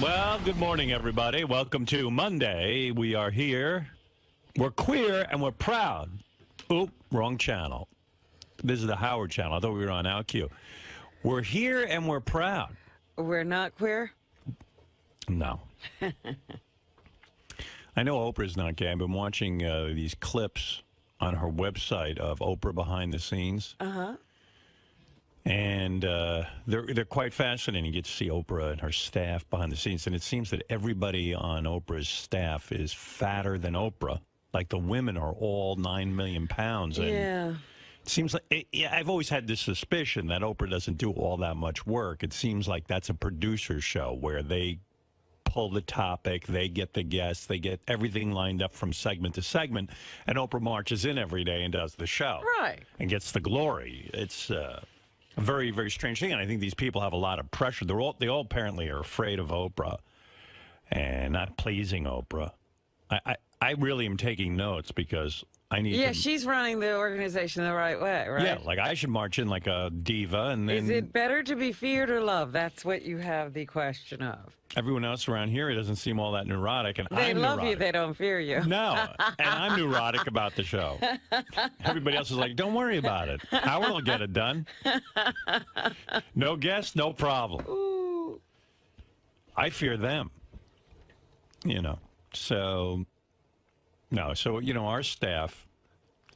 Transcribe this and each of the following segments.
Well, good morning, everybody. Welcome to Monday. We are here. We're queer and we're proud. Oop, wrong channel. This is the Howard channel. I thought we were on OutQ. We're here and we're proud. We're not queer? No. I know Oprah's not gay. I've been watching these clips on her website of Oprah behind the scenes. Uh-huh. And they're quite fascinating. You get to see Oprah and her staff behind the scenes, and it seems that everybody on Oprah's staff is fatter than Oprah. Like the women are all 9 million pounds. And yeah. It seems like I've always had this suspicion that Oprah doesn't do all that much work. It seems like that's a producer's show where they pull the topic, they get the guests, they get everything lined up from segment to segment, and Oprah marches in every day and does the show. Right. And gets the glory. It's a very, very strange thing, and I think these people have a lot of pressure. They all apparently are afraid of Oprah and not pleasing Oprah. I really am taking notes because I need to... she's running the organization the right way, right? Yeah, like I should march in like a diva and then... Is it better to be feared or loved? That's what you have the question of. Everyone else around here, it doesn't seem all that neurotic, and They I'm love neurotic. you, they don't fear you. No, and I'm neurotic about the show. Everybody else is like, don't worry about it. Howard will get it done. No guests, no problem. Ooh. I fear them, you know. So, no, so, you know, our staff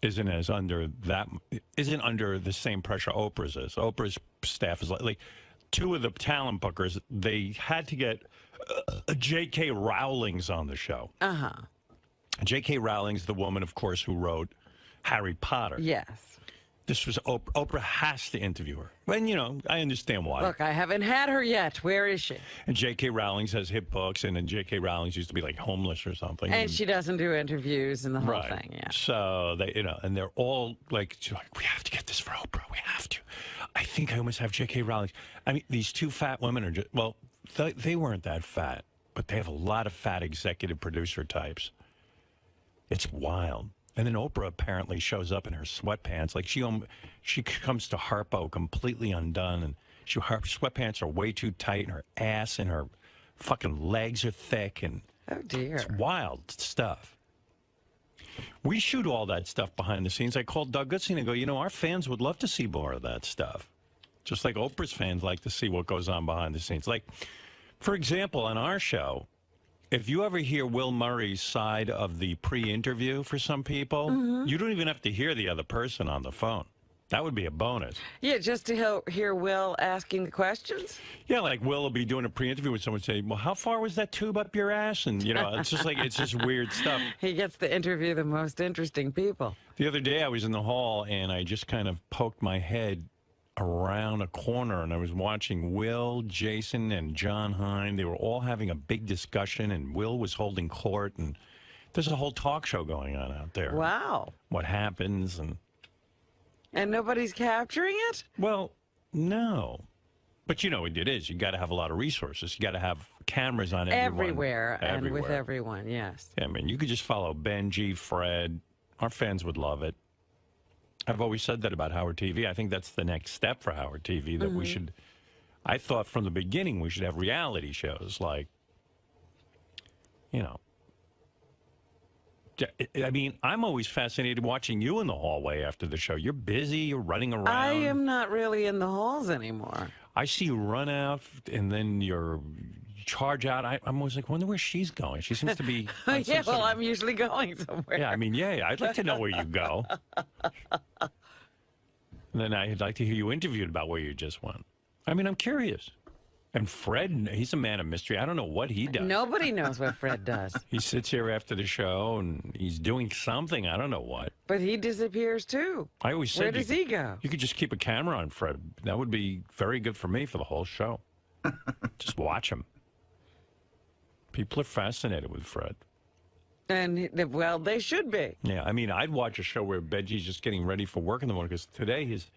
isn't under the same pressure Oprah's is. Oprah's staff is like two of the talent bookers, they had to get J.K. Rowling's on the show. Uh-huh. J.K. Rowling's the woman, of course, who wrote Harry Potter. Yes. This was Oprah has to interview her. And, you know, I understand why. Look, I haven't had her yet. Where is she? And J.K. Rowling has hit books, and then J.K. Rowling's used to be like homeless or something. And she doesn't do interviews and the whole thing, yeah. So, they, you know, and they're all like, we have to get this for Oprah. We have to. I think I almost have J.K. Rowling. I mean, these two fat women are just, well, they weren't that fat, but they have a lot of fat executive producer types. It's wild. And then Oprah apparently shows up in her sweatpants. Like she comes to Harpo completely undone, and her sweatpants are way too tight, and her ass and her fucking legs are thick, and oh dear, it's wild stuff. We shoot all that stuff behind the scenes. I called Doug Goodstein and go, you know, our fans would love to see more of that stuff, just like Oprah's fans like to see what goes on behind the scenes. Like, for example, on our show, if you ever hear Will Murray's side of the pre-interview for some people, you don't even have to hear the other person on the phone. That would be a bonus. Yeah, just to hear Will asking the questions? Yeah, like Will will be doing a pre-interview with someone saying, well, how far was that tube up your ass? And, you know, it's just like, it's just weird stuff. He gets to interview the most interesting people. The other day I was in the hall and I just kind of poked my head around a corner and I was watching Will, Jason, and John Hine. They were all having a big discussion and Will was holding court, and there's a whole talk show going on out there. Wow. What happens and nobody's capturing it? Well, no. But you know what it is. You got to have a lot of resources. You got to have cameras on everywhere. And with everyone, yes. Yeah, I mean, you could just follow Benjy, Fred. Our fans would love it. I've always said that about Howard TV. I think that's the next step for Howard TV, that we should, I thought from the beginning we should have reality shows like, you know, I mean, I'm always fascinated watching you in the hallway after the show. You're busy, you're running around. I am not really in the halls anymore. I see you run out and then you charge out. I'm always like, wonder where she's going. She seems to be... Yeah, well, I'm usually going somewhere. Yeah, I mean, yeah, I'd like to know where you go. And then I'd like to hear you interviewed about where you just went. I mean, I'm curious. And Fred, he's a man of mystery. I don't know what he does. Nobody knows what Fred does. He sits here after the show, and he's doing something. I don't know what. But he disappears, too. I always said... Where does he go? You could just keep a camera on Fred. That would be very good for me for the whole show. Just watch him. People are fascinated with Fred. And, well, they should be. Yeah, I mean, I'd watch a show where Benjy's just getting ready for work in the morning, because today his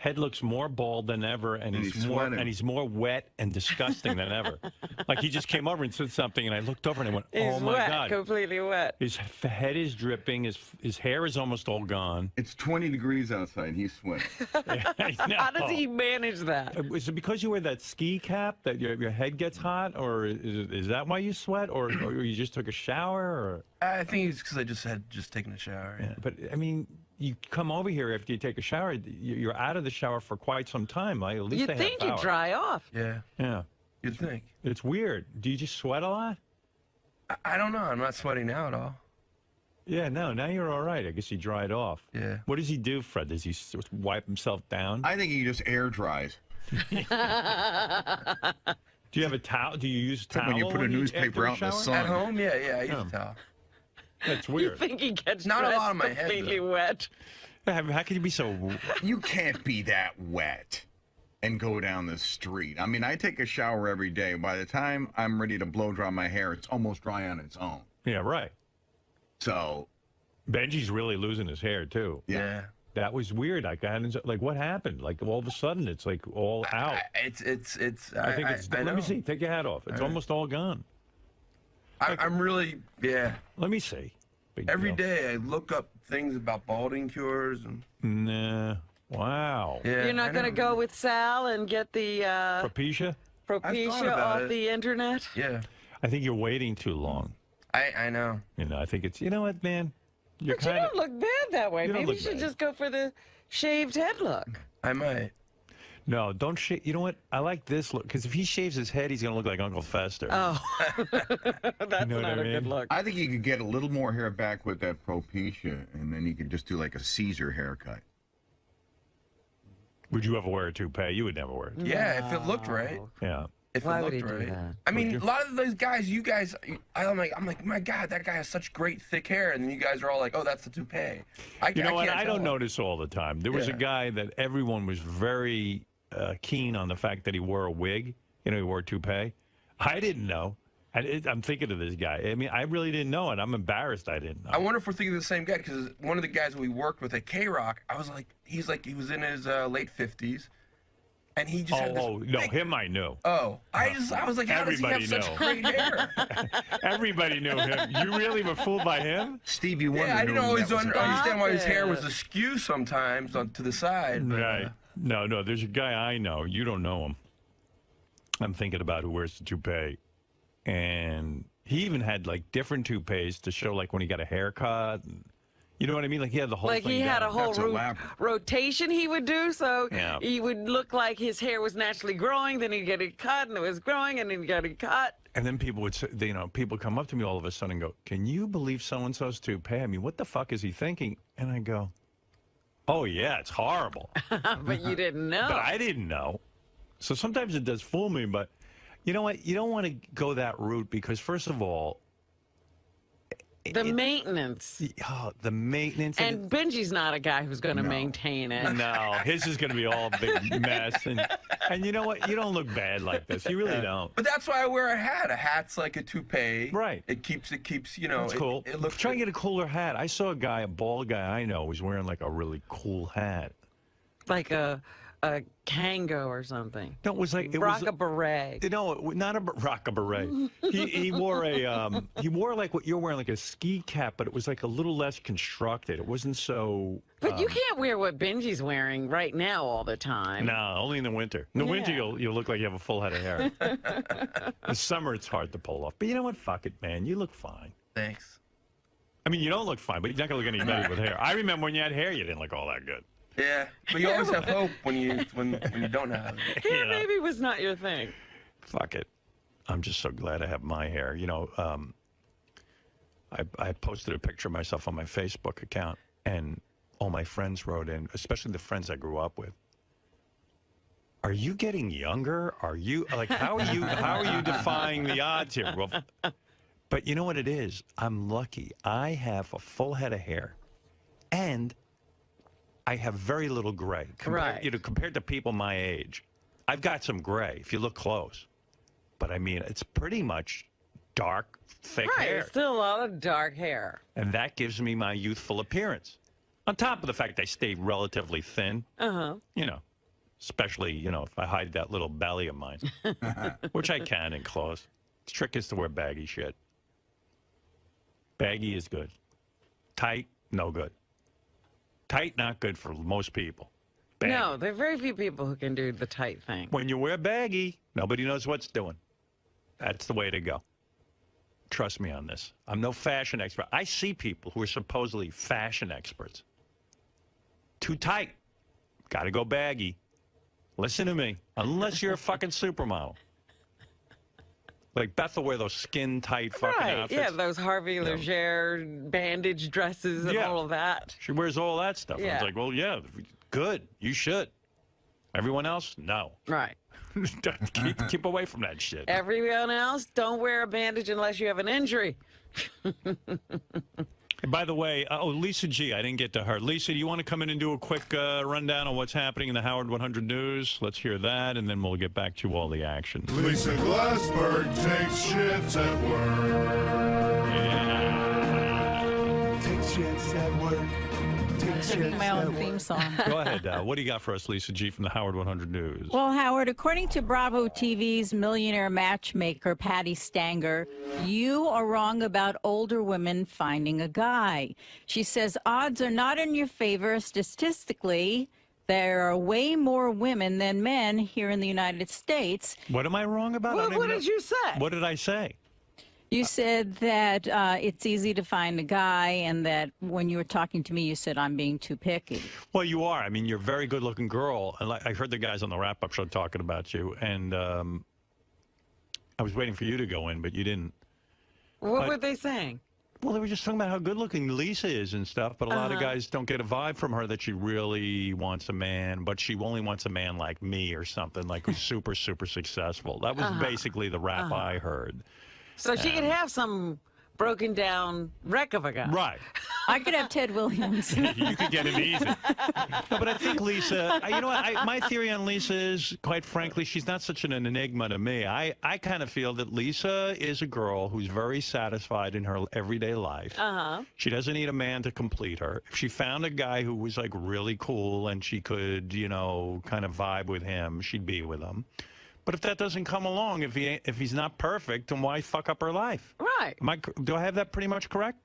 head looks more bald than ever, and he's more wet and disgusting than ever. Like he just came over and said something, and I looked over and I went, "Oh my God, completely wet." His head is dripping. His hair is almost all gone. It's 20 degrees outside. He's sweating. How does he manage that? Is it because you wear that ski cap that your head gets hot, or is that why you sweat, or you just took a shower? Or? I think it's because I had just taken a shower. Yeah. But I mean, you come over here after you take a shower, you're out of the shower for quite some time. Like at least You'd think you'd dry off. Yeah. Yeah. You'd think. It's weird. Do you just sweat a lot? I don't know. I'm not sweating now at all. Yeah, no, now you're all right. I guess he dried off. Yeah. What does he do, Fred? Does he wipe himself down? I think he just air dries. Do you have a towel? Do you use a towel when you put a newspaper out in the sun? At home? Yeah, I use a towel. That's weird. You think he gets not a lot on my head, completely wet? How can you be so... You can't be that wet and go down the street. I mean, I take a shower every day. By the time I'm ready to blow dry my hair, it's almost dry on its own. Yeah, right. So... Benji's really losing his hair, too. Yeah. That was weird. Like what happened? Like, all of a sudden, it's, like, all out. I think it's... Let me see. Take your hat off. It's almost all gone. I'm really... Yeah. Let me see. Every day I look up things about balding cures and... Nah. Wow. Yeah, You're not going to go with Sal and get the... 𝗵𝗵ci𝘄? 𝗵𝗵ci𝘄 off the internet? Yeah. I think you're waiting too long. I know. You know, I think it's... You know what, man? But you don't look bad that way. Maybe you should just go for the shaved head look. I might. No, don't shave. You know what? I like this look, because if he shaves his head, he's going to look like Uncle Fester. Oh. That's You know not a good look. I think you could get a little more hair back with that 𝗵𝗵ci𝘄, and then you could just do like a Caesar haircut. Would you ever wear a toupee? You would never wear it. Yeah, if it looked right. Yeah. If Why it would looked he do right. that? I mean, a lot of those guys, you guys, I'm like, my God, that guy has such great thick hair, and then you guys are all like, oh, that's the toupee. You know what? I don't notice all the time. There was a guy that everyone was very keen on the fact that he wore a wig. You know, he wore a toupee. I didn't know. I'm thinking of this guy. I mean, I really didn't know, and I'm embarrassed I didn't know. I wonder if we're thinking of the same guy, because one of the guys we worked with at K-Rock, I was like, he was in his late 50s. And he just had this no, him I knew. Oh, I was like, how does he have such great hair? Everybody knew him. You really were fooled by him? Stevie Wonder. Yeah, I didn't always understand why his hair was askew sometimes to the side. But, right. No, there's a guy I know. You don't know him. I'm thinking about who wears the toupee. And he even had, like, different toupees to show, like, when he got a haircut. You know what I mean? Like he had the whole thing he had down. a whole rotation he would do, so he would look like his hair was naturally growing, then he'd get it cut, and it was growing, and then he'd get it cut. And then people would say, people come up to me all of a sudden and go, "Can you believe so-and-so's toupee? I mean, what the fuck is he thinking?" And I go, "Oh, yeah, it's horrible." But you didn't know. But I didn't know. So sometimes it does fool me, but you know what? You don't want to go that route because, first of all, the maintenance. Oh, the maintenance. And Benji's not a guy who's going to maintain it. No, his is going to be all a big mess. And you know what? You don't look bad like this. You really don't. But that's why I wear a hat. A hat's like a toupee. Right. It keeps, you know. It's cool. It looks Try and get a cooler hat. I saw a bald guy I know was wearing like a really cool hat. Like a Kango or something. No, it was like a beret. No, not a beret. He wore like what you're wearing, like a ski cap, but it was like a little less constructed. It wasn't so. But you can't wear what Benji's wearing right now all the time. No, only in the winter. In the winter, you'll look like you have a full head of hair. The summer, it's hard to pull off. But you know what? Fuck it, man. You look fine. Thanks. I mean, you don't look fine, but you're not gonna look any better with hair. I remember when you had hair, you didn't look all that good. Yeah, but you always have hope when you don't have it. Hair maybe was not your thing. Fuck it. I'm just so glad I have my hair. You know, I posted a picture of myself on my Facebook account, and all my friends wrote in, especially the friends I grew up with. Are you getting younger? Are you like how are you defying the odds here? Well, but you know what it is? I'm lucky. I have a full head of hair, and I have very little gray. Compared to people my age. I've got some gray if you look close. But I mean, it's pretty much dark, thick hair. Still a lot of dark hair. And that gives me my youthful appearance. On top of the fact I stay relatively thin. Uh-huh. You know, especially, you know, if I hide that little belly of mine, which I can in clothes. The trick is to wear baggy shit. Baggy is good. Tight, no good. Tight, not good for most people. Baggy. No, there are very few people who can do the tight thing. When you wear baggy, nobody knows what's doing. That's the way to go. Trust me on this. I'm no fashion expert. I see people who are supposedly fashion experts. Too tight. Got to go baggy. Listen to me. Unless you're a fucking supermodel. Like Beth will wear those skin-tight fucking outfits. Yeah, those Harvey Leger bandage dresses and all of that. She wears all that stuff. Yeah. I was like, well, yeah, good. You should. Everyone else, no. Right. keep away from that shit. Everyone else, don't wear a bandage unless you have an injury. By the way, Lisa G, I didn't get to her. Lisa, do you want to come in and do a quick rundown on what's happening in the Howard 100 News? Let's hear that, and then we'll get back to all the action. Lisa Glassberg takes shits at work. Yeah. Takes shits at work. Singing my own theme song. Go ahead. What do you got for us, Lisa G, from the Howard 100 News? Well, Howard, according to Bravo TV's millionaire matchmaker, Patty Stanger, you are wrong about older women finding a guy. She says odds are not in your favor statistically. There are way more women than men here in the United States. What am I wrong about? What did you say? What did I say? You said that it's easy to find a guy, and that when you were talking to me, you said I'm being too picky. Well, you are. I mean, you're a very good-looking girl. And I heard the guys on the wrap-up show talking about you, and I was waiting for you to go in, but you didn't. What were they saying? Well, they were just talking about how good-looking Lisa is and stuff, but a lot of guys don't get a vibe from her that she really wants a man, but she only wants a man like me or something, like who's super, super successful. That was basically the rap I heard. So she could have some broken down wreck of a guy. Right. I could have Ted Williams. You could get him easy. No, but I think Lisa, you know what, my theory on Lisa is, quite frankly, she's not such an enigma to me. I kind of feel that Lisa is a girl who's very satisfied in her everyday life. She doesn't need a man to complete her. If she found a guy who was like really cool and she could, you know, kind of vibe with him, she'd be with him. But if that doesn't come along, if he's not perfect, then why fuck up her life? Right. Do I have that pretty much correct?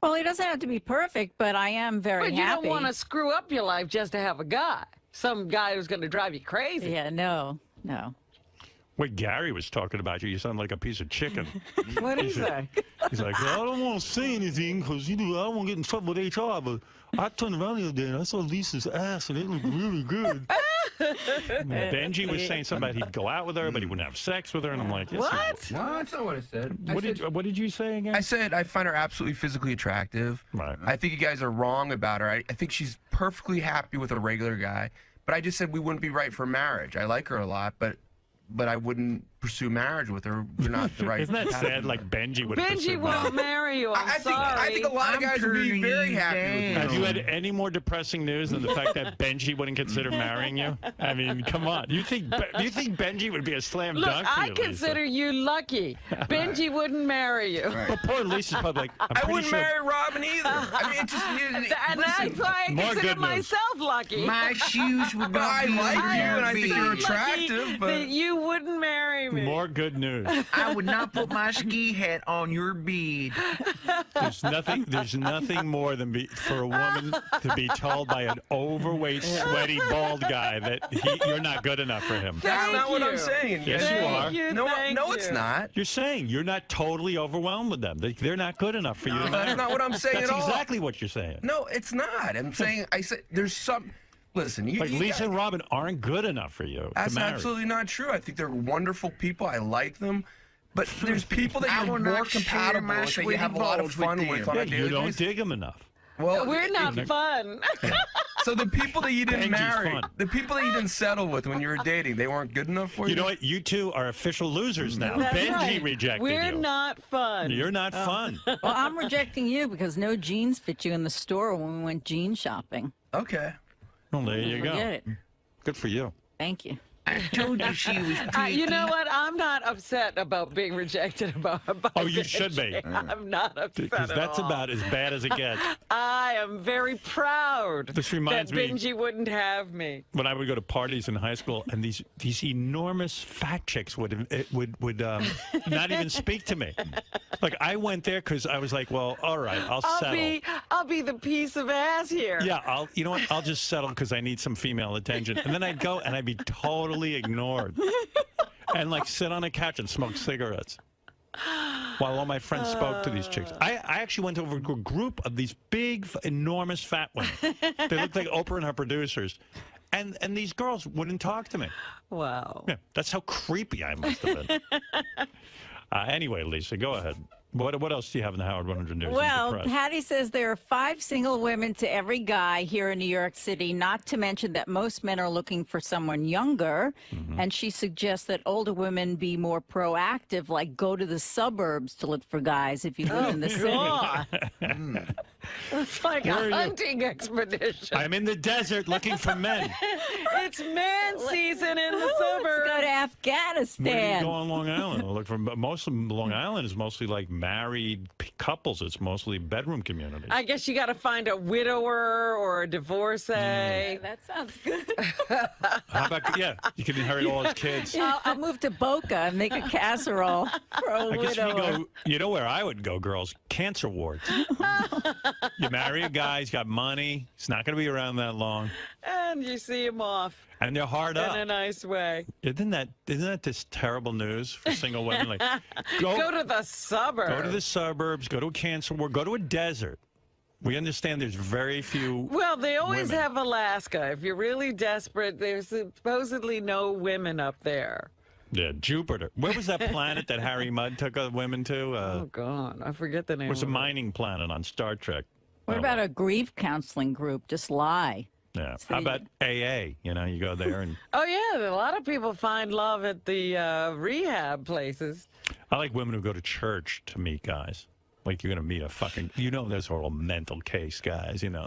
Well, he doesn't have to be perfect, but I am very But you happy. don't want to screw up your life just to have a guy. Some guy who's going to drive you crazy. Yeah, no. Wait, Gary was talking about you. You sound like a piece of chicken. What did he say? He's like, well, I don't want to say anything because, you know, I don't want to get in trouble with HR, but I turned around the other day and I saw Lisa's ass and it looked really good. Benjy was saying something about he'd go out with her, but he wouldn't have sex with her, and I'm like, yes, What? No, that's not what I said. What did you say again? I said I find her absolutely physically attractive. Right. I think you guys are wrong about her. I think she's perfectly happy with a regular guy. But I just said we wouldn't be right for marriage. I like her a lot, but I wouldn't pursue marriage with her. We're not the right. Isn't that sad? Like Benjy would have Benjy won't marry you. I'm sorry. I think a lot of guys would be very happy with me. Have you had any more depressing news than the fact that Benjy wouldn't consider marrying you? I mean, come on. Do you think Benjy would be a slam Look, dunk for I you, consider you lucky. Benjy wouldn't marry you. But poor Lisa's probably like, I wouldn't marry Robin either. I mean, it just And that's why I more consider good news. myself lucky. My shoes would not I be like you, on and your I think feet. you're Lucky attractive, but that you wouldn't marry me. More good news. I would not put my ski hat on your bed. There's nothing more than for a woman to be told by an overweight, sweaty, bald guy that you're not good enough for him. that's not what you. I'm saying. Yes, you are. No, it's not. You're saying you're not totally overwhelmed with them. They're not good enough for you to marry. That's not what I'm saying That's at all. exactly what you're saying. No, it's not. I'm saying I said there's some. Listen, Like Lisa and Robin aren't good enough for you That's to marry. absolutely not true. I think they're wonderful people. I like them. But there's people that I you're will more not share compatible my with, that you sweaty have a lot of balls fun with with them. on Yeah, a daily you don't basis. dig them enough. Well, We're not fun. So the people that you didn't Benjy's marry, fun. the people that you didn't settle with when you were dating, they weren't good enough for you? You know what? You two are official losers now. That's Benjy right. rejected We're you. not fun. You're not fun. Well, I'm rejecting you because no jeans fit you in the store when we went jean shopping. Okay. Well, there you go. Forget it. Good for you. Thank you. I told you she was tricky. You know what? I'm not upset about being rejected by Oh, you should be. I'm not upset Because at that's all. about as bad as it gets. I am very proud This reminds that me Benjy wouldn't have me. when I would go to parties in high school, and these enormous fat chicks would not even speak to me. Like I went there because I was like, well, all right, I'll settle. I'll be the piece of ass here. Yeah, you know what? I'll just settle because I need some female attention. And then I'd go and I'd be totally ignored. And like sit on a couch and smoke cigarettes. While all my friends spoke to these chicks. I actually went over to a group of these big, enormous fat women. They looked like Oprah and her producers. And these girls wouldn't talk to me. Wow. Yeah, that's how creepy I must have been. Anyway, Lisa, go ahead. What else do you have in the Howard 100 News? Well, Patty says there are 5 single women to every guy here in New York City, not to mention that most men are looking for someone younger. And she suggests that older women be more proactive, like go to the suburbs to look for guys if you live in the city. It's like a hunting expedition. I'm in the desert looking for men. It's man season in the suburbs. Let's go to Where do you Afghanistan. go on Long Island? Look for most of Long Island is mostly like married couples. It's mostly bedroom communities. I guess you got to find a widower or a divorcee. That sounds good. How about you can inherit all his kids. I'll move to Boca and make a casserole for a I guess widower. we go. You know where I would go, girls? Cancer wards. You marry a guy, he's got money. He's not going to be around that long, And you see him off and they're hard in up. a nice way. Isn't that just terrible news for single women? Like, Go to the suburbs. Go to the suburbs. Go to a cancer ward. Go to a desert. We understand there's very few. Well, they always women. have Alaska. If you're really desperate, there's supposedly no women up there. Yeah, Jupiter. Where was that planet that Harry Mudd took women to? Oh, God. I forget the name. It was a of it. mining planet on Star Trek. What about a grief counseling group? Just lie. Yeah. How about AA? You know, you go there and. Oh, yeah. A lot of people find love at the rehab places. I like women who go to church to meet guys. Like you're going to meet a fucking, those are all mental case guys, What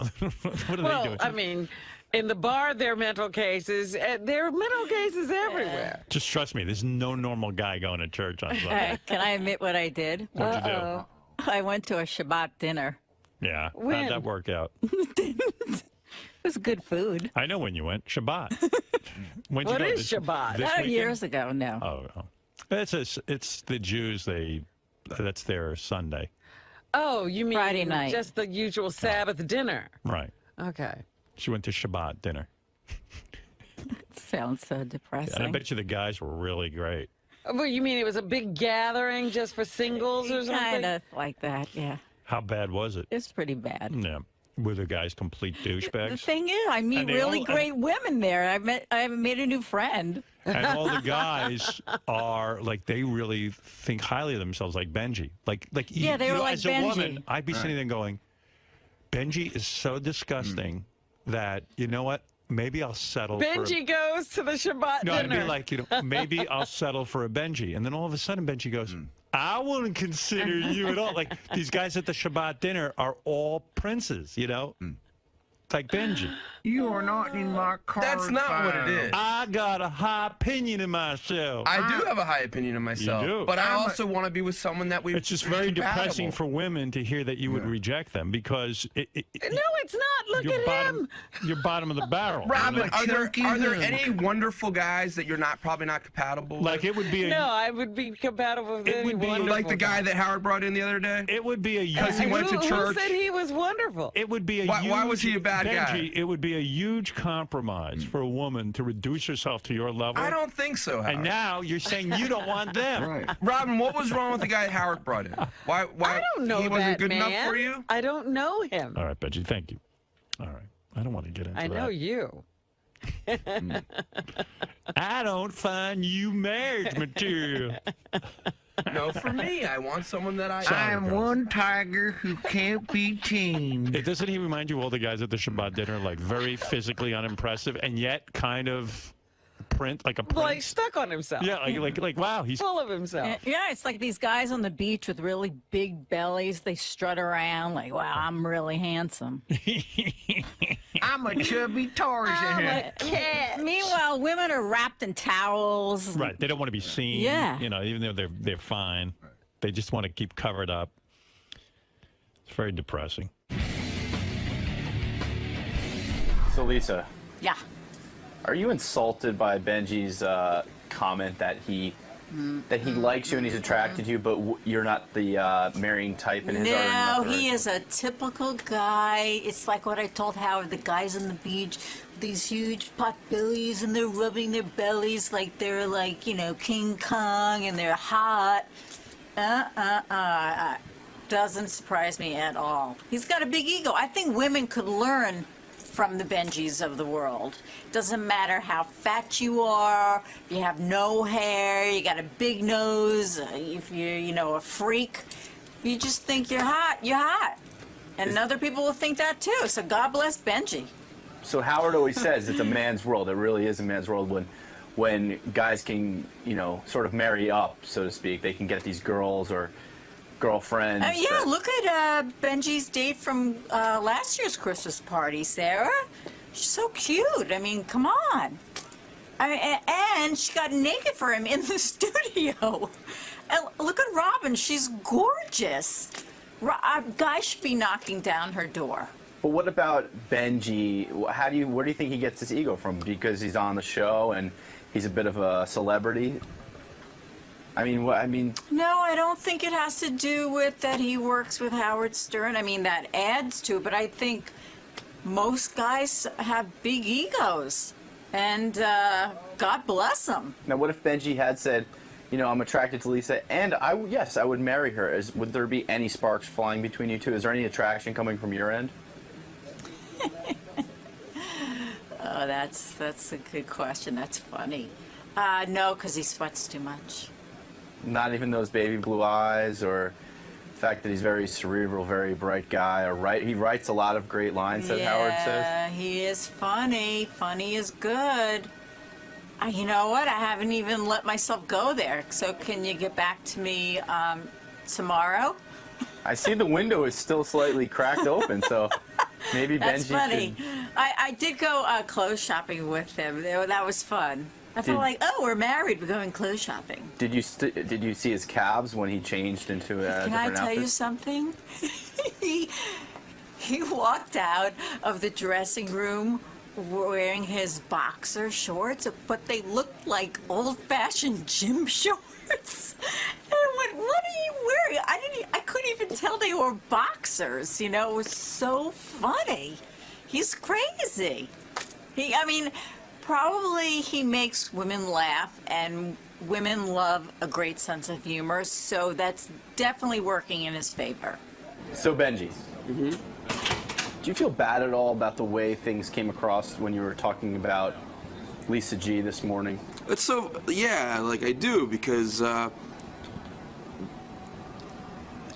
are they doing? I mean, in the bar, there are mental cases. There are mental cases everywhere. Just trust me, there's no normal guy going to church on Sunday. Can I admit what I did? What'd you do? I went to a Shabbat dinner. Yeah. When? How'd that work out? It was good food. I know when you went. Shabbat. When'd you What go? is Shabbat? This weekend? Years ago, no. Oh. It's the Jews, that's their Sunday. Oh, you mean Friday night. just the usual Sabbath dinner? Right. Okay. She went to Shabbat dinner. Sounds so depressing. And I bet you the guys were really great. Well, you mean it was a big gathering just for singles or something? Kind of like that, yeah. How bad was it? It's pretty bad. Yeah. Were the guys complete The douchebags? thing is, I meet And they really all- great women there. I made a new friend. And all the guys are like, they really think highly of themselves, like Benjy. Like Yeah, they were like as a Benjy. woman, I'd be sitting there going, Benjy is so disgusting that, you know what? Maybe I'll settle Benjy goes to the Shabbat No, I'd dinner. be like, maybe I'll settle for a Benjy. And then all of a sudden, Benjy goes, I wouldn't consider you at all. Like, these guys at the Shabbat dinner are all princes, Like Benjy. You are not in my car. That's not what it is. I got a high opinion of myself. I do have a high opinion of myself, do. but I also want to be with someone that we. It's just very depressing compatible. for women to hear that you would reject them because No, it's not. Look you're at bottom, him. you're bottom of the barrel. Robin, are there Turkey hood. any wonderful guys that you're probably not compatible Like with? it would be a, No, I would be compatible with It would be anyone. Like the guy that Howard brought in the other day? it would be a Because he went to church. Who said he was wonderful? It would be a Why- huge, why was he a bad guy? Benjy, it would be a huge compromise for a woman to reduce herself to your level. I don't think so, Howard. And now you're saying you don't want them. Right. Robin, what was wrong with the guy Howard brought in? Why I don't know he wasn't that good man. enough for you? I don't know him. All right, Benjy, thank you. All right. I don't want to get into I that. know you. I don't find you marriage material. No, for me, I want someone that I. I'm one tiger who can't be tamed. Doesn't he remind you of all the guys at the Shabbat dinner, like very physically unimpressive and yet kind of like a prince? Like stuck on himself. Yeah, like wow, he's Full of himself. Yeah, it's like these guys on the beach with really big bellies. They strut around like, wow, I'm really handsome. I'm a chubby Tarzan. Meanwhile, women are wrapped in towels. Right. They don't want to be seen. Yeah. You know, even though they're fine. They just want to keep covered up. It's very depressing. So, Lisa. Yeah. Are you insulted by Benjy's comment that he likes you and he's attracted to you, but you're not the marrying type in his No, he is a typical guy. It's like what I told Howard, the guys on the beach, these huge pot bellies, and they're rubbing their bellies like they're like, you know, King Kong, and they're hot. Doesn't surprise me at all. He's got a big ego. I think women could learn from the Benjys of the world. Doesn't matter how fat you are, if you have no hair, you got a big nose, if you're, you know, a freak, if you just think you're hot, you're hot. And other people will think that too, so God bless Benjy. So Howard always says it's a man's world. It really is a man's world when guys can, you know, sort of marry up, so to speak. They can get these girls or girlfriends. Yeah, look at Benjy's date from last year's Christmas party, Sarah. She's so cute. I mean, come on. And she got naked for him in the studio. And look at Robin. She's gorgeous. Guys should be knocking down her door. But what about Benjy? Where do you think he gets his ego from? Because he's on the show and he's a bit of a celebrity? I mean. No, I don't think it has to do with that he works with Howard Stern. I mean, that adds to it, but I think most guys have big egos, and God bless them. Now, what if Benjy had said, you know, I'm attracted to Lisa, and I would marry her. Would there be any sparks flying between you two? Is there any attraction coming from your end? Oh, that's a good question. That's funny. No, because he sweats too much. Not even those baby blue eyes, or the fact that he's very cerebral, very bright guy. He writes a lot of great lines, that Howard says. Yeah, he is funny. Funny is good. You know what? I haven't even let myself go there. So can you get back to me tomorrow? I see the window is still slightly cracked open, so maybe That's Benjy funny. should... I did go clothes shopping with him. That was fun. I felt like, oh, we're married. We're going clothes shopping. Did you see his calves when he changed into a different outfit? Can I tell you something? He walked out of the dressing room wearing his boxer shorts, but they looked like old-fashioned gym shorts. And I went, what are you wearing? I couldn't even tell they were boxers. You know, it was so funny. He's crazy. Probably he makes women laugh, and women love a great sense of humor, so that's definitely working in his favor. So, Benjy, do you feel bad at all about the way things came across when you were talking about Lisa G this morning? Yeah, like I do, because,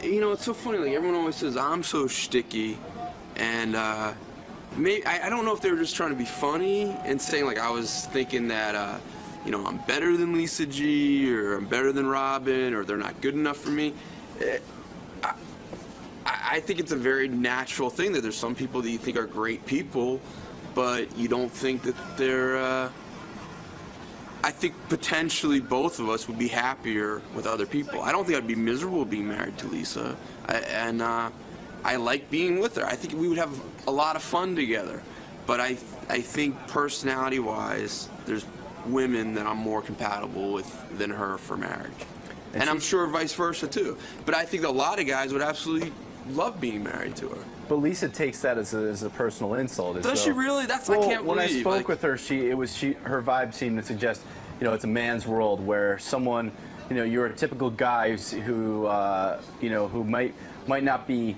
you know, it's so funny, like everyone always says, I'm so shticky, and, maybe, I don't know if they were just trying to be funny and saying, like, I was thinking that, you know, I'm better than Lisa G, or I'm better than Robin, or they're not good enough for me. I think it's a very natural thing that there's some people that you think are great people, but you don't think that they're, I think potentially both of us would be happier with other people. I don't think I'd be miserable being married to Lisa, I like being with her. I think we would have a lot of fun together. But I think personality-wise, there's women that I'm more compatible with than her for marriage. And I'm sure vice versa, too. But I think a lot of guys would absolutely love being married to her. But Lisa takes that as a personal insult. Does she really? I can't believe. When I spoke with her, her vibe seemed to suggest, you know, it's a man's world where someone, you know, you're a typical guy who you know, who might not be,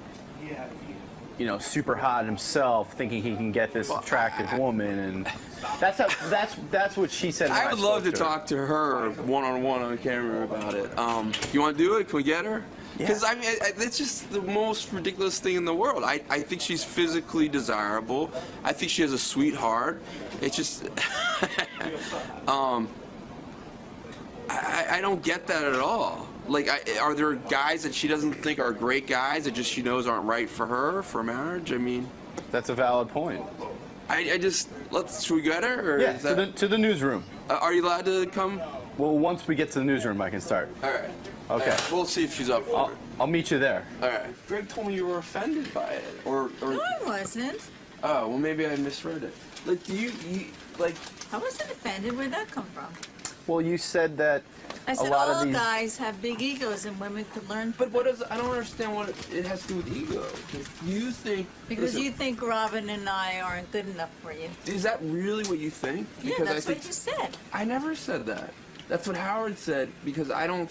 you know, super hot himself, thinking he can get this attractive woman, and that's what she said. I would love to talk to her one-on-one on camera about it. You want to do it? Can we get her? Because I mean, it's just the most ridiculous thing in the world. I think she's physically desirable. I think she has a sweetheart. It's just, I don't get that at all. Like, are there guys that she doesn't think are great guys that just she knows aren't right for her for marriage? I mean, that's a valid point. Should we get her? Or Yeah, is that, to the newsroom. are you allowed to come? Well, once we get to the newsroom, I can start. All right. Okay. We'll see if she's up for it. I'll meet you there. All right. Greg told me you were offended by it, or. No, I wasn't. Oh, well, maybe I misread it. Like, do you like? I wasn't offended. Where'd that come from? Well, you said that I said a lot all of these... guys have big egos and women could learn. But what is? I don't understand what it has to do with ego. You think? Because you think Robin and I aren't good enough for you. Is that really what you think? Yeah, Because that's what you said. I never said that. That's what Howard said. Because I don't.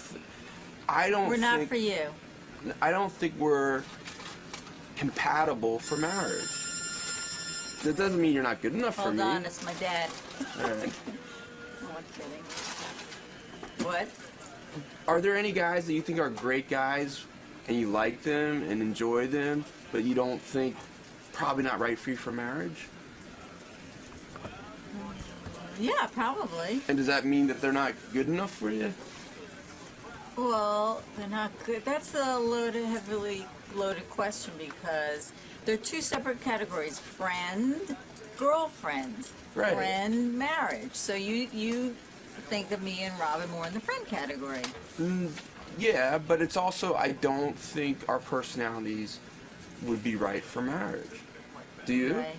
We're not for you. I don't think we're compatible for marriage. That doesn't mean you're not good enough for me. Hold on, it's my dad. All right. No, I'm kidding. What? Are there any guys that you think are great guys and you like them and enjoy them, but you don't think probably not right for you for marriage? Yeah, probably. And does that mean that they're not good enough for you? Well, they're not good. That's a heavily loaded question because they're two separate categories: friend, girlfriend, Right. friend, marriage. So you think of me and Robin more in the friend category. Yeah, but it's also, I don't think our personalities would be right for marriage. Do you? Right?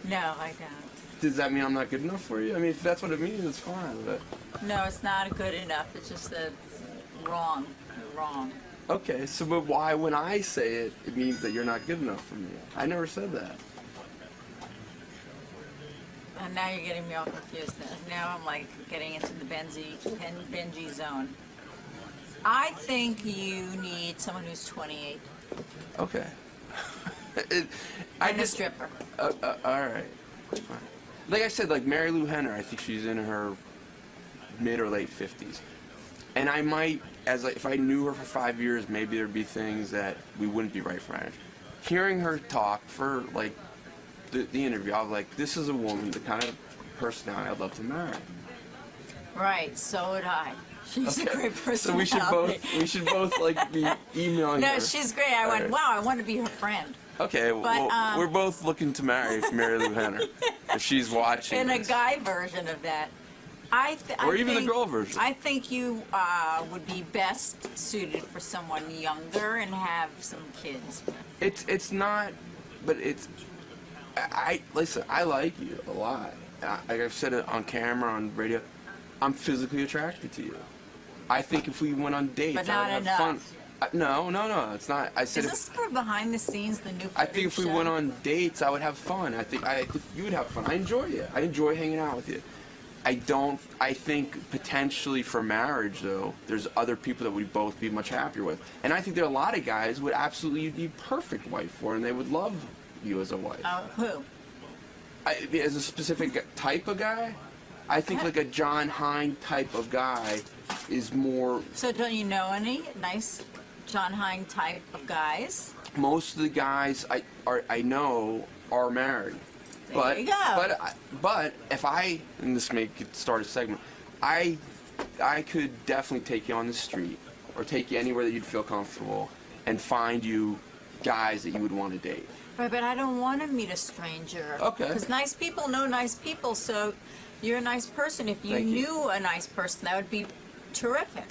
No, I don't. Does that mean I'm not good enough for you? I mean, if that's what it means, it's fine. But No, it's not good enough. It's just that it's wrong. You're wrong. okay, so but why, when I say it, it means that you're not good enough for me? I never said that. And now you're getting me all confused. Now I'm like getting into the Benjy zone. I think you need someone who's 28 Okay. and a stripper. All right. Fine. Like I said, like Mary Lou Henner, I think she's in her mid or late 50s. And I might, if I knew her for 5 years, maybe there'd be things that we wouldn't be right for marriage. Hearing her talk for like the interview, I was like, this is a woman, the kind of personality I'd love to marry. Right, so would I. She's a great So personality. we should both like be emailing her. No, she's great. I went, right. wow, I want to be her friend. Okay, well, we're both looking to marry Mary Lou Henner if she's watching. In this. a guy version of that. Or even the girl version. I think you would be best suited for someone younger and have some kids. It's not, but it's. Listen. I like you a lot. Like I've said it on camera, on radio. I'm physically attracted to you. I think if we went on dates, But not I would enough. have fun. No, it's not. I said Is this for behind the scenes, the new I think if we show? went on dates, I would have fun. I think you would have fun. I enjoy you. I enjoy hanging out with you. I think potentially for marriage, though, there's other people that we'd both be much happier with. And I think there are a lot of guys would absolutely be perfect wife for, and they would love you as a wife. Who? As a specific type of guy, I think like a John Hine type of guy is more. So don't you know any nice John Hine type of guys? Most of the guys I know are married. There you go. But if and this may start a segment, I could definitely take you on the street or take you anywhere that you'd feel comfortable and find you guys that you would want to date. Right, but I don't want to meet a stranger. Okay. Because nice people know nice people, so you're a nice person. If you Thank you. knew a nice person, that would be terrific.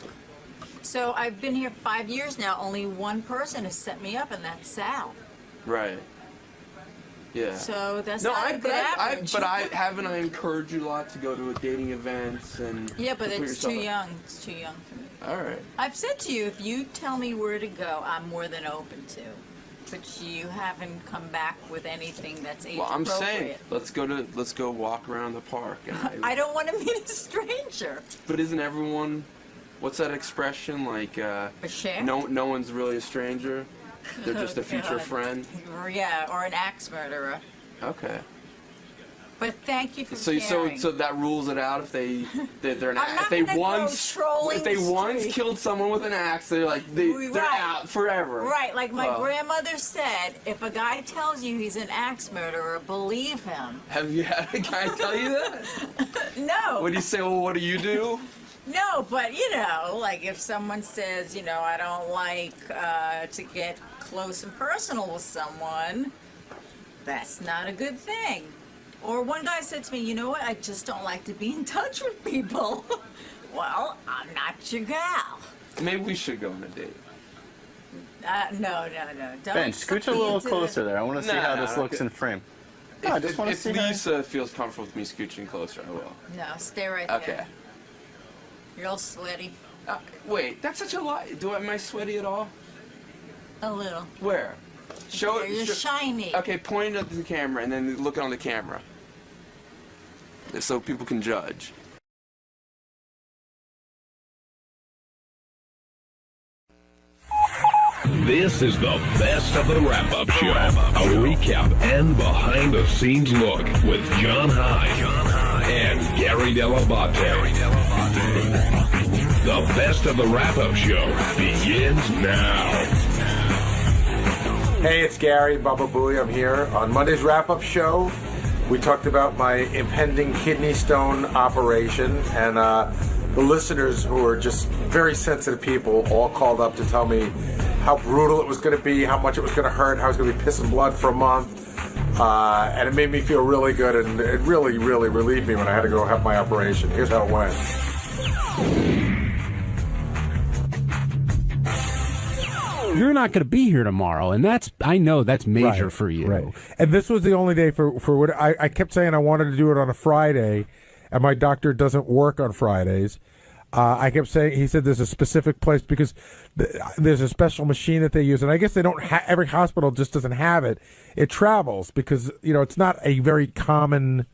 So I've been here 5 years now. Only one person has set me up, and that's Sal. Right. Yeah. So that's not a good average. But I encouraged you a lot to go to dating events and. Yeah, but to put it's too yourself out. young. It's too young for me. All right. I've said to you, if you tell me where to go, I'm more than open to. But you haven't come back with anything that's age Well, I'm appropriate. saying let's go walk around the park. And I don't want to meet a stranger. But isn't everyone? What's that expression like? A share? No one's really a stranger. They're just a future God. friend. Yeah, or an axe murderer. Okay. But thank you for So caring. that rules it out if they're an I'm not if they gonna go once trolling if they the once street. killed someone with an axe, they're Right. out forever. Right, like my Oh. grandmother said, if a guy tells you he's an axe murderer, believe him. Have you had a guy tell you that? No. What do you say? Well, what do you do? No, but like if someone says, I don't like to get close and personal with someone, that's not a good thing. Or one guy said to me, you know what, I just don't like to be in touch with people. Well, I'm not your gal. Maybe we should go on a date. No. Don't Ben, scooch a little closer there. I want to see how this looks in frame. No, I just want to see if Lisa feels comfortable with me scooching closer, I will. No, stay right Okay. there. You're all sweaty. Wait, that's such a lie. Am I sweaty at all? A little. Where? Show it. You're shiny. Okay, point it at the camera and then look on the camera. So people can judge. This is the best of the wrap-up show. A recap and behind-the-scenes look with John High and Gary Dell'Abate. The best of the wrap-up show begins now. Hey, it's Gary, Booey. I'm here on Monday's wrap-up show. We talked about my impending kidney stone operation, and the listeners, who are just very sensitive people, all called up to tell me how brutal it was going to be, how much it was going to hurt, how I was going to be pissing blood for a month. And it made me feel really good, and it really, really relieved me when I had to go have my operation. Here's how it went. You're not going to be here tomorrow, and I know that's major for you. Right. And this was the only day for what I kept saying I wanted to do it on a Friday, and my doctor doesn't work on Fridays. I kept saying, he said there's a specific place because there's a special machine that they use, and I guess they don't. Every hospital just doesn't have it. It travels because it's not a very common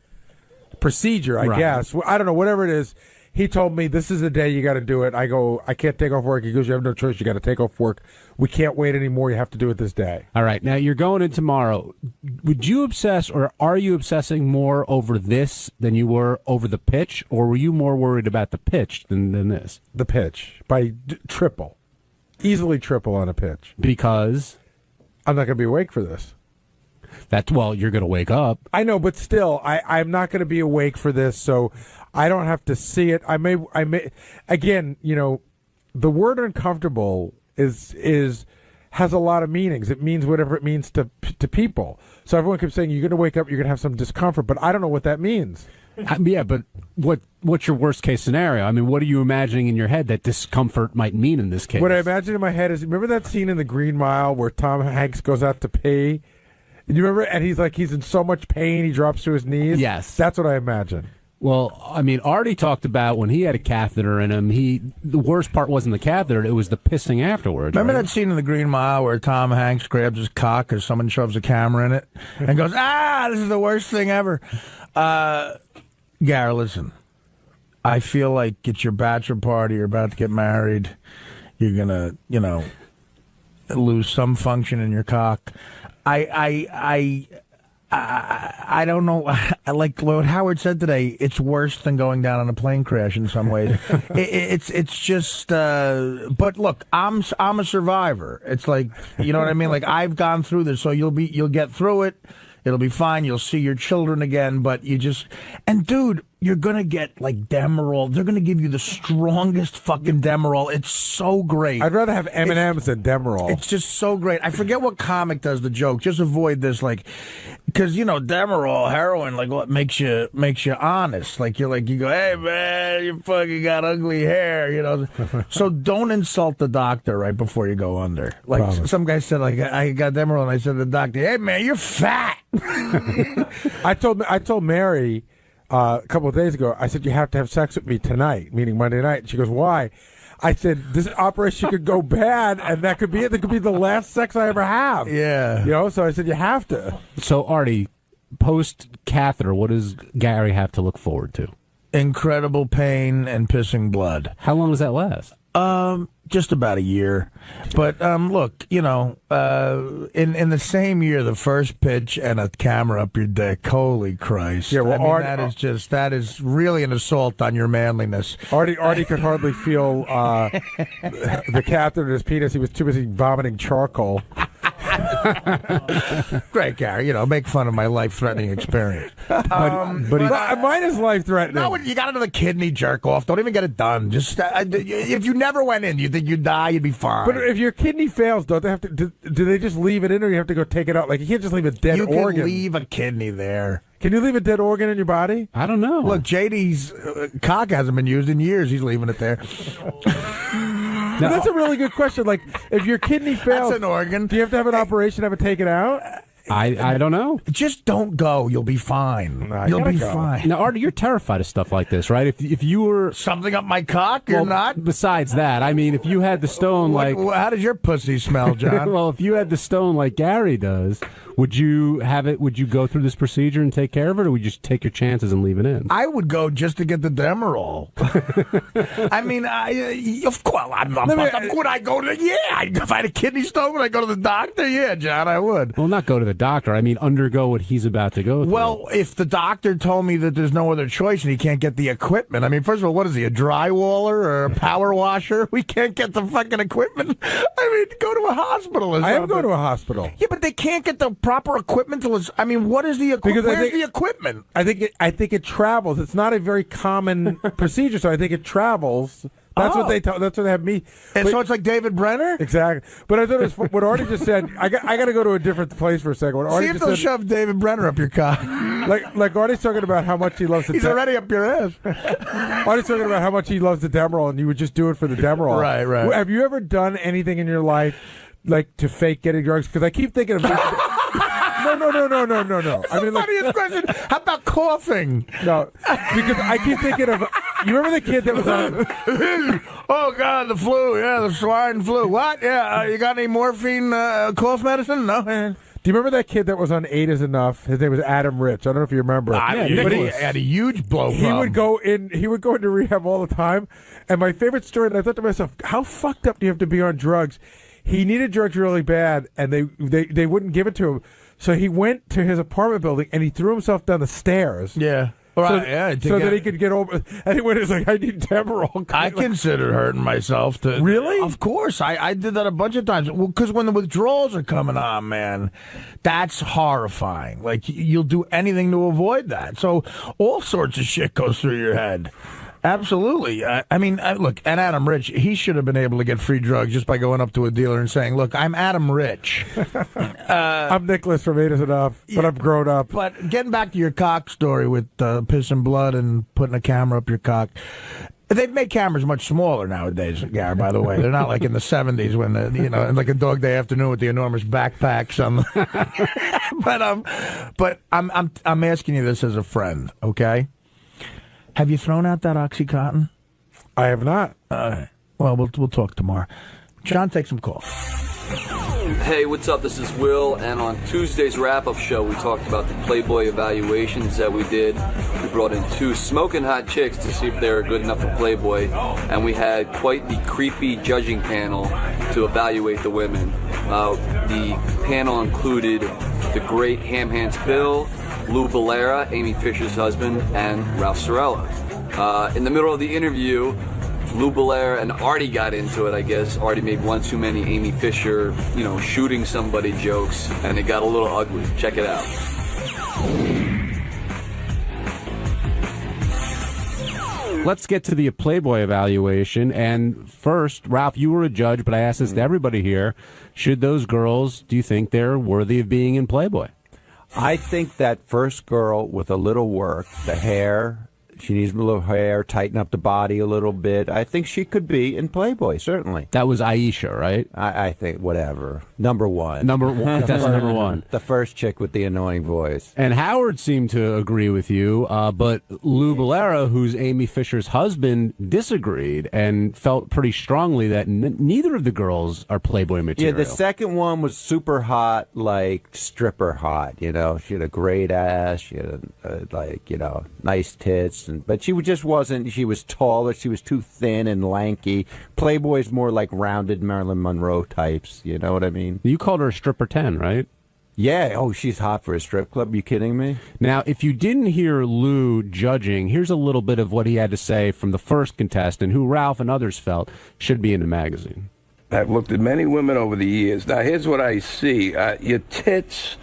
procedure. I guess I don't know. Whatever it is, he told me this is the day you got to do it. I go, I can't take off work. He goes, you have no choice. You got to take off work. We can't wait anymore. You have to do it this day. All right. Now you're going in tomorrow. Would you obsess, or are you obsessing more over this than you were over the pitch, or were you more worried about the pitch than this? The pitch by triple, easily triple on a pitch. Because I'm not going to be awake for this. You're going to wake up. I know, but still, I'm not going to be awake for this, so I don't have to see it. I may. Again, the word uncomfortable has a lot of meanings. It means whatever it means to people. So everyone keeps saying you're going to wake up, you're going to have some discomfort, but I don't know what that means. Yeah, but what's your worst case scenario? I mean, what are you imagining in your head that discomfort might mean in this case? What I imagine in my head is, remember that scene in The Green Mile where Tom Hanks goes out to pee? You remember? And he's in so much pain, he drops to his knees? Yes. That's what I imagine. Well, I mean, Artie talked about when he had a catheter in him, the worst part wasn't the catheter, it was the pissing afterwards. Remember that scene in The Green Mile where Tom Hanks grabs his cock as someone shoves a camera in it and goes, this is the worst thing ever. Gary, listen, I feel like it's your bachelor party, you're about to get married, you're going to, lose some function in your cock. I don't know. Like what Howard said today, it's worse than going down on a plane crash in some ways. It's just. But look, I'm a survivor. It's like, you know what I mean. Like, I've gone through this, so you'll get through it. It'll be fine. You'll see your children again. But dude, you're gonna get like Demerol. They're gonna give you the strongest fucking Demerol. It's so great. I'd rather have M&Ms than Demerol. It's just so great. I forget what comic does the joke. Just avoid this, like, because Demerol, heroin, like, what makes you honest. Like you go, hey man, you fucking got ugly hair, So don't insult the doctor right before you go under. Like some guy said, like, I got Demerol, and I said to the doctor, hey man, you're fat. I told Mary a couple of days ago, I said, you have to have sex with me tonight, meaning Monday night. And she goes, why? I said, this operation could go bad, and that could be it. That could be the last sex I ever have. Yeah. So I said, you have to. So, Artie, post-catheter, what does Gary have to look forward to? Incredible pain and pissing blood. How long does that last? Just about a year. But look, in the same year, the first pitch and a camera up your dick. Holy Christ! Yeah, well, that is really an assault on your manliness. Artie could hardly feel the catheter in his penis. He was too busy vomiting charcoal. Great, Gary. Make fun of my life-threatening experience. Mine is life-threatening. No, you got another kidney jerk off. Don't even get it done. Just if you never went in, you think you'd die, you'd be fine. But if your kidney fails, don't they have to? Do they just leave it in, or you have to go take it out? Like, you can't just leave a dead organ. You can leave a kidney there. Can you leave a dead organ in your body? I don't know. Look, JD's cock hasn't been used in years. He's leaving it there. Now, that's a really good question. Like, if your kidney fails, That's an organ. do you have to have an operation to have it taken out? I don't know. Just don't go. You'll be fine. You'll be fine. Now, Artie, you're terrified of stuff like this, right? If you were something up my cock, you're not. Besides that, I mean, if you had the stone how does your pussy smell, John? Well, if you had the stone like Gary does, would you have it? Would you go through this procedure and take care of it, or would you just take your chances and leave it in? I would go just to get the Demerol. I mean, of course, would I go to? Yeah, if I had a kidney stone, would I go to the doctor? Yeah, John, I would. Well, not go to the doctor. I mean, undergo what he's about to go through. Well, if the doctor told me that there's no other choice and he can't get the equipment, I mean, first of all, what is he, a drywaller or a power washer? We can't get the fucking equipment. I mean, go to a hospital or something. I am going to a hospital. Yeah, but they can't get the proper equipment till it's. I mean, what is the equipment? Where's the equipment? I think it travels. It's not a very common procedure, so I think it travels. That's what they tell. That's what they have me. And so it's like David Brenner. Exactly. But I thought it was what Artie just said. I got to go to a different place for a second. What Artie See if just they'll said, shove David Brenner up your cock. like Artie's talking about how much he loves the. He's already up your ass. Artie's talking about how much he loves the Demerol, and you would just do it for the Demerol. Right. Have you ever done anything in your life like to fake getting drugs? Because I keep thinking of. No. I mean, funniest question. How about coughing? No, because I keep thinking of. You remember the kid that was on? Oh God, the flu. Yeah, the swine flu. What? Yeah, you got any morphine cough medicine? No. Do you remember that kid that was on 8 is Enough? His name was Adam Rich. I don't know if you remember. But he had a huge blow. He would go into rehab all the time. And my favorite story, and I thought to myself, how fucked up do you have to be on drugs? He needed drugs really bad, and they wouldn't give it to him. So he went to his apartment building and he threw himself down the stairs. Yeah. So that he could get over. And he went, I need Demerol. I considered hurting myself. Really? Of course. I did that a bunch of times. Well, because when the withdrawals are coming on, man, that's horrifying. Like, you'll do anything to avoid that. So all sorts of shit goes through your head. Absolutely. I mean, look, and Adam Rich, he should have been able to get free drugs just by going up to a dealer and saying, look, I'm Adam Rich. I'm Nicholas from 8 is Enough, but I'm grown up. But getting back to your cock story with piss and blood and putting a camera up your cock, they've made cameras much smaller nowadays, Gary, by the way. They're not like in the 70s when, like a Dog Day Afternoon with the enormous backpacks on But I'm asking you this as a friend, okay? Have you thrown out that OxyContin? I have not. Well, we'll talk tomorrow. John, take some calls. Hey, what's up? This is Will, and on Tuesday's wrap-up show, we talked about the Playboy evaluations that we did. We brought in 2 smoking hot chicks to see if they were good enough for Playboy, and we had quite the creepy judging panel to evaluate the women. The panel included the great Ham Hands Bill, Lou Bellera, Amy Fisher's husband, and Ralph Cirella. In the middle of the interview, Lou Bellera and Artie got into it, I guess. Artie made one too many Amy Fisher, shooting somebody jokes, and it got a little ugly. Check it out. Let's get to the Playboy evaluation. And first, Ralph, you were a judge, but I asked this to everybody here. Should those girls, do you think they're worthy of being in Playboy? I think that first girl with a little work, the hair, she needs a little hair, tighten up the body a little bit. I think she could be in Playboy, certainly. That was Aisha, right? I think, whatever. Number one. That's number one. The first chick with the annoying voice. And Howard seemed to agree with you, but Lou Bellera, who's Amy Fisher's husband, disagreed and felt pretty strongly that neither of the girls are Playboy material. Yeah, the second one was super hot, like stripper hot, She had a great ass, she had, nice tits. But she just wasn't. She was taller. She was too thin and lanky. Playboy's more like rounded Marilyn Monroe types. You know what I mean? You called her a stripper 10, right? Yeah. Oh, she's hot for a strip club. You kidding me? Now, if you didn't hear Lou judging, here's a little bit of what he had to say from the first contestant, who Ralph and others felt should be in the magazine. I've looked at many women over the years. Now, here's what I see. Your tits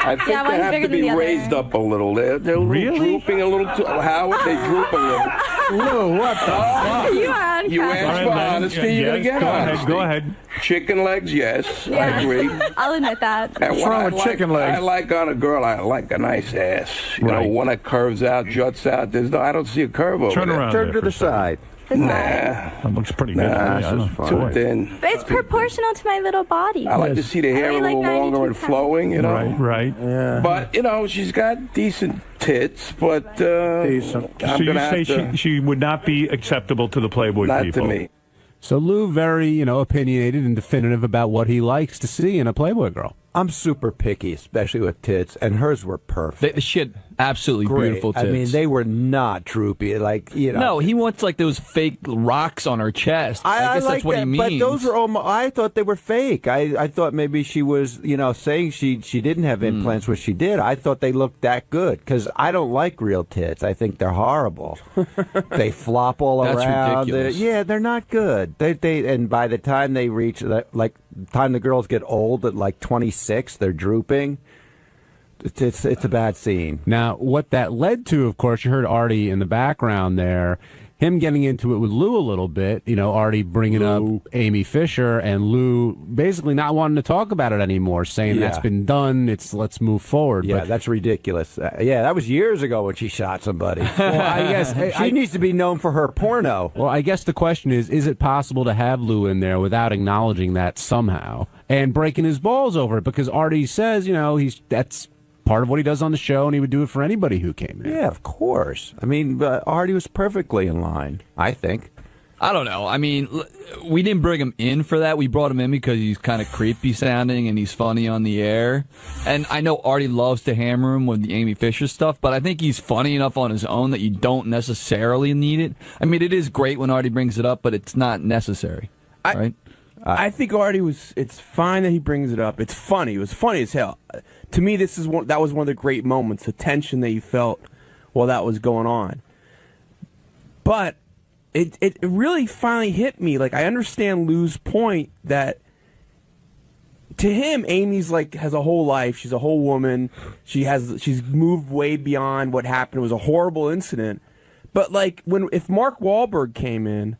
I think Yeah, they one's have bigger to than be the other. raised up a little. They're a little drooping a little too. Howard, they droop a little. Lou, what the fuck? You are You uncomfortable. asked for honesty, you're going to get honesty. Go ahead. Chicken legs, yes, I Yes. agree. I'll admit that. And What's what wrong I with like, chicken legs? I like on a girl, I like a nice ass. You know, one that curves out, juts out. I don't see a curve over Turn there. around. Turn there to for the a second. side. Nah, That looks pretty good. nah, Yeah, it's boy. too thin. But it's proportional to my little body. I like to see the hair a weigh like little longer 92 and flowing, you know. Right. Yeah. But you know, she's got decent tits, but Decent. I'm So you gonna say have to. she would not be acceptable to the Playboy Not people? to me. So Lou, very opinionated and definitive about what he likes to see in a Playboy girl. I'm super picky, especially with tits, and hers were perfect. She had absolutely Great. beautiful tits. I mean, they were not droopy. Like, No, he wants like those fake rocks on her chest. I guess like that's what he that, means. but those are almost, I thought they were fake. I thought maybe she was, saying she didn't have implants, which she did. I thought they looked that good because I don't like real tits. I think they're horrible. They flop all That's around. ridiculous. They're not good. And by the time they reach time the girls get old at like 26, they're drooping. It's a bad scene. Now, what that led to, of course, you heard Artie in the background there, him getting into it with Lou a little bit, Artie bringing up Amy Fisher and Lou basically not wanting to talk about it anymore, saying that's been done, let's move forward. Yeah, But that's ridiculous. That was years ago when she shot somebody. Well, I guess she needs to be known for her porno. Well, I guess the question is it possible to have Lou in there without acknowledging that somehow and breaking his balls over it? Because Artie says, that's part of what he does on the show, and he would do it for anybody who came in. Yeah, of course. I mean, Artie was perfectly in line, I think. I don't know. I mean, we didn't bring him in for that. We brought him in because he's kind of creepy sounding and he's funny on the air. And I know Artie loves to hammer him with the Amy Fisher stuff, but I think he's funny enough on his own that you don't necessarily need it. I mean, it is great when Artie brings it up, but it's not necessary, right? I think Artie it's fine that he brings it up. It's funny. It was funny as hell. To me, that was one of the great moments, the tension that you felt while that was going on. But it really finally hit me. Like, I understand Lou's point that to him, Amy's has a whole life. She's a whole woman. She's moved way beyond what happened. It was a horrible incident. But if Mark Wahlberg came in,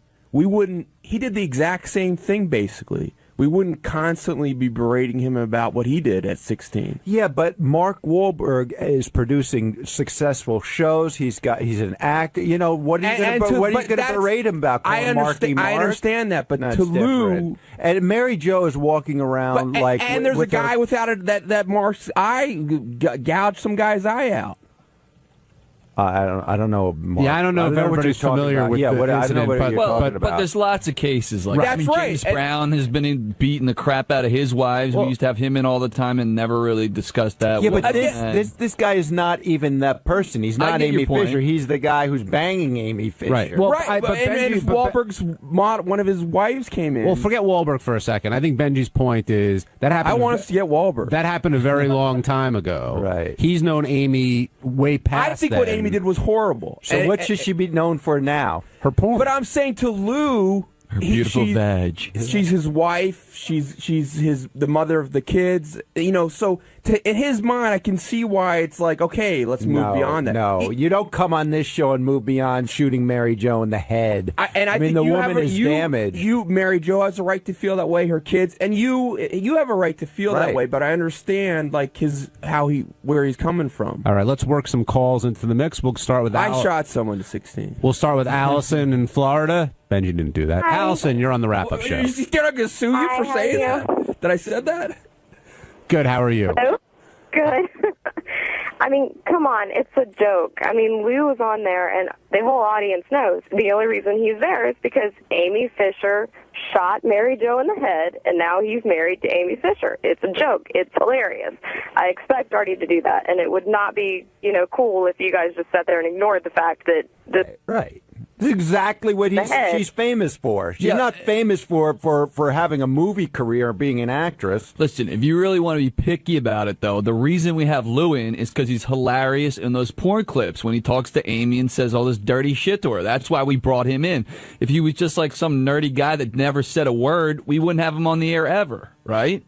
he did the exact same thing basically. We wouldn't constantly be berating him about what he did at 16. Yeah, but Mark Wahlberg is producing successful shows. He's an actor. What are you going to berate him about? I understand that, but to Lou and Mary Jo is walking around and there's a guy without that Mark's eye gouged some guy's eye out. I don't know. Mark. Yeah, I don't know if everybody's familiar with the incident, but there's lots of cases like that. I mean, James Brown has been beating the crap out of his wives. We used to have him in all the time and never really discussed that. Yeah, but this guy is not even that person. He's not Amy Fisher. He's the guy who's banging Amy Fisher. Right. Well, and if Wahlberg's one of his wives came in. Well, forget Wahlberg for a second. I think Benji's point is that happened. I want to get Wahlberg. That happened a very long time ago. Right. He's known Amy way past. I think what Amy did was horrible. So what should she be known for now? Her porn. But I'm saying to Lou, her beautiful vag. She's his wife. She's the mother of the kids. So in his mind, I can see why it's okay, let's move beyond that. No, you don't come on this show and move beyond shooting Mary Jo in the head. I mean, think the woman is damaged. Mary Jo has a right to feel that way. Her kids, and you have a right to feel that way. But I understand where he's coming from. All right, let's work some calls into the mix. We'll start with. I shot someone to 16. We'll start with Allison in Florida. Benji didn't do that. Hi. Allison, you're on the wrap-up show. You scared I'm going to sue you for saying that? That I said that? Good. How are you? Hello? Good. I mean, come on, it's a joke. I mean, Lou was on there, and the whole audience knows. The only reason he's there is because Amy Fisher shot Mary Jo in the head, and now he's married to Amy Fisher. It's a joke. It's hilarious. I expect Artie to do that, and it would not be, cool if you guys just sat there and ignored the fact that Right. This is exactly what she's famous for. She's not famous for having a movie career or being an actress. Listen, if you really want to be picky about it, though, the reason we have Lou in is because he's hilarious in those porn clips when he talks to Amy and says all this dirty shit to her. That's why we brought him in. If he was just like some nerdy guy that never said a word, we wouldn't have him on the air ever, right?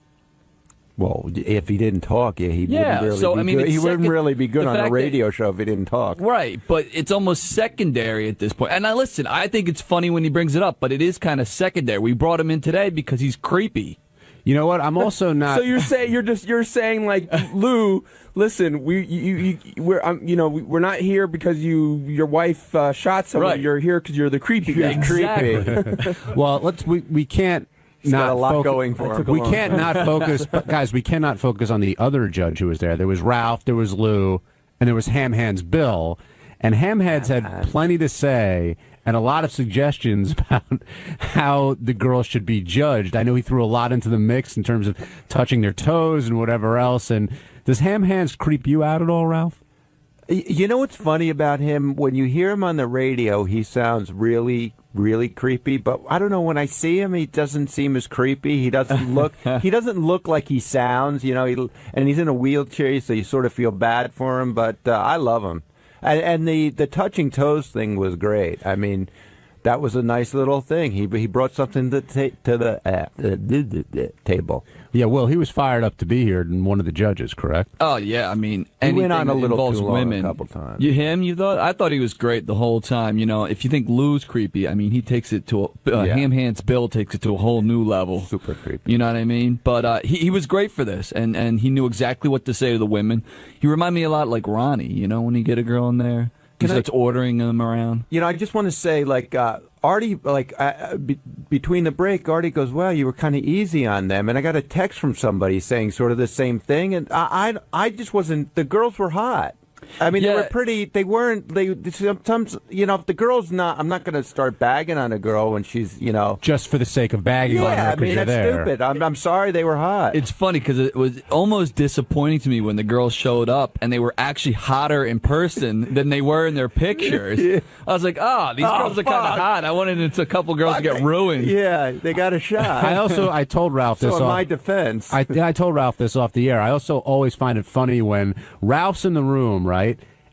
Well, if he didn't talk, he Yeah, wouldn't really so, be I mean, good. it's He wouldn't second- really be good the on a fact that- radio show if he didn't talk. Right, but it's almost secondary at this point. And I listen, I think it's funny when he brings it up, but it is kind of secondary. We brought him in today because he's creepy. You know what? I'm also not. So you're saying like, Lou, listen, we're not here because your wife shot someone. Right. You're here because you're the creepy guy. Exactly. Well, we can't. He's got a lot going for him. We can't not focus, but guys, we cannot focus on the other judge who was there. There was Ralph, there was Lou, and there was Ham Hands Bill. And Ham Hands had plenty to say and a lot of suggestions about how the girls should be judged. I know he threw a lot into the mix in terms of touching their toes and whatever else. And does Ham Hands creep you out at all, Ralph? You know what's funny about him? When you hear him on the radio, he sounds really, really creepy. But I don't know. When I see him, he doesn't seem as creepy. He doesn't look. He doesn't look like he sounds. You know, and he's in a wheelchair, so you sort of feel bad for him. But I love him. And the touching toes thing was great. I mean, that was a nice little thing. He brought something to the table. Yeah, well, he was fired up to be here and one of the judges, correct? Oh yeah, I mean, he went on a little involves too long women. a couple times. You thought? I thought he was great the whole time. You know, if you think Lou's creepy, I mean, he takes it to Ham Hands Bill takes it to a whole new level. Super creepy. You know what I mean? But he was great for this, and he knew exactly what to say to the women. He reminded me a lot like Ronnie. You know, when you get a girl in there, he starts ordering them around. You know, I just want to say, like, Artie, between the break, Artie goes, well, you were kind of easy on them. And I got a text from somebody saying sort of the same thing. And I just wasn't, the girls were hot. I mean, they were pretty, sometimes, you know, if the girl's not, I'm not going to start bagging on a girl when she's, you know. Just for the sake of bagging on her because you're there. That's stupid. I'm sorry they were hot. It's funny because it was almost disappointing to me when the girls showed up and they were actually hotter in person than they were in their pictures. I was like, these girls are kind of hot. I wanted a couple girls to get ruined. Yeah, they got a shot. I told Ralph this in off. my defense. I told Ralph this off the air. I also always find it funny when Ralph's in the room, right?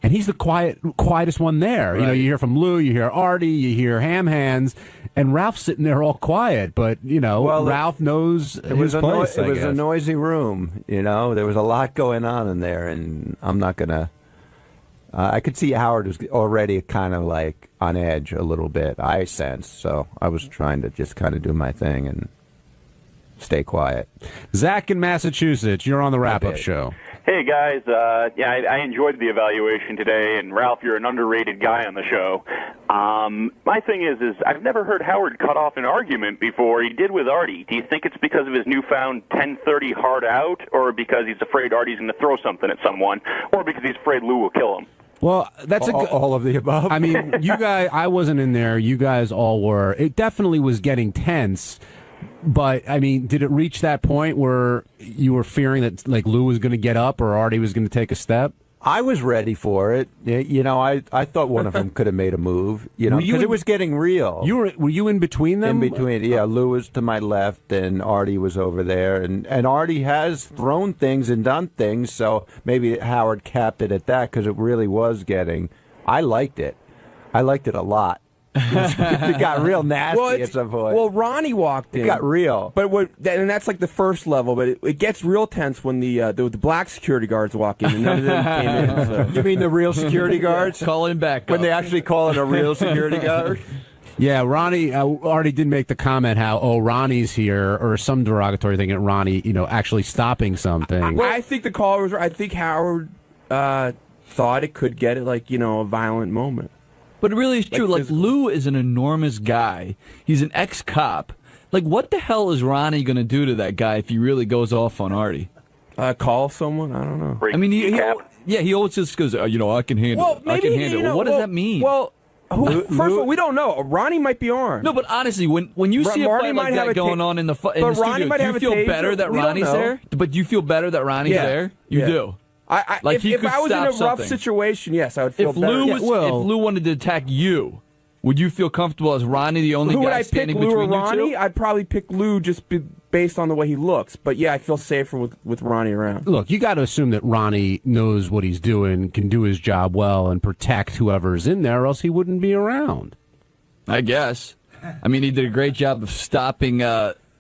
And he's the quietest one there. Right. You know, you hear from Lou, you hear Artie, you hear Ham Hands, and Ralph's sitting there all quiet. But, you know, Ralph knows his place, It was a noisy room, you know. There was a lot going on in there, and I'm not going to... I could see Howard was already kind of like on edge a little bit, I sensed. So I was trying to just kind of do my thing and stay quiet. Zach in Massachusetts, you're on the wrap-up show. Hey, guys. I enjoyed the evaluation today, and Ralph, you're an underrated guy on the show. My thing is I've never heard Howard cut off an argument before. He did with Artie. Do you think it's because of his newfound 10:30 hard out, or because he's afraid Artie's going to throw something at someone, or because he's afraid Lou will kill him? Well, that's all of the above. I mean, you guys, I wasn't in there. You guys all were. It definitely was getting tense. But, I mean, did it reach that point where you were fearing that, like, Lou was going to get up or Artie was going to take a step? I was ready for it. You know, I thought one of them could have made a move, you know, because it was getting real. Were you in between them? In between, yeah. Lou was to my left and Artie was over there. And Artie has thrown things and done things, so maybe Howard capped it at that because it really was getting... I liked it. I liked it a lot. It got real nasty at some point. Well, Ronnie walked in. It got real. But and that's like the first level, but it gets real tense when the black security guards walk in and none of them came in. So. You mean the real security guards? Call him back when up. they actually call it a real security guard? Yeah, Ronnie already did make the comment how, Ronnie's here, or some derogatory thing at Ronnie, you know, actually stopping something. I think the call was, I think Howard thought it could get it, like, you know, a violent moment. But it really is true. Like, Lou is an enormous guy. He's an ex-cop. Like, what the hell is Ronnie going to do to that guy if he really goes off on Artie? Call someone? I don't know. I mean, he always just goes, you know, I can handle it. I can handle it. What does that mean? Well, first of all, we don't know. Ronnie might be armed. No, but honestly, when you see a fight like that going on in the studio, do you feel better that Ronnie's there? But do you feel better that Ronnie's there? You do. If I was in a rough situation, yes, I would feel better. If Lou wanted to attack you, would you feel comfortable as Ronnie the only guy standing between you two? Who would I pick, Lou or Ronnie? I'd probably pick Lou just based on the way he looks. But yeah, I feel safer with Ronnie around. Look, you got to assume that Ronnie knows what he's doing, can do his job well, and protect whoever's in there, or else he wouldn't be around. I guess. I mean, he did a great job of stopping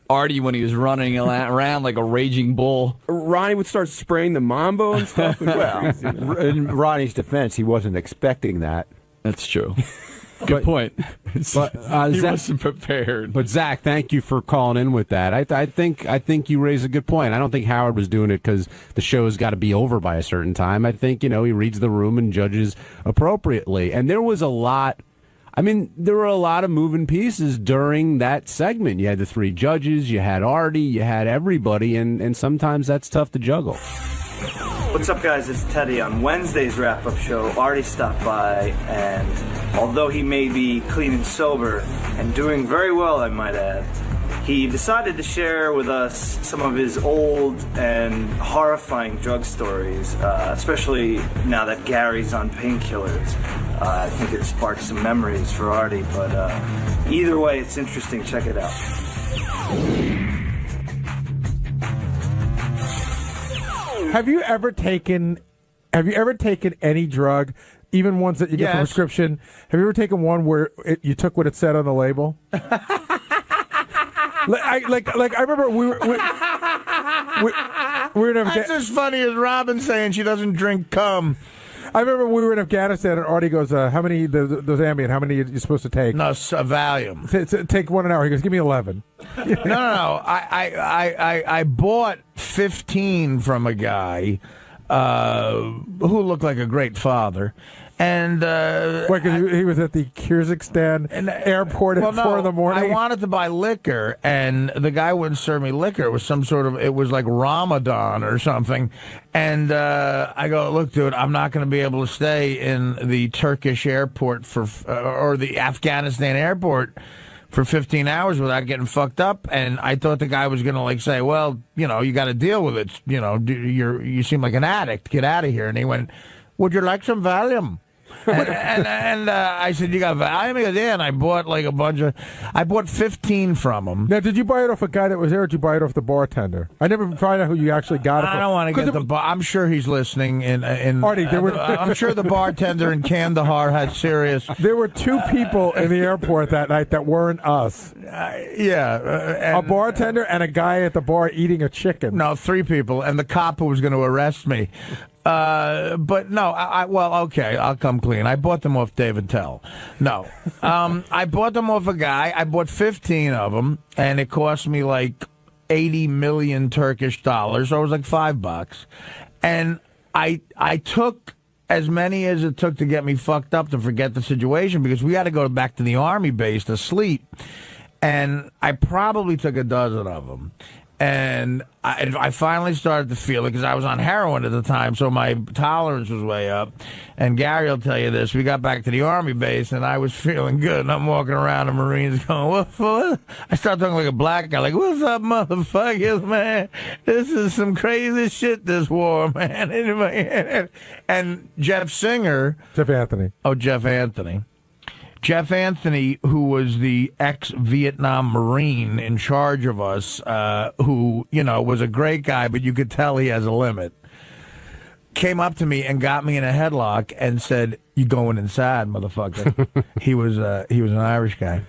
Artie when he was running around like a raging bull. Ronnie would start spraying the mambo and stuff. Well, in Ronnie's defense, he wasn't expecting that. That's true. Good point. But He Zach, wasn't prepared. But Zach, thank you for calling in with that. I think you raise a good point. I don't think Howard was doing it because the show's got to be over by a certain time. I think he reads the room and judges appropriately. And there was a lot. I mean, there were a lot of moving pieces during that segment. You had the three judges, you had Artie, you had everybody, and sometimes that's tough to juggle. What's up, guys? It's Teddy. On Wednesday's wrap-up show, Artie stopped by, and although he may be clean and sober, and doing very well, I might add, he decided to share with us some of his old and horrifying drug stories, especially now that Gary's on painkillers. I think it sparked some memories for Artie, but either way, it's interesting. Check it out. Have you ever taken any drug, even ones that you get from prescription? Have you ever taken one where you took what it said on the label? I remember we were in Afghanistan. That's as funny as Robin saying she doesn't drink cum. I remember we were in Afghanistan, and Artie goes, "How many those Ambien? How many are you supposed to take?" No, Valium. Take one an hour. He goes, "Give me 11." No. I bought 15 from a guy who looked like a great father. And he was at the 𝗛cie𝘄𝗿𝗿 airport at 4 in the morning. I wanted to buy liquor, and the guy wouldn't serve me liquor. It was it was like Ramadan or something. And I go, look, dude, I'm not going to be able to stay in the Turkish airport or the Afghanistan airport for 15 hours without getting fucked up. And I thought the guy was going to say, well, you got to deal with it. You seem like an addict. Get out of here. And he went, would you like some Valium? And I said, you got Valium? He goes, yeah, and I bought I bought 15 from him. Now, did you buy it off a guy that was there, or did you buy it off the bartender? I never find out who you actually got it from. I don't want to get I'm sure he's listening. Artie, I'm sure the bartender in Kandahar had serious. There were 2 people in the airport that night that weren't us. A bartender and a guy at the bar eating a chicken. No, 3 people, and the cop who was going to arrest me. But no, okay, I'll come clean. I bought them off David Tell. No, I bought them off a guy. I bought 15 of them, and it cost me like 80 million Turkish dollars, so it was like $5. And I took as many as it took to get me fucked up to forget the situation, because we had to go back to the army base to sleep, and I probably took a dozen of them. And I finally started to feel it because I was on heroin at the time, so my tolerance was way up. And Gary will tell you this. We got back to the Army base, and I was feeling good. And I'm walking around, the Marines going, what? I start talking like a black guy, like, what's up, motherfuckers, man? This is some crazy shit, this war, man. And Jeff Anthony. Oh, Jeff Anthony. Jeff Anthony, who was the ex-Vietnam Marine in charge of us, who, was a great guy, but you could tell he has a limit, came up to me and got me in a headlock and said, "You going inside, motherfucker." He was an Irish guy.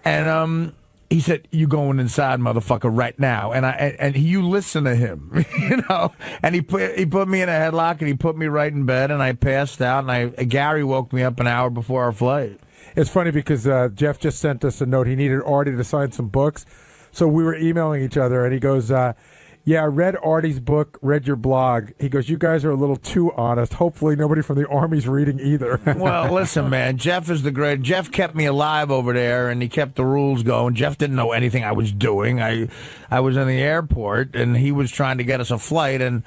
And he said, "You going inside, motherfucker, right now." And you listen to him, And he put me in a headlock, and he put me right in bed, and I passed out, and Gary woke me up an hour before our flight. It's funny because Jeff just sent us a note. He needed Artie to sign some books. So we were emailing each other, and he goes, yeah, I read Artie's book, read your blog. He goes, you guys are a little too honest. Hopefully nobody from the Army's reading either. Well, listen, man, Jeff is the great. Jeff kept me alive over there, and he kept the rules going. Jeff didn't know anything I was doing. I was in the airport, and he was trying to get us a flight, and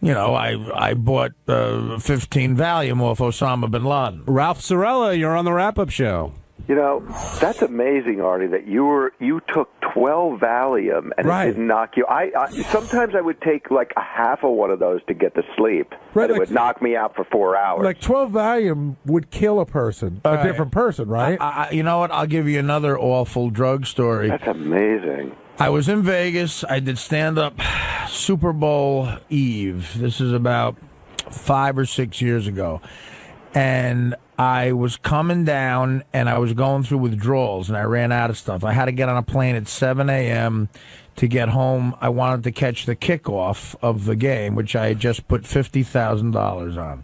I bought 15 Valium off Osama bin Laden. Ralph Cirella, you're on the wrap-up show. That's amazing, Artie, that you took 12 Valium and it didn't knock you. I sometimes I would take like a half of one of those to get to sleep. Right, and it would knock me out for 4 hours. Like 12 Valium would kill a person, a different person, right? You know what? I'll give you another awful drug story. That's amazing. I was in Vegas. I did stand-up Super Bowl Eve. This is about 5 or 6 years ago. And I was coming down and I was going through withdrawals and I ran out of stuff. I had to get on a plane at 7 a.m. to get home. I wanted to catch the kickoff of the game, which I had just put $50,000 on.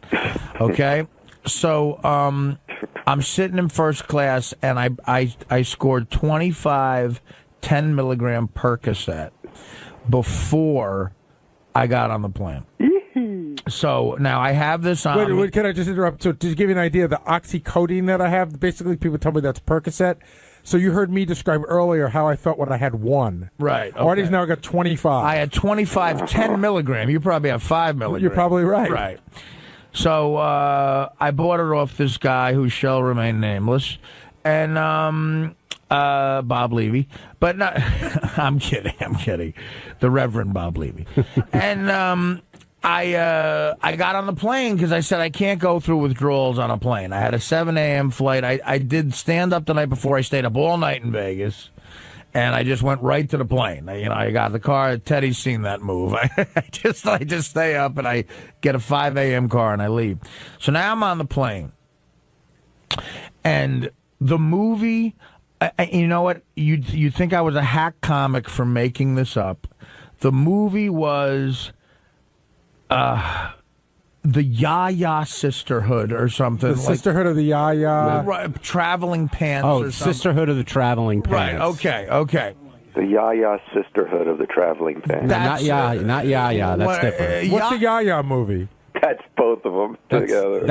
Okay? So I'm sitting in first class and I scored 25 10 milligram Percocet before I got on the plane. So now I have this on. Wait, can I just interrupt? So to give you an idea, the oxycodone that I have, basically people tell me that's Percocet. So you heard me describe earlier how I felt when I had one. Right. Okay. Artie's now got 25. I had 25 10 milligram. You probably have 5 milligram. You're probably right. Right. So I bought it off this guy who shall remain nameless, and Bob Levy, but not. I'm kidding. The Reverend Bob Levy, and I got on the plane because I said I can't go through withdrawals on a plane. I had a 7 a.m. flight. I did stand up the night before. I stayed up all night in Vegas, and I just went right to the plane. I got the car. Teddy's seen that move. I just stay up and I get a 5 a.m. car and I leave. So now I'm on the plane, and the movie. You know what? You think I was a hack comic for making this up? The movie was the Yaya Sisterhood or something. The Sisterhood of the Yaya. Right, Traveling Pants. Oh, or something. Sisterhood of the Traveling Pants. Right. Okay. The Yaya Sisterhood of the Traveling Pants. Not Yaya. That's different. What's the Yaya movie? That's both of them together.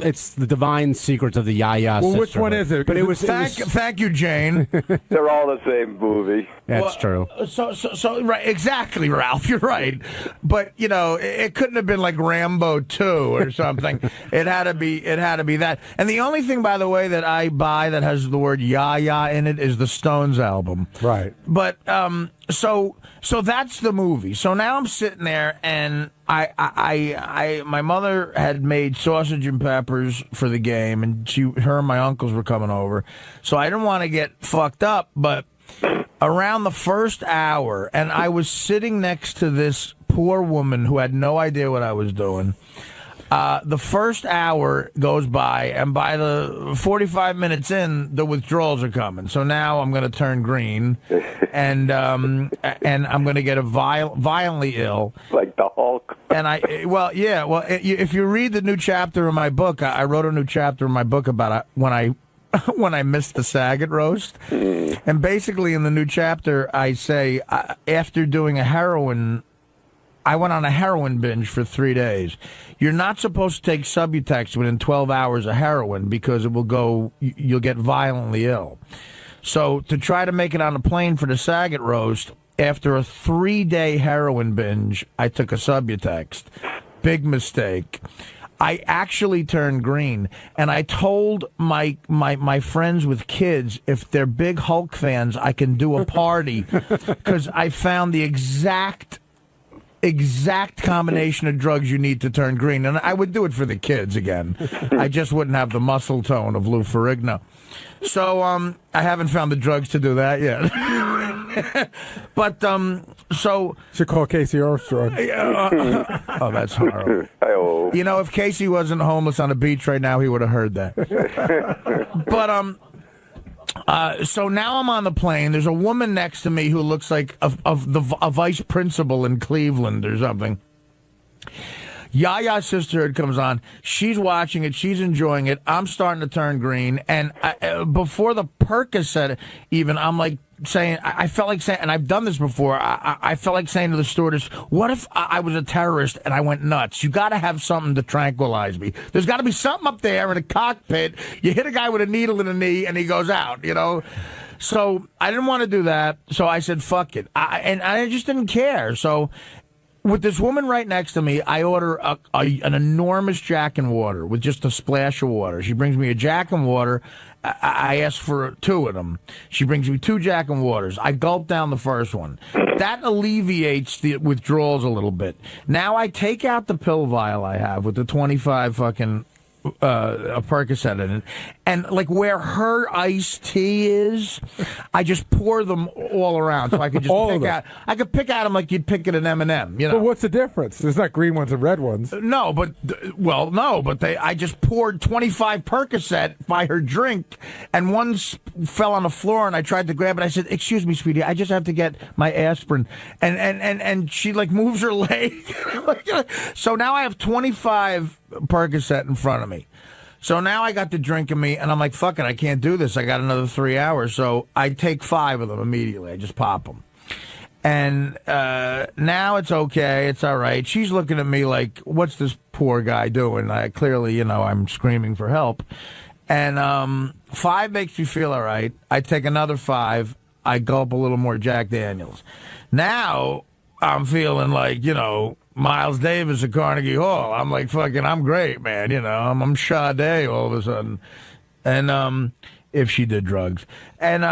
It's the Divine Secrets of the Yaya. Well, which one is it? But Thank you, Jane. They're all the same movie. That's true. So right, exactly, Ralph. You're right. But it couldn't have been like Rambo 2 or something. It had to be that. And the only thing, by the way, that I buy that has the word Yaya in it is the Stones album. Right. But so that's the movie. So now I'm sitting there and my mother had made sausage and peppers for the game, and her and my uncles were coming over. So I didn't want to get fucked up, but around the first hour, and I was sitting next to this poor woman who had no idea what I was doing. The first hour goes by, and by the 45 minutes in, the withdrawals are coming. So now I'm going to turn green, and I'm going to get violently ill, like the Hulk. And if you read the new chapter in my book, I wrote a new chapter in my book about when I missed the Saget roast, and basically in the new chapter I say after doing I went on a heroin binge for 3 days. You're not supposed to take Subutex within 12 hours of heroin because you'll get violently ill. So to try to make it on the plane for the Saget roast, after a 3-day heroin binge, I took a Subutex. Big mistake. I actually turned green, and I told my friends with kids, if they're big Hulk fans, I can do a party because I found the exact combination of drugs you need to turn green, and I would do it for the kids again. I just wouldn't have the muscle tone of Lou Ferrigno. So I haven't found the drugs to do that yet. But so should call Casey Armstrong. Oh, that's horrible. If Casey wasn't homeless on a beach right now, he would have heard that. But so now I'm on the plane. There's a woman next to me who looks like a vice principal in Cleveland or something. Yaya's Sisterhood comes on. She's watching it. She's enjoying it. I'm starting to turn green. And before the Percocet even, I'm like saying, I felt like saying, and I've done this before, I felt like saying to the stewardess, what if I was a terrorist and I went nuts? You got to have something to tranquilize me. There's got to be something up there in a cockpit. You hit a guy with a needle in the knee and he goes out, So I didn't want to do that. So I said, fuck it. And I just didn't care. So with this woman right next to me, I order an enormous Jack and Water with just a splash of water. She brings me a Jack and Water. I asked for 2 of them. She brings me 2 Jack and Waters. I gulp down the first one. That alleviates the withdrawals a little bit. Now I take out the pill vial I have with the 25 fucking a Percocet in it, and like where her iced tea is, I just pour them all around so I could just pick out. I could pick out them like you'd pick at an M&M. You know. But what's the difference? There's not green ones and red ones. No, but I just poured 25 Percocet by her drink, and one fell on the floor, and I tried to grab it. I said, "Excuse me, sweetie, I just have to get my aspirin," and she like moves her leg. So now I have 25 Percocet in front of me. So now I got the drink in me, and I'm like, fuck it, I can't do this. I got another 3 hours. So I take 5 of them immediately. I just pop them. And now it's okay. It's all right. She's looking at me like, what's this poor guy doing? Clearly, I'm screaming for help. And 5 makes me feel all right. I take another 5. I gulp a little more Jack Daniels. Now I'm feeling like, Miles Davis at Carnegie Hall. I'm like, I'm great, man. I'm Sade all of a sudden. And if she did drugs. And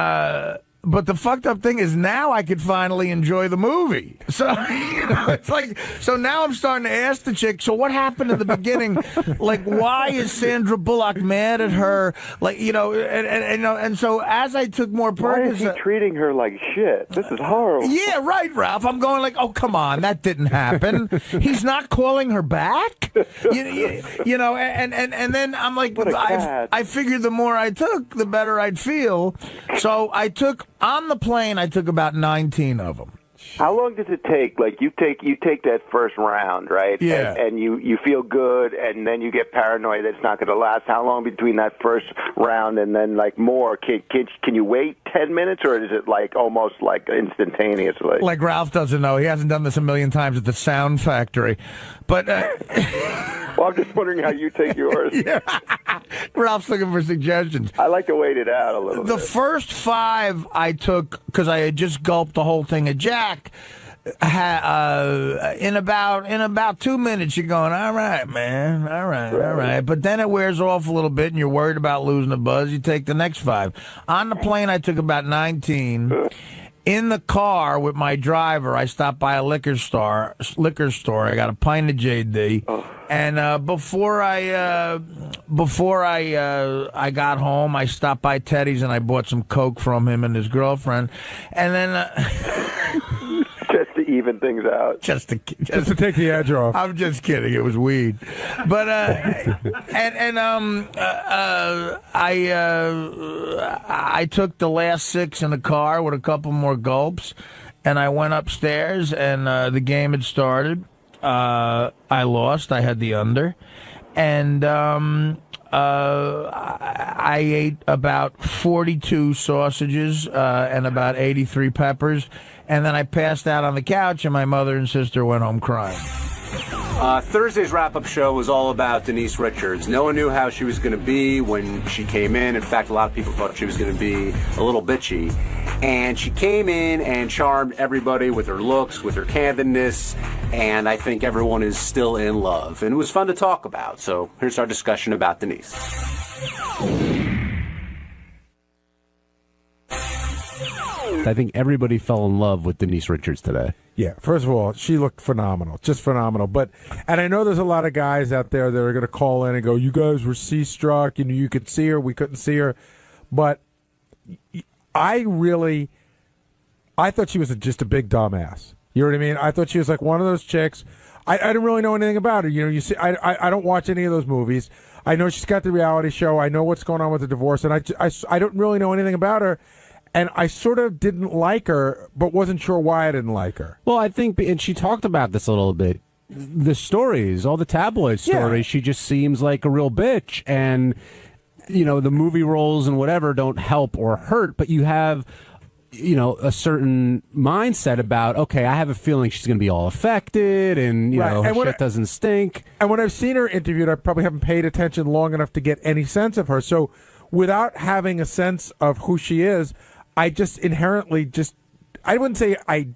but the fucked up thing is now I could finally enjoy the movie. So it's like, so now I'm starting to ask the chick, so what happened in the beginning? Like, why is Sandra Bullock mad at her? Like, and so as I took more Percocet, why is he treating her like shit? This is horrible. Yeah, right, Ralph. I'm going like, oh, come on, that didn't happen. He's not calling her back. And then I'm like, I figured the more I took, the better I'd feel. So I took. On the plane, I took about 19 of them. How long does it take? Like you take that first round, right? Yeah. And you feel good, and then you get paranoid that it's not going to last. How long between that first round and then like more? Can you wait 10 minutes, or is it like almost like instantaneously? Like Ralph doesn't know. He hasn't done this a million times at the Sound Factory. But well, I'm just wondering how you take yours. Yeah. Ralph's looking for suggestions. I like to wait it out a little bit. The first 5 I took because I had just gulped the whole thing of Jack. In about 2 minutes, you're going, all right, man, all right. But then it wears off a little bit, and you're worried about losing the buzz. You take the next 5. On the plane, I took about 19. In the car with my driver, I stopped by a liquor store. I got a pint of JD, and before I got home, I stopped by Teddy's and I bought some Coke from him and his girlfriend, and then. Just to even things out. Just to take the edge off. I'm just kidding. It was weed, but I took the last 6 in the car with a couple more gulps, and I went upstairs, and the game had started. I lost. I had the under, and I ate about 42 sausages and about 83 peppers. And then I passed out on the couch, and my mother and sister went home crying. Thursday's wrap-up show was all about Denise Richards. No one knew how she was going to be when she came in. In fact, a lot of people thought she was going to be a little bitchy. And she came in and charmed everybody with her looks, with her candidness, and I think everyone is still in love. And it was fun to talk about. So here's our discussion about Denise. I think everybody fell in love with Denise Richards today. Yeah, first of all, she looked phenomenal, just phenomenal. And I know there's a lot of guys out there that are going to call in and go, you guys were C-struck, you could see her, we couldn't see her. But I thought she was just a big dumbass. You know what I mean? I thought she was like one of those chicks. I didn't really know anything about her. You see, I don't watch any of those movies. I know she's got the reality show. I know what's going on with the divorce, and I don't really know anything about her. And I sort of didn't like her, but wasn't sure why I didn't like her. Well, I think, and she talked about this a little bit, the stories, all the tabloid stories, she just seems like a real bitch. And, the movie roles and whatever don't help or hurt, but you have, a certain mindset about, okay, I have a feeling she's going to be all affected and, her shit doesn't stink. And when I've seen her interviewed, I probably haven't paid attention long enough to get any sense of her. So without having a sense of who she is, I just inherently I wouldn't say I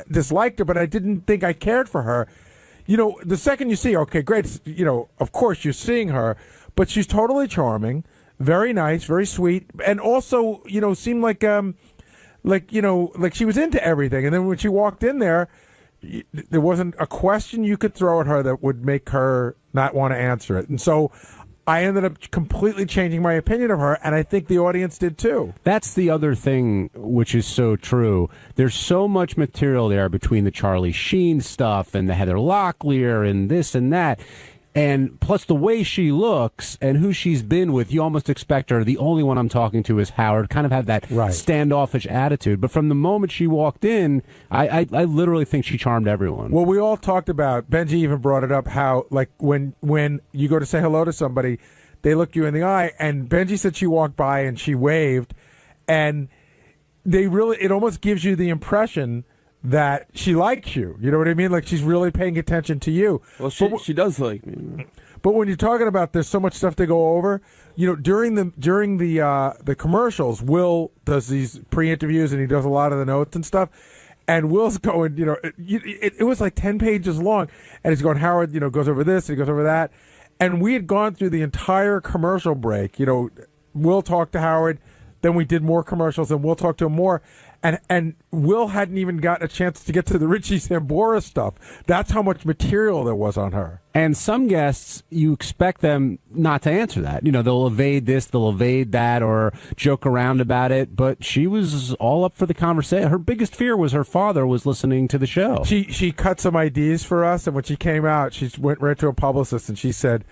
disliked her, but I didn't think I cared for her. The second you see her, okay, great, of course you're seeing her, but she's totally charming, very nice, very sweet, and also, seemed like she was into everything. And then when she walked in there, there wasn't a question you could throw at her that would make her not want to answer it. And so I ended up completely changing my opinion of her, and I think the audience did too. That's the other thing, which is so true. There's so much material there between the Charlie Sheen stuff and the Heather Locklear and this and that. And plus the way she looks and who she's been with, you almost expect her, the only one I'm talking to is Howard, kind of have that standoffish attitude. But from the moment she walked in, I literally think she charmed everyone. Well, we all talked about, Benjy even brought it up, how like when you go to say hello to somebody, they look you in the eye, and Benjy said she walked by and she waved, and it almost gives you the impression that she likes you. You know what I mean? Like she's really paying attention to you. Well, she does like me. But when you're talking about there's so much stuff to go over, during the commercials, Will does these pre-interviews and he does a lot of the notes and stuff. And Will's going, it was like 10 pages long, and he's going, Howard, goes over this and he goes over that. And we had gone through the entire commercial break. Will talked to Howard, then we did more commercials, and Will talked to him more. And Will hadn't even gotten a chance to get to the Richie Sambora stuff. That's how much material there was on her. And some guests, you expect them not to answer that. They'll evade this, they'll evade that, or joke around about it. But she was all up for the conversation. Her biggest fear was her father was listening to the show. She cut some ideas for us, and when she came out, she went right to a publicist, and she said,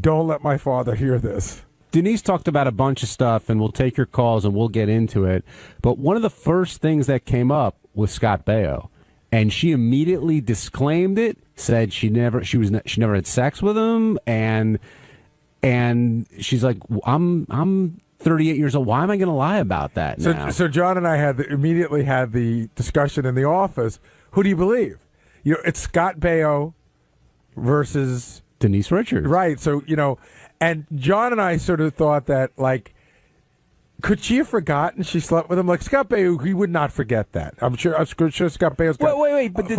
"Don't let my father hear this." Denise talked about a bunch of stuff, and we'll take your calls and we'll get into it. But one of the first things that came up was Scott Baio, and she immediately disclaimed it. Said she never had sex with him, and she's like, I'm 38 years old. Why am I going to lie about that now? So John and I immediately had the discussion in the office. Who do you believe? It's Scott Baio versus Denise Richards, right? So and John and I sort of thought that, like, could she have forgotten she slept with him? Like, Scott Baio, he would not forget that. I'm sure Scott Baio's got Wait, but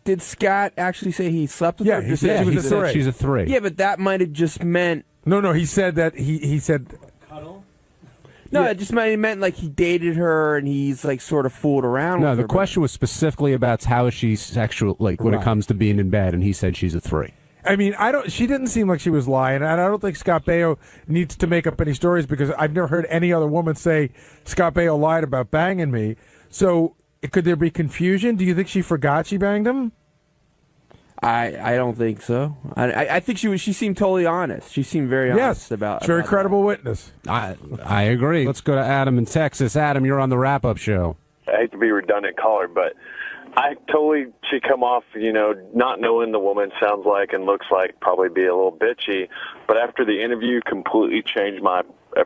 did Scott actually say he slept with her? He said she was a 3. She's a 3. Yeah, but that might have just meant... No, he said that he said... Cuddle? No, it just meant like he dated her and he's like sort of fooled around with her. No, the question was specifically about how is she sexual, like when it comes to being in bed, and he said she's a 3. I mean, she didn't seem like she was lying, and I don't think Scott Baio needs to make up any stories because I've never heard any other woman say Scott Baio lied about banging me. So could there be confusion? Do you think she forgot she banged him? I don't think so. I think she seemed totally honest. She seemed very honest about. She's a very credible witness. I agree. Let's go to Adam in Texas. Adam, you're on the wrap-up show. I hate to be a redundant caller, but I totally should come off, not knowing the woman sounds like and looks like, probably be a little bitchy. But after the interview, completely changed my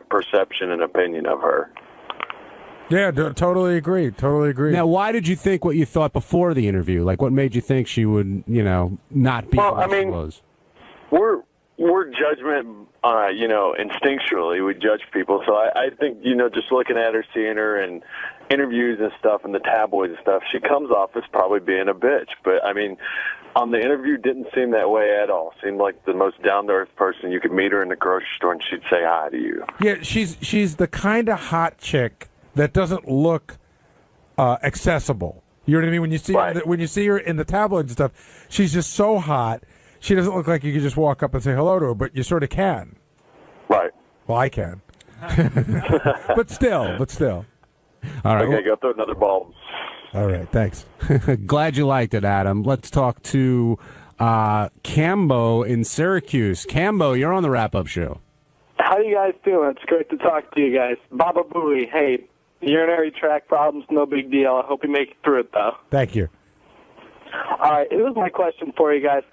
perception and opinion of her. Yeah, totally agree. Totally agree. Now, why did you think what you thought before the interview? Like, what made you think she would, not be what she was? We're judgment, instinctually we judge people. So I think, just looking at her, seeing her in interviews and stuff and the tabloids and stuff, she comes off as probably being a bitch. But, I mean, on the interview, didn't seem that way at all. Seemed like the most down-to-earth person. You could meet her in the grocery store and she'd say hi to you. Yeah, she's the kind of hot chick that doesn't look accessible. You know what I mean? When you see her in the tabloids and stuff, she's just so hot. She doesn't look like you could just walk up and say hello to her, but you sort of can. Right. Well, I can. but still. All right. Okay, go throw another ball. All right, thanks. Glad you liked it, Adam. Let's talk to 𝗵𝗿𝗿𝗱 in Syracuse. 𝗵𝗿𝗿𝗱, you're on the wrap-up show. How you guys doing? It's great to talk to you guys. Baba Booey, hey, urinary tract problems, no big deal. I hope you make it through it, though. Thank you. All right, it was my question for you guys.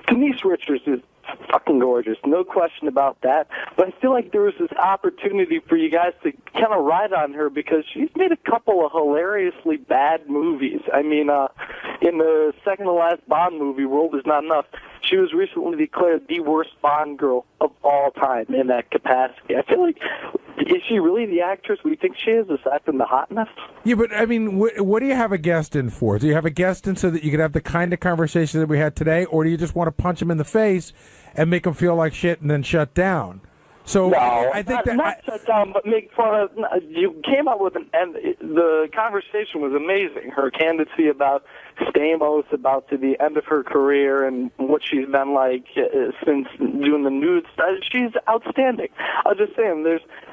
Denise Richards is fucking gorgeous, no question about that. But I feel like there was this opportunity for you guys to kind of ride on her because she's made a couple of hilariously bad movies. I mean, in the second to last Bond movie, World Is Not Enough, she was recently declared the worst Bond girl of all time in that capacity. I feel like, is she really the actress we think she is, aside from the hotness? Yeah, but I mean, what do you have a guest in for? Do you have a guest in so that you can have the kind of conversation that we had today, or do you just want to punch him in the face and make him feel like shit and then shut down? So no, I think not shut down, but make fun of. You came up with and the conversation was amazing. Her candidacy about Stamos, about to the end of her career and what she's been like since doing the nude stuff. She's outstanding. I was just saying,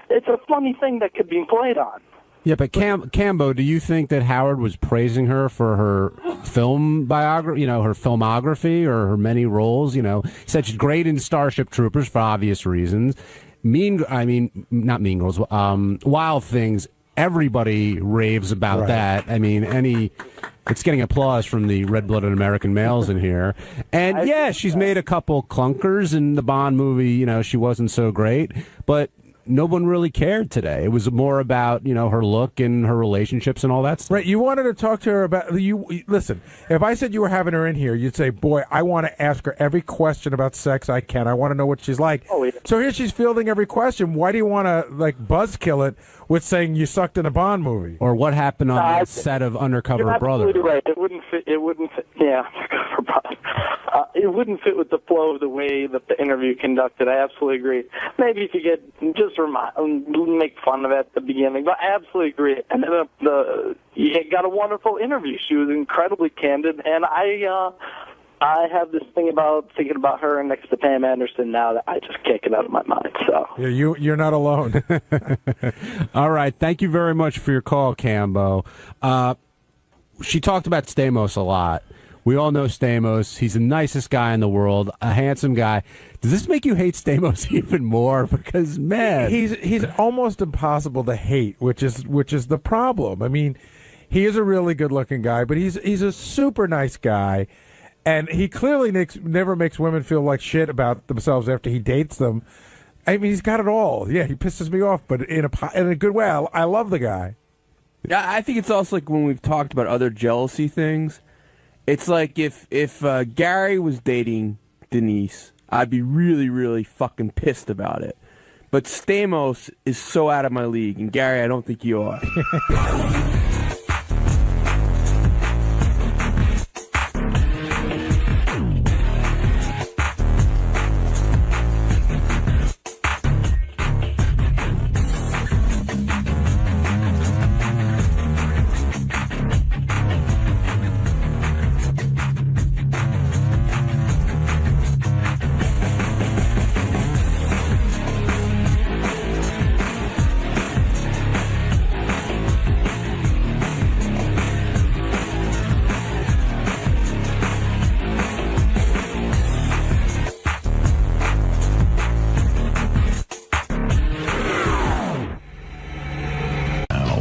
it's a funny thing that could be played on. Yeah, but Cambo, do you think that Howard was praising her for her film biography, her filmography or her many roles? He said she's great in Starship Troopers for obvious reasons. Not Mean Girls, Wild Things. Everybody raves about that. I mean, it's getting applause from the red-blooded American males in here. And yeah, she's made a couple clunkers in the Bond movie. She wasn't so great, but no one really cared today. It was more about, her look and her relationships and all that stuff. Right. You wanted to talk to her about listen, if I said you were having her in here, you'd say, boy, I want to ask her every question about sex I can. I want to know what she's like. Oh, yeah. So here she's fielding every question. Why do you want to buzzkill it with saying you sucked in a Bond movie? Or what happened on the set of Undercover Brother? Absolutely right. It wouldn't fit. Yeah, it wouldn't fit with the flow of the way that the interview conducted. I absolutely agree. Maybe if you make fun of it at the beginning, but I absolutely agree. And then you got a wonderful interview. She was incredibly candid, and I have this thing about thinking about her next to Pam Anderson now that I just can't get out of my mind. So yeah, you're not alone. All right, thank you very much for your call, Cambo. She talked about Stamos a lot. We all know Stamos. He's the nicest guy in the world, a handsome guy. Does this make you hate Stamos even more? Because man, he's almost impossible to hate, which is the problem. I mean, he is a really good-looking guy, but he's a super nice guy. And he clearly never makes women feel like shit about themselves after he dates them. I mean, he's got it all. Yeah, he pisses me off, but in a good way. I love the guy. Yeah, I think it's also like when we've talked about other jealousy things. It's like if Gary was dating Denise, I'd be really, really fucking pissed about it. But Stamos is so out of my league, and Gary, I don't think you are.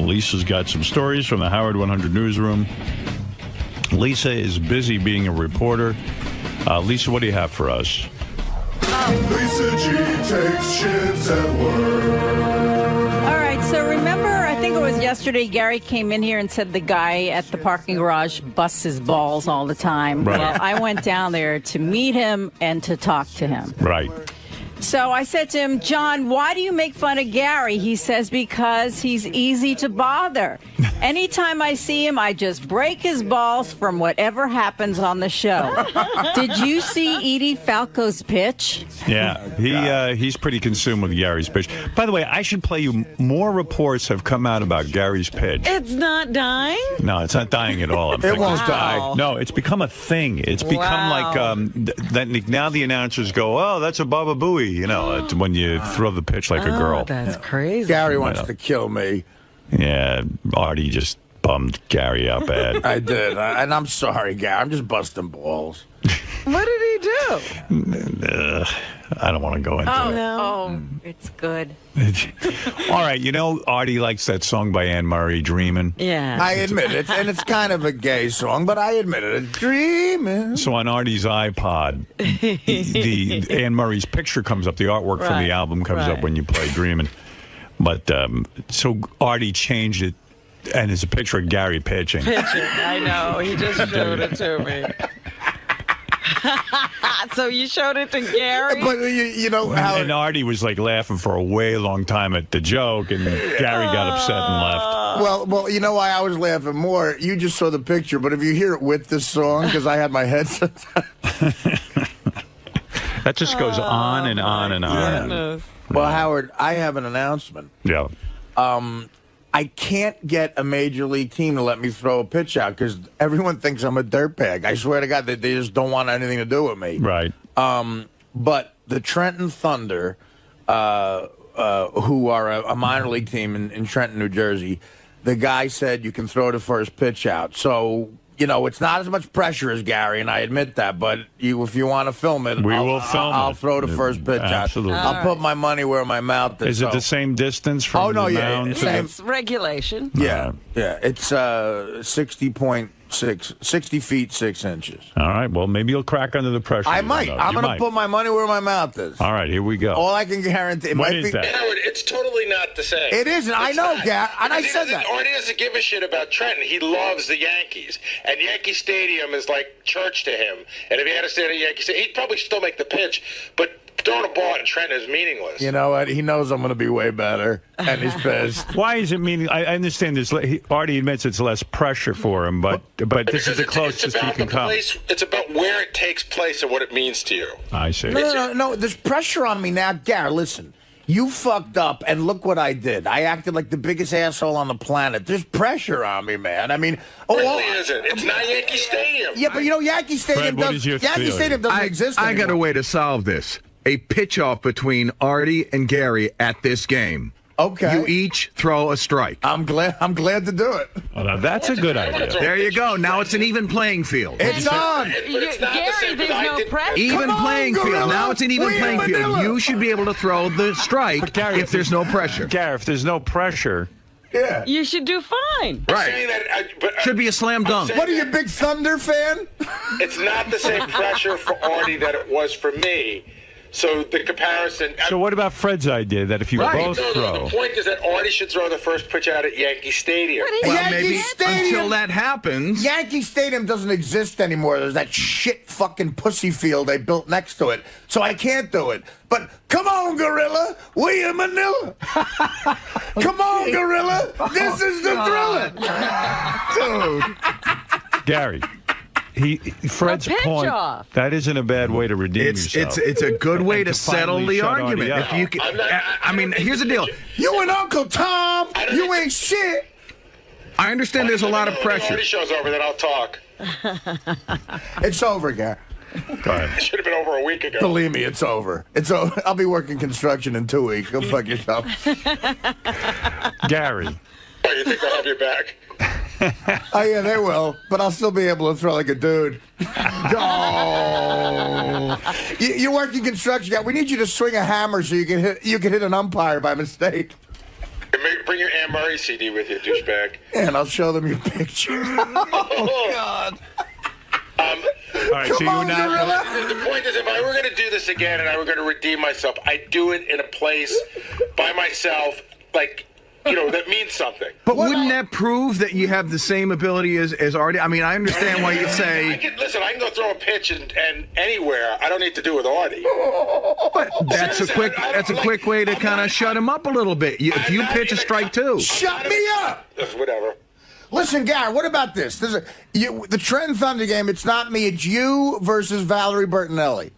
Lisa's got some stories from the Howard 100 newsroom. Lisa is busy being a reporter. Lisa, what do you have for us? Lisa G takes shits at work. All right, so remember, I think it was yesterday, Gary came in here and said the guy at the parking garage busts his balls all the time. Right. Well, I went down there to meet him and to talk to him. Right. So I said to him, John, why do you make fun of Gary? He says, because he's easy to bother. Anytime I see him, I just break his balls from whatever happens on the show. Did you see Edie Falco's pitch? Yeah, he's pretty consumed with Gary's pitch. By the way, I should play you more reports have come out about Gary's pitch. It's not dying? No, it's not dying at all. It won't die. No, it's become a thing. It's become like that. Now the announcers go, oh, that's a Baba Booey. When you throw the pitch like a girl. That's crazy. Gary wants to kill me. Yeah, Artie just bummed Gary out bad. I did, and I'm sorry, Gary. I'm just busting balls. What did he do? I don't want to go into it. No. It's good. All right, Artie likes that song by Anne Murray, Dreamin'. Yeah. I admit it, and it's kind of a gay song, but I admit it. Dreamin'. So on Artie's iPod, the Anne Murray's picture comes up, the artwork from the album comes up when you play Dreamin'. But so Artie changed it, and it's a picture of Gary pitching. I know. He just showed it to me. So you showed it to Gary? But you know how... And Artie was like laughing for a way long time at the joke, and Gary got upset and left. Well, you know why I was laughing more? You just saw the picture, but if you hear it with this song, because I had my headset That just goes on and on and on. Well, Howard, I have an announcement. Yeah. I can't get a major league team to let me throw a pitch out because everyone thinks I'm a dirtbag. I swear to God, they just don't want anything to do with me. Right. But the Trenton Thunder, who are a minor league team in Trenton, New Jersey, the guy said you can throw the first pitch out. So, you know, it's not as much pressure as Gary, and I admit that. But if you want to film it, I'll throw the first pitch Absolutely. out. I'll put my money where my mouth is. Is it the same distance from the mound to It's regulation. Yeah, it's 60 feet 6 inches. All right. Well, maybe you'll crack under the pressure. I might. I'm going to put my money where my mouth is. All right, here we go. All I can guarantee. What is that? Howard, it's totally not the same. It isn't. I know, Gary, and I said that. Artie doesn't give a shit about Trenton. He loves the Yankees, and Yankee Stadium is like church to him. And if he had to stay at Yankee Stadium, he'd probably still make the pitch, but throwing a ball in Trenton is meaningless. You know what? He knows I'm going to be way better, and he's pissed. Why is it meaning? I understand this. Artie admits it's less pressure for him, but this is the closest he can come. It's about where it takes place and what it means to you. I see. No. There's pressure on me now. Gary, listen. You fucked up, and look what I did. I acted like the biggest asshole on the planet. There's pressure on me, man. I mean, It really isn't. It's not Yankee Stadium. Yeah, but you know, Yankee Stadium Stadium doesn't exist I anymore. got a way to solve this. A pitch-off between Artie and Gary at this game. Okay. You each throw a strike. I'm glad to do it. Oh, now that's a good idea. There you go. Now it's an even playing field. It's on. Gary, there's no pressure. Even playing field. Now it's an even playing field. You should be able to throw the strike if there's no pressure. Gary, if there's no pressure. Yeah. You should do fine. Right. Should be a slam dunk. What are you, a big Thunder fan? It's not the same pressure for Artie that it was for me. So the comparison. So what about Fred's idea that if you both throw? The point is that Artie should throw the first pitch out at Yankee Stadium. Well, maybe until that happens. Yankee Stadium doesn't exist anymore. There's that shit fucking pussy field they built next to it. So I can't do it. But come on, Gorilla. We in Manila. Come on, Gorilla. This is the thriller. Dude. Gary. Fred's point. That isn't a bad way to redeem yourself. It's a good way to settle the argument. If you can, I mean, here's the deal. You and Uncle Tom, you ain't shit. I understand there's a lot of pressure. When the show's over, then I'll talk. It's over, Gary. Go ahead. It should have been over a week ago. Believe me, it's over. It's over. I'll be working construction in 2 weeks. Go fuck yourself. Gary. Oh, you think they'll have your back? Oh, yeah, they will. But I'll still be able to throw like a dude. Oh. You're working construction. We need you to swing a hammer so you can hit an umpire by mistake. Bring your 𝗦𝗵cie CD with you, douchebag. And I'll show them your picture. Oh, God. All right, Come on, Gorilla. The point is, if I were going to do this again and I were going to redeem myself, I'd do it in a place by myself, like, you know, that means something. But wouldn't that prove that you have the same ability as Artie? I mean, I understand why you say. I can go throw a pitch and anywhere. I don't need to do it with Artie. But that's a quick way to kind of shut him up a little bit. If you pitch a strike too. Shut me up. Whatever. Listen, Gary, what about this? The Trenton Thunder game, it's not me, it's you versus Valerie Bertinelli.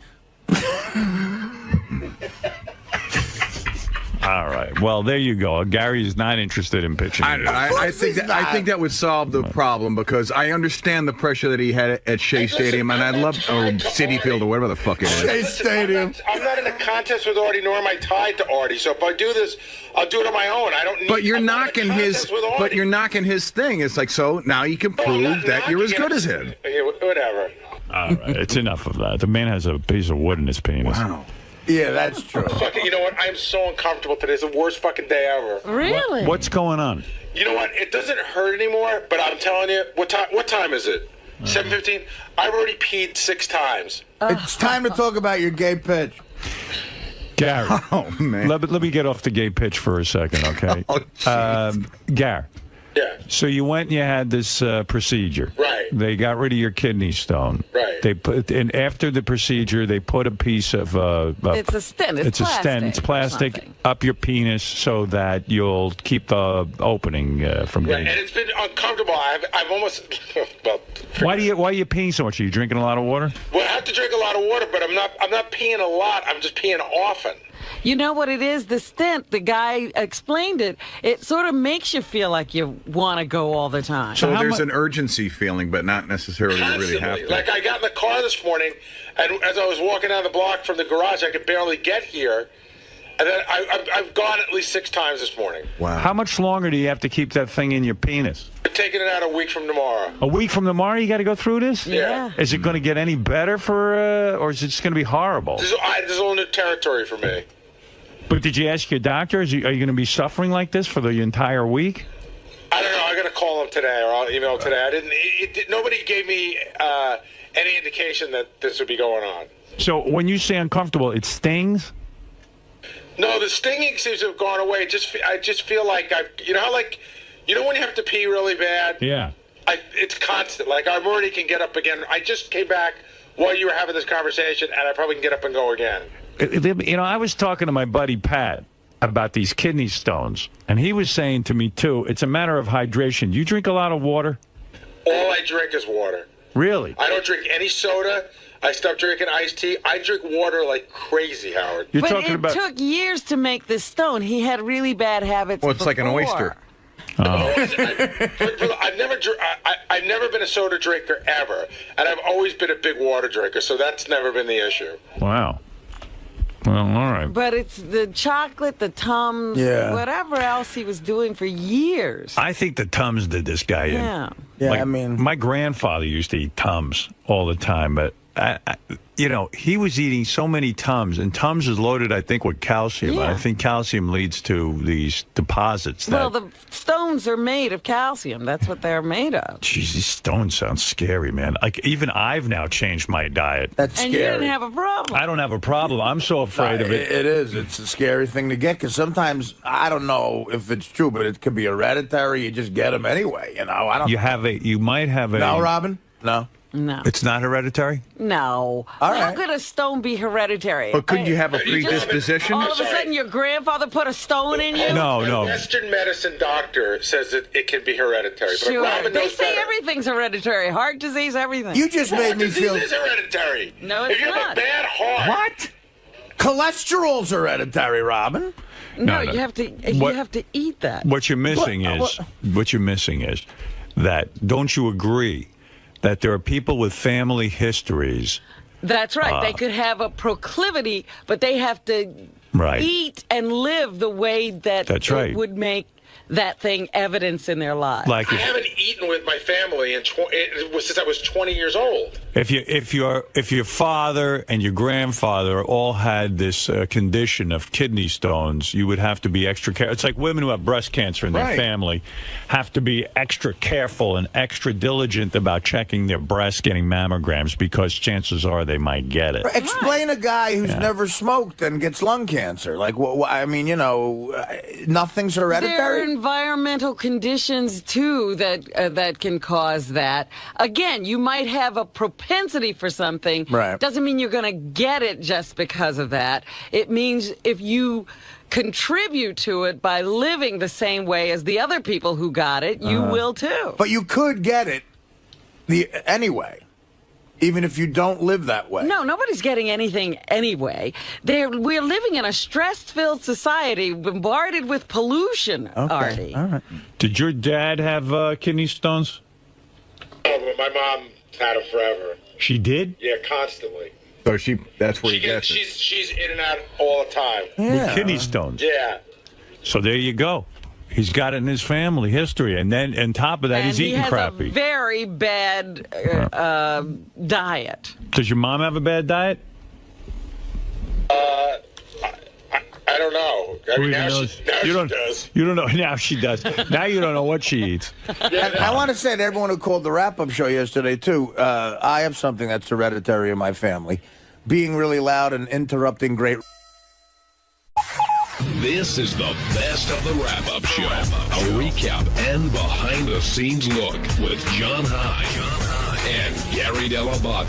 All right. Well, there you go. Gary's not interested in pitching. I think that would solve the problem because I understand the pressure that he had at Shea Stadium, and I love Citi Field or whatever the fuck it is. Shea Stadium. I'm not in a contest with Artie, nor am I tied to Artie. So if I do this, I'll do it on my own. I don't need. But you're knocking his. But you're knocking his thing. It's like so now you can prove that you're as good as him. Whatever. All right. It's enough of that. The man has a piece of wood in his penis. Wow. Yeah, that's true. You know what? I'm so uncomfortable today. It's the worst fucking day ever. Really? What's going on? You know what? It doesn't hurt anymore, but I'm telling you, what time is it? 7:15? I've already peed 6 times. It's time to talk about your gay pitch. Gary. Oh, man. Let me get off the gay pitch for a second, okay? Gary. Yeah. So you went and you had this procedure. Right. They got rid of your kidney stone. Right. They put, and after the procedure, they put a piece of. It's a stent. It's a stent. It's plastic up your penis so that you'll keep the opening from Right. getting. And it's been uncomfortable. I've almost. Well. Why are you peeing so much? Are you drinking a lot of water? Well, have to drink a lot of water, but I'm not peeing a lot. I'm just peeing often. You know what it is? The stent, the guy explained it. It sort of makes you feel like you want to go all the time. So there's an urgency feeling, but not necessarily you really have to. Like I got in the car this morning, and as I was walking down the block from the garage, I could barely get here. And then I've gone at least 6 times this morning. Wow. How much longer do you have to keep that thing in your penis? I'm taking it out a week from tomorrow. A week from tomorrow, you got to go through this? Yeah. Is it going to get any better or is it just going to be horrible? This is a little new territory for me. But did you ask your doctor? Are you going to be suffering like this for the entire week? I don't know. I'm going to call him today, or I'll email him today. Nobody gave me any indication that this would be going on. So when you say uncomfortable, it stings? No, the stinging seems to have gone away. I just feel like when you have to pee really bad? Yeah. It's constant. Like I already can get up again. I just came back while you were having this conversation, and I probably can get up and go again. You know, I was talking to my buddy Pat about these kidney stones, and he was saying to me, too, it's a matter of hydration. Do you drink a lot of water? All I drink is water. Really? I don't drink any soda. I stopped drinking iced tea. I drink water like crazy, Howard. But it took years to make this stone. He had really bad habits. Well, it's like an oyster. Oh. I've never been a soda drinker ever, and I've always been a big water drinker, so that's never been the issue. Wow. Well, all right. But it's the chocolate, the Tums, whatever else he was doing for years. I think the Tums did this guy in. Yeah. Yeah, Like, I mean, my grandfather used to eat Tums all the time, but he was eating so many Tums, and Tums is loaded, I think, with calcium. Yeah. I think calcium leads to these deposits. Well, the stones are made of calcium. That's what they're made of. Jeez, these stones sound scary, man. Like, even I've now changed my diet. That's And scary. you didn't have a problem. I don't have a problem. I'm so afraid of it. It is. It's a scary thing to get because sometimes, I don't know if it's true, but it could be hereditary. You just get them anyway. I don't. You might have a. No, Robin? No. No. It's not hereditary? No. All How right. could a stone be hereditary? But couldn't you Hey, have a you just- predisposition? All of a sudden, your grandfather put a stone in you? No. Western medicine doctor says that it can be hereditary. But Sure. Robin They knows say better. everything's hereditary. Heart disease, everything. You just made me feel. Disease is hereditary. No, it's if you have not. a bad heart. What? Cholesterol's hereditary, Robin. No, No. you have to eat that. What you're missing is that, don't you agree that there are people with family histories? That's right. They could have a proclivity, but they have to eat and live the way that That's right. it would make that thing evidence in their lives. Like I haven't eaten with my family since I was 20 years old. if your father and your grandfather all had this condition of kidney stones, you would have to be extra careful. It's like women who have breast cancer in their family have to be extra careful and extra diligent about checking their breasts, getting mammograms, because chances are they might get it. Explain a guy who's never smoked and gets lung cancer. Like, nothing's There are hereditary. environmental conditions too that can cause that. Again, you might have a propensity for something. Right. Doesn't mean you're going to get it just because of that. It means if you contribute to it by living the same way as the other people who got it, you will too. But you could get it anyway, even if you don't live that way. No, nobody's getting anything anyway. We're living in a stress-filled society, bombarded with pollution, Artie. All right. Did your dad have kidney stones? Oh, but my mom had them forever. She did? Yeah, constantly. So that's where he gets it. She's in and out all the time. With kidney stones? Yeah. So there you go. He's got it in his family history. And then on top of that, he's eating crappy. He has a very bad diet. Does your mom have a bad diet? I don't know. I mean, now she does. You don't know. Now she does. Now you don't know what she eats. And I want to say to everyone who called the wrap-up show yesterday, too, I have something that's hereditary in my family. Being really loud and interrupting great... This is the best of the wrap-up show. A recap and behind-the-scenes look with John High and Gary 𝗏𝗏.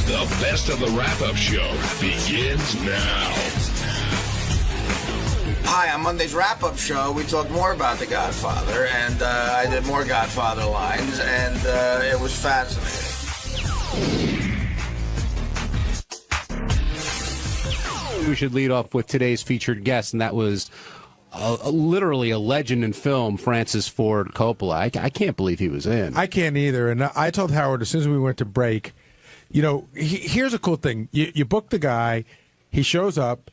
The best of the wrap-up show begins now. Hi, on Monday's wrap-up show, we talked more about The Godfather, and I did more Godfather lines, and it was fascinating. We should lead off with today's featured guest, and that was literally a legend in film, Francis Ford Coppola. I can't believe he was in. I can't either. And I told Howard as soon as we went to break, you know, here's a cool thing. You book the guy, he shows up,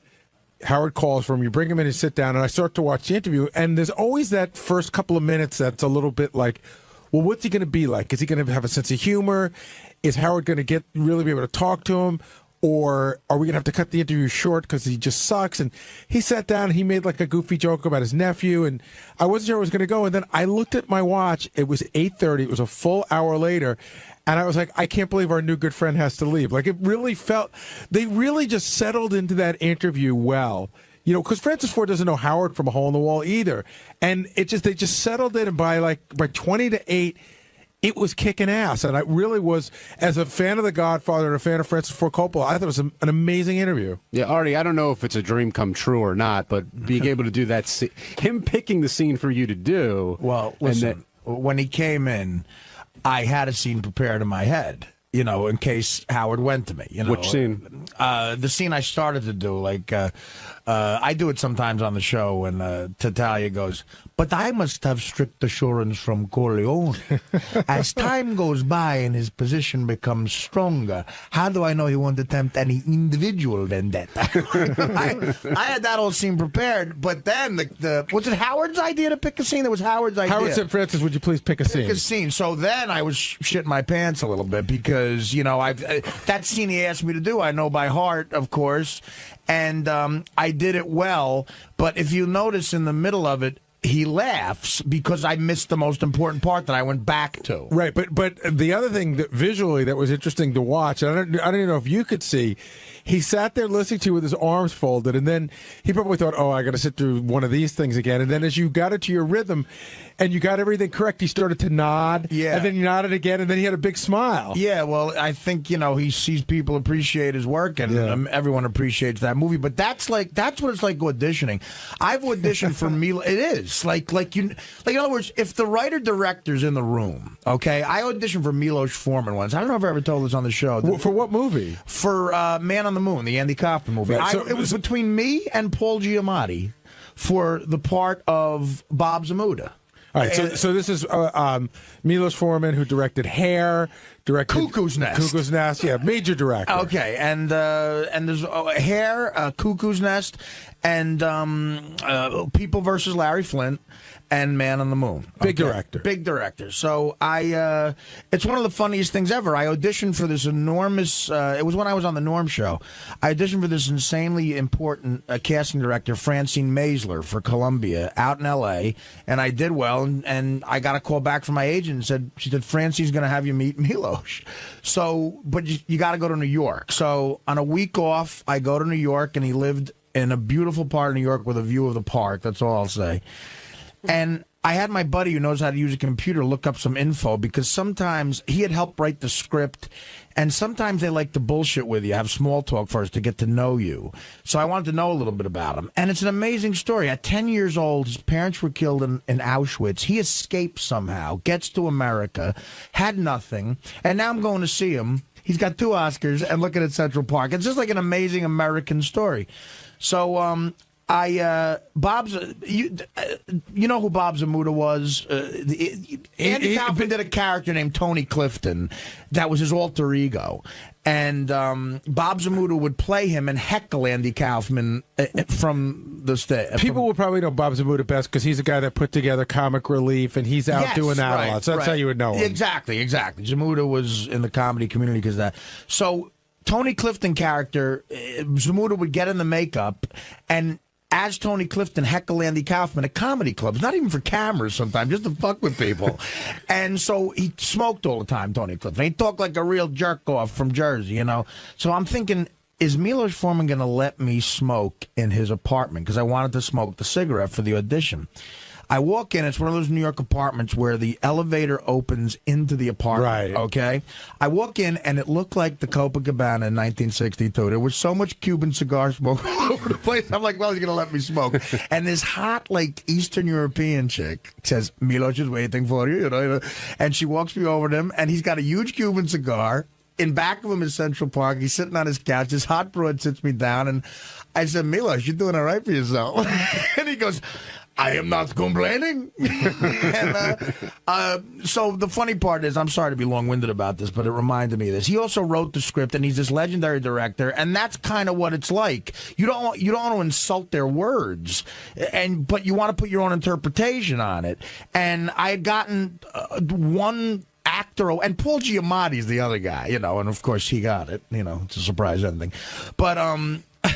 Howard calls for him, you bring him in and sit down, and I start to watch the interview, and there's always that first couple of minutes that's a little bit like, well, what's he going to be like? Is he going to have a sense of humor? Is Howard going to really be able to talk to him? Or are we going to have to cut the interview short because he just sucks? And he sat down and he made like a goofy joke about his nephew, and I wasn't sure it was going to go. And then I looked at my watch. It was 8:30. It was a full hour later. And I was like, I can't believe our new good friend has to leave. Like, it really felt, they really just settled into that interview well. You know, because Francis Ford doesn't know Howard from a hole in the wall either. And they just settled in, and by 20 to 8, it was kicking ass. And I really was, as a fan of The Godfather and a fan of Francis Ford Coppola, I thought it was an amazing interview. Yeah, Artie, I don't know if it's a dream come true or not, but being able to do that, him picking the scene for you to do. Well, listen, when he came in, I had a scene prepared in my head, you know, in case Howard went to me. You know, which scene? The scene I started to do, like, I do it sometimes on the show when Tattaglia goes, but I must have strict assurance from Corleone. As time goes by and his position becomes stronger, how do I know he won't attempt any individual vendetta? I had that whole scene prepared, but then was it Howard's idea to pick a scene? It was Howard's idea. Howard said, Francis, would you please pick a scene? Pick a scene. So then I was shitting my pants a little bit because, you know, that scene he asked me to do, I know by heart, of course, and I did it well. But if you notice in the middle of it, he laughs because I missed the most important part that I went back to. Right, but the other thing that visually that was interesting to watch, and I don't even know if you could see, he sat there listening to you with his arms folded, and then he probably thought, oh, I got to sit through one of these things again. And then as you got into your rhythm and you got everything correct, he started to nod, and then you nodded again, and then he had a big smile. Yeah, well, I think, you know, he sees people appreciate his work, and everyone appreciates that movie. But that's what it's like auditioning. I've auditioned for Milo. It is like in other words, if the writer-director's in the room, okay, I auditioned for Milos Forman once. I don't know if I ever told this on the show. For what movie? For Man on the Moon, the Andy Kaufman movie. Right, so it was between me and Paul Giamatti for the part of Bob Zamuda. All right, so this is Milos Forman, who directed Hair, directed Cuckoo's Nest. Cuckoo's Nest, yeah, major director. Okay, and there's Hair, Cuckoo's Nest, and People versus Larry Flint, and Man on the Moon. Big director. Big director. So it's one of the funniest things ever. I auditioned for this enormous, it was when I was on the Norm Show. I auditioned for this insanely important casting director, Francine Maisler, for Columbia, out in L.A., and I did well, and I got a call back from my agent and she said, Francine's going to have you meet Milos. So, but you got to go to New York. So on a week off, I go to New York, and he lived in a beautiful part of New York with a view of the park. That's all I'll say. And I had my buddy who knows how to use a computer look up some info, because sometimes he had helped write the script, and sometimes they like to bullshit with you, have small talk first to get to know you. So I wanted to know a little bit about him. And it's an amazing story. At 10 years old, his parents were killed in Auschwitz. He escapes somehow, gets to America, had nothing, and now I'm going to see him. He's got 2 Oscars and looking at Central Park. It's just like an amazing American story. So, you know who Bob Zamuda was? Andy Kaufman did a character named Tony Clifton. That was his alter ego. And Bob Zamuda would play him and heckle Andy Kaufman from the stage. People would probably know Bob Zamuda best because he's the guy that put together Comic Relief, and he's out doing that a lot. So that's how you would know him. Exactly. Zamuda was in the comedy community because of that. So Tony Clifton character, Zamuda would get in the makeup and as Tony Clifton heckle Andy Kaufman at comedy clubs, not even for cameras sometimes, just to fuck with people. And so he smoked all the time, Tony Clifton. He talked like a real jerk-off from Jersey, you know. So I'm thinking, is Milos Forman going to let me smoke in his apartment? Because I wanted to smoke the cigarette for the audition. I walk in, it's one of those New York apartments where the elevator opens into the apartment. Right. Okay? I walk in, and it looked like the Copacabana in 1962. There was so much Cuban cigar smoke all over the place. I'm like, well, he's going to let me smoke. And this hot, like, Eastern European chick says, Milos is waiting for you, you know. And she walks me over to him, and he's got a huge Cuban cigar, in back of him in Central Park. He's sitting on his couch. His hot broad sits me down, and I said, Milos, you're doing all right for yourself. And he goes, I am not complaining. And, so the funny part is, I'm sorry to be long-winded about this, but it reminded me of this. He also wrote the script, and he's this legendary director, and that's kind of what it's like. You don't want to insult their words, but you want to put your own interpretation on it. And I had gotten one actor, and Paul Giamatti's the other guy, and of course he got it. It's a surprise ending. But he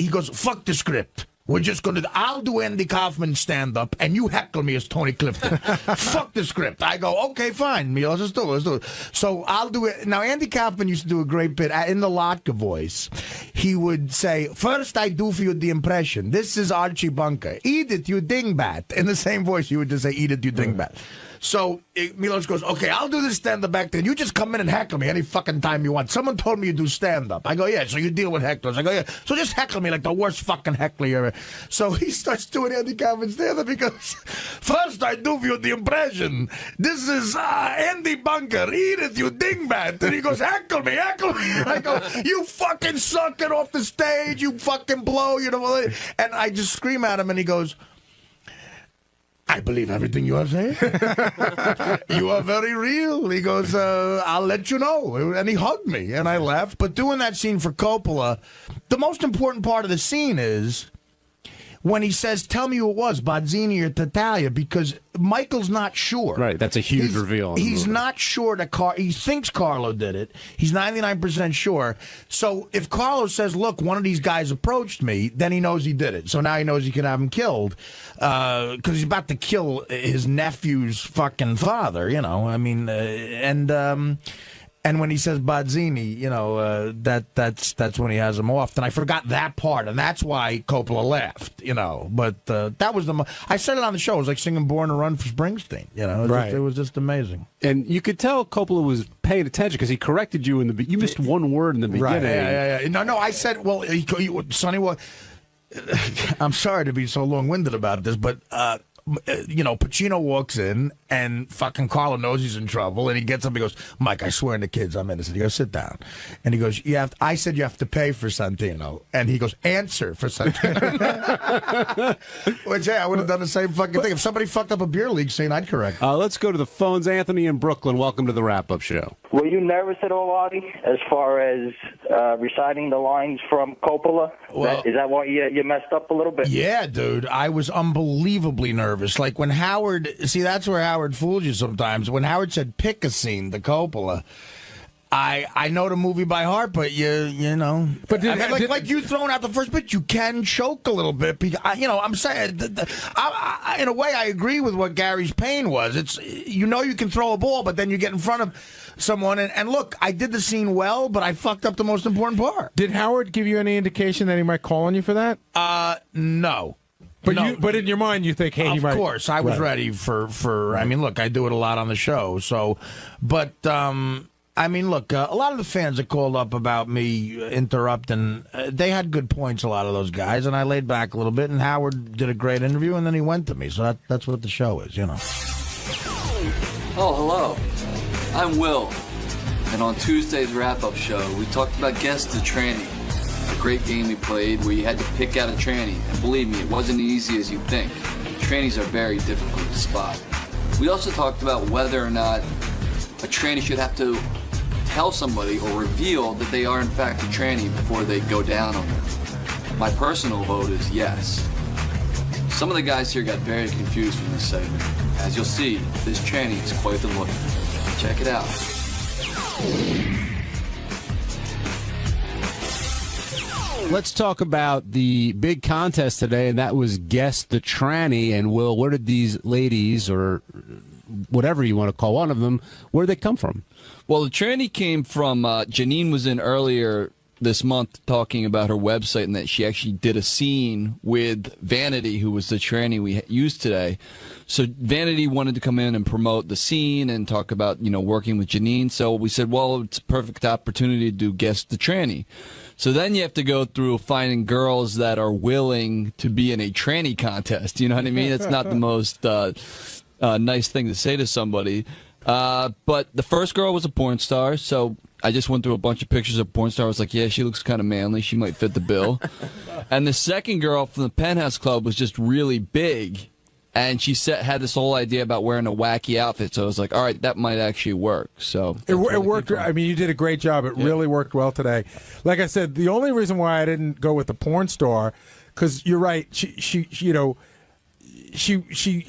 goes, fuck the script. We're just going to, I'll do Andy Kaufman stand-up, and you heckle me as Tony Clifton. Fuck the script. I go, okay, fine, Milos, let's do it. So I'll do it. Now, Andy Kaufman used to do a great bit in the Lotka voice. He would say, first I do for you the impression. This is Archie Bunker. Eat it, you dingbat. In the same voice, he would just say, eat it, you dingbat. So Milos goes, okay, I'll do this stand-up back then. You just come in and heckle me any fucking time you want. Someone told me you do stand-up. I go, yeah, so you deal with hecklers. I go, yeah, so just heckle me like the worst fucking heckler you ever. So he starts doing Andy Kaufman stand-up. He goes, first I do for you the impression. This is Andy Bunker. Eat it, you dingbat. And he goes, heckle me. And I go, you fucking suck it off the stage. You fucking blow. And I just scream at him, and he goes, I believe everything you are saying. You are very real. He goes, I'll let you know. And he hugged me, and I laughed. But doing that scene for Coppola, the most important part of the scene is when he says, tell me who it was, Bozzini or Tattaglia, because Michael's not sure. Right, that's a huge reveal. He's not sure that he thinks Carlo did it. He's 99% sure. So if Carlo says, look, one of these guys approached me, then he knows he did it. So now he knows he can have him killed because he's about to kill his nephew's fucking father, and when he says Bozzini, that's when he has him off. And I forgot that part, and that's why Coppola laughed, But that was I said it on the show. It was like singing Born to Run for Springsteen, It was just amazing. And you could tell Coppola was paying attention because he corrected you you missed one word in the beginning. Right, yeah. No, I said, well, Sonny, I'm sorry to be so long-winded about this, but... Pacino walks in, and fucking Carlo knows he's in trouble, and he gets up and he goes, Mike, I swear on the kids I'm innocent. He goes, sit down. And he goes, I said you have to pay for Santino. And he goes, answer for Santino. Which, hey, I would have done the same fucking thing. If somebody fucked up a beer league scene, I'd correct. Let's go to the phones. Anthony in Brooklyn, welcome to the wrap-up show. Were you nervous at all, Artie, as far as reciting the lines from Coppola? Well, is that why you messed up a little bit? Yeah, dude. I was unbelievably nervous. Like when Howard, that's where Howard fools you sometimes. When Howard said pick a scene, the Coppola, I know the movie by heart, but you know. But like you throwing out the first bit, you can choke a little bit. Because, I'm saying, in a way, I agree with what Gary's pain was. It's you can throw a ball, but then you get in front of someone. And look, I did the scene well, but I fucked up the most important part. Did Howard give you any indication that he might call on you for that? No. But in your mind, you think, hey, he might. Of course, I was ready for. I mean, look, I do it a lot on the show, so. But I mean, look, a lot of the fans that called up about me interrupting, they had good points. A lot of those guys, and I laid back a little bit. And Howard did a great interview, and then he went to me. So that's what the show is, Oh, hello. I'm Will, and on Tuesday's wrap-up show, we talked about Guess the Tranny. A great game we played where you had to pick out a tranny, and believe me, it wasn't as easy as you'd think. Trannies are very difficult to spot. We also talked about whether or not a tranny should have to tell somebody or reveal that they are in fact a tranny before they go down on them. My personal vote is yes. Some of the guys here got very confused from this segment. As you'll see, this tranny is quite the look. Check it out. Let's talk about the big contest today, and that was Guess the Tranny. And, Will, where did these ladies, or whatever you want to call one of them, where did they come from? Well, the tranny came from, Janine was in earlier this month talking about her website and that she actually did a scene with Vanity, who was the tranny we used today. So Vanity wanted to come in and promote the scene and talk about, working with Janine. So we said, well, it's a perfect opportunity to Guess the Tranny. So then you have to go through finding girls that are willing to be in a tranny contest. You know what I mean? It's not the most nice thing to say to somebody. But the first girl was a porn star, so I just went through a bunch of pictures of porn stars. I was like, yeah, she looks kind of manly. She might fit the bill. And the second girl from the Penthouse Club was just really big. And she had this whole idea about wearing a wacky outfit. So I was like, all right, that might actually work. So it worked. I mean, you did a great job. It really worked well today. Like I said, the only reason why I didn't go with the porn star, because you're right. She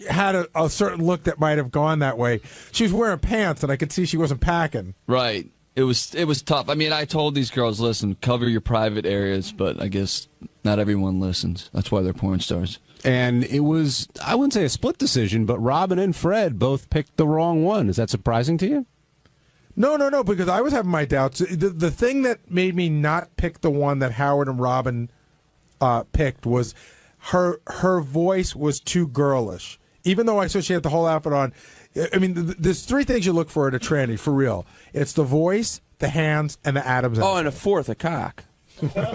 had a certain look that might have gone that way. She was wearing pants, and I could see she wasn't packing. Right. It was tough. I mean, I told these girls, listen, cover your private areas, but I guess not everyone listens. That's why they're porn stars. And it was, I wouldn't say a split decision, but Robin and Fred both picked the wrong one. Is that surprising to you? No, because I was having my doubts. The thing that made me not pick the one that Howard and Robin picked was her voice was too girlish. Even though I saw she had the whole outfit on. I mean, there's three things you look for in a tranny, for real. It's the voice, the hands, and the Adam's apple. Oh, and a fourth, a cock.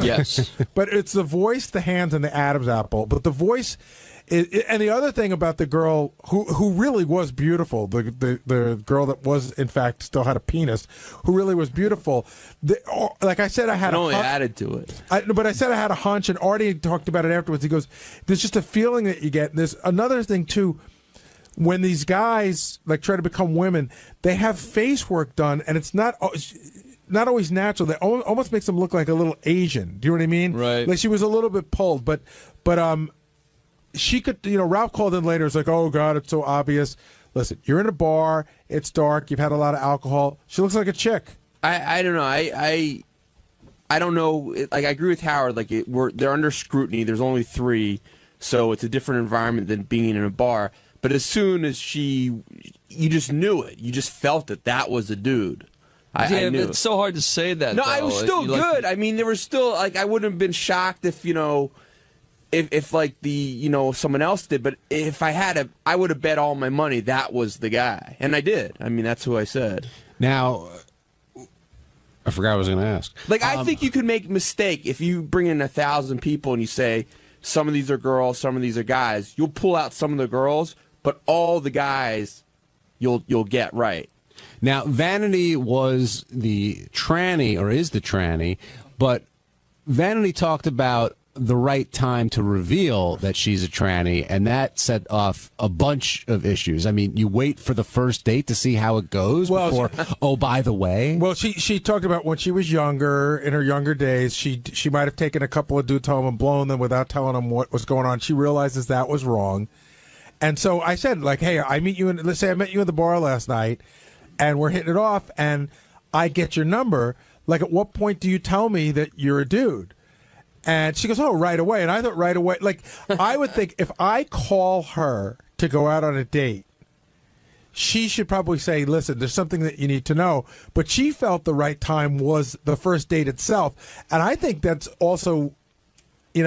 Yes. But it's the voice, the hands, and the Adam's apple. But the voice, and the other thing about the girl who really was beautiful, the girl that was, in fact, still had a penis, who really was beautiful. Like I said, I had only added to it. But I said I had a hunch, and Artie talked about it afterwards. He goes, there's just a feeling that you get. There's another thing, too. When these guys like try to become women, they have face work done, and it's not always natural. That almost makes them look like a little Asian. Do you know what I mean? Right. Like she was a little bit pulled, but she could. Ralph called in later. It's like, oh God, it's so obvious. Listen, you're in a bar. It's dark. You've had a lot of alcohol. She looks like a chick. I don't know. I don't know. Like I agree with Howard. Like they're under scrutiny. There's only 3, so it's a different environment than being in a bar. But as soon as you just knew it. You just felt it. That was a dude. I knew. It's so hard to say that. No, though. I was still good. I mean, there was still like I wouldn't have been shocked if if like someone else did. But if I had I would have bet all my money that was the guy, and I did. I mean, that's who I said. Now, I forgot what I was going to ask. Like I think you could make a mistake if you bring in 1,000 people and you say some of these are girls, some of these are guys. You'll pull out some of the girls, but all the guys you'll get right. Now, Vanity was the tranny, or is the tranny, but Vanity talked about the right time to reveal that she's a tranny, and that set off a bunch of issues. I mean, you wait for the first date to see how it goes before, oh, by the way. Well, she talked about when she was younger, in her younger days, she might have taken a couple of dudes home and blown them without telling them what was going on. She realizes that was wrong. And so I said, like, hey, let's say I met you at the bar last night, and we're hitting it off, and I get your number. Like, at what point do you tell me that you're a dude? And she goes, oh, right away. And I thought right away, like, I would think if I call her to go out on a date, she should probably say, listen, there's something that you need to know. But she felt the right time was the first date itself. And I think that's also, she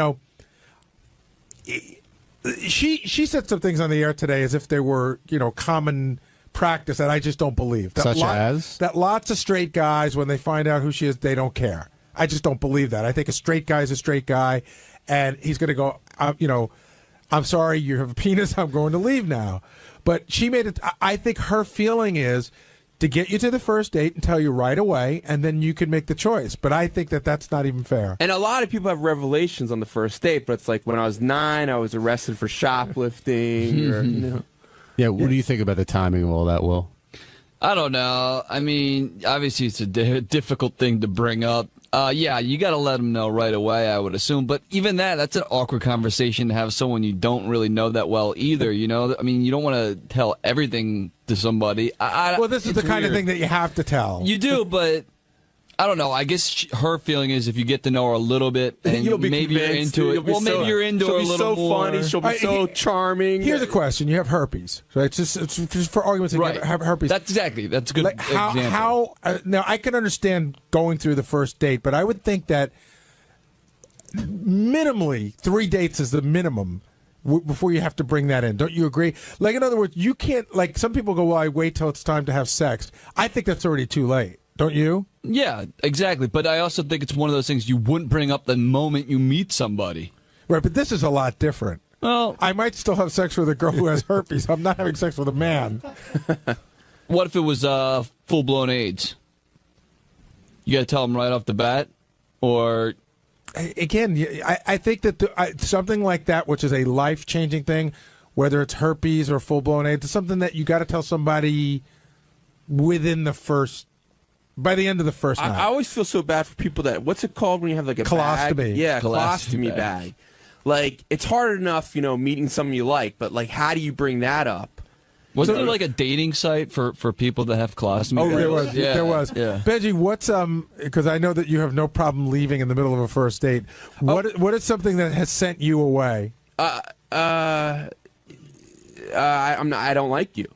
said some things on the air today as if they were, common practice that I just don't believe. Such as? That lots of straight guys, when they find out who she is, they don't care. I just don't believe that. I think a straight guy is a straight guy, and he's going to go, I'm sorry, you have a penis, I'm going to leave now. But she made it, I think her feeling is to get you to the first date and tell you right away, and then you can make the choice. But I think that that's not even fair. And a lot of people have revelations on the first date, but it's like when I was 9, I was arrested for shoplifting. Or, Yeah, what do you think about the timing of all that, Will? I don't know. I mean, obviously it's a difficult thing to bring up. Yeah, you got to let them know right away, I would assume. But even that's an awkward conversation to have someone you don't really know that well either, I mean, you don't want to tell everything to somebody. Well, this is the kind of thing that you have to tell. You do, but I don't know. I guess her feeling is if you get to know her a little bit, and you'll be maybe you're into it. Well, maybe you're into her a little more. She'll be so funny. She'll be so charming. Here's a question: you have herpes, right? It's just for argument's sake, right. You have herpes. That's a good example. Now I can understand going through the first date, but I would think that minimally 3 dates is the minimum before you have to bring that in. Don't you agree? Like, in other words, you can't. Like, some people go, "Well, I wait till it's time to have sex." I think that's already too late. Don't you? Yeah, exactly. But I also think it's one of those things you wouldn't bring up the moment you meet somebody. Right, but this is a lot different. Well, I might still have sex with a girl who has herpes. I'm not having sex with a man. What if it was full-blown AIDS? You got to tell them right off the bat? Or... Again, I think that something like that, which is a life-changing thing, whether it's herpes or full-blown AIDS, it's something that you got to tell somebody within the first... By the end of the first night. I always feel so bad for people that, what's it called when you have like a colostomy? Bag? Yeah, colostomy bag. Like, it's hard enough, meeting someone you like, but like, how do you bring that up? Wasn't there like a dating site for people that have colostomy? Oh, bags? there was. Yeah. Benjy, what's because I know that you have no problem leaving in the middle of a first date. What is something that has sent you away? I don't like you.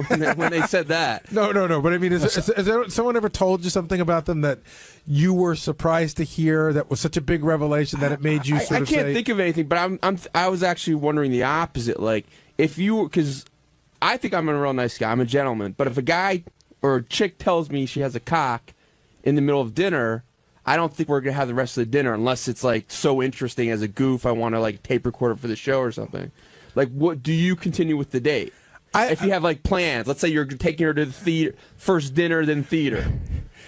when they said that. No. But I mean, has someone ever told you something about them that you were surprised to hear that was such a big revelation that it made you sort of say... I can't think of anything, but I was actually wondering the opposite. Like, if you... Because I think I'm a real nice guy. I'm a gentleman. But if a guy or a chick tells me she has a cock in the middle of dinner, I don't think we're going to have the rest of the dinner unless it's, like, so interesting as a goof. I want to, like, tape record it for the show or something. Like, what do you continue with the date? If you have like plans, let's say you're taking her to the theater, first dinner, then theater.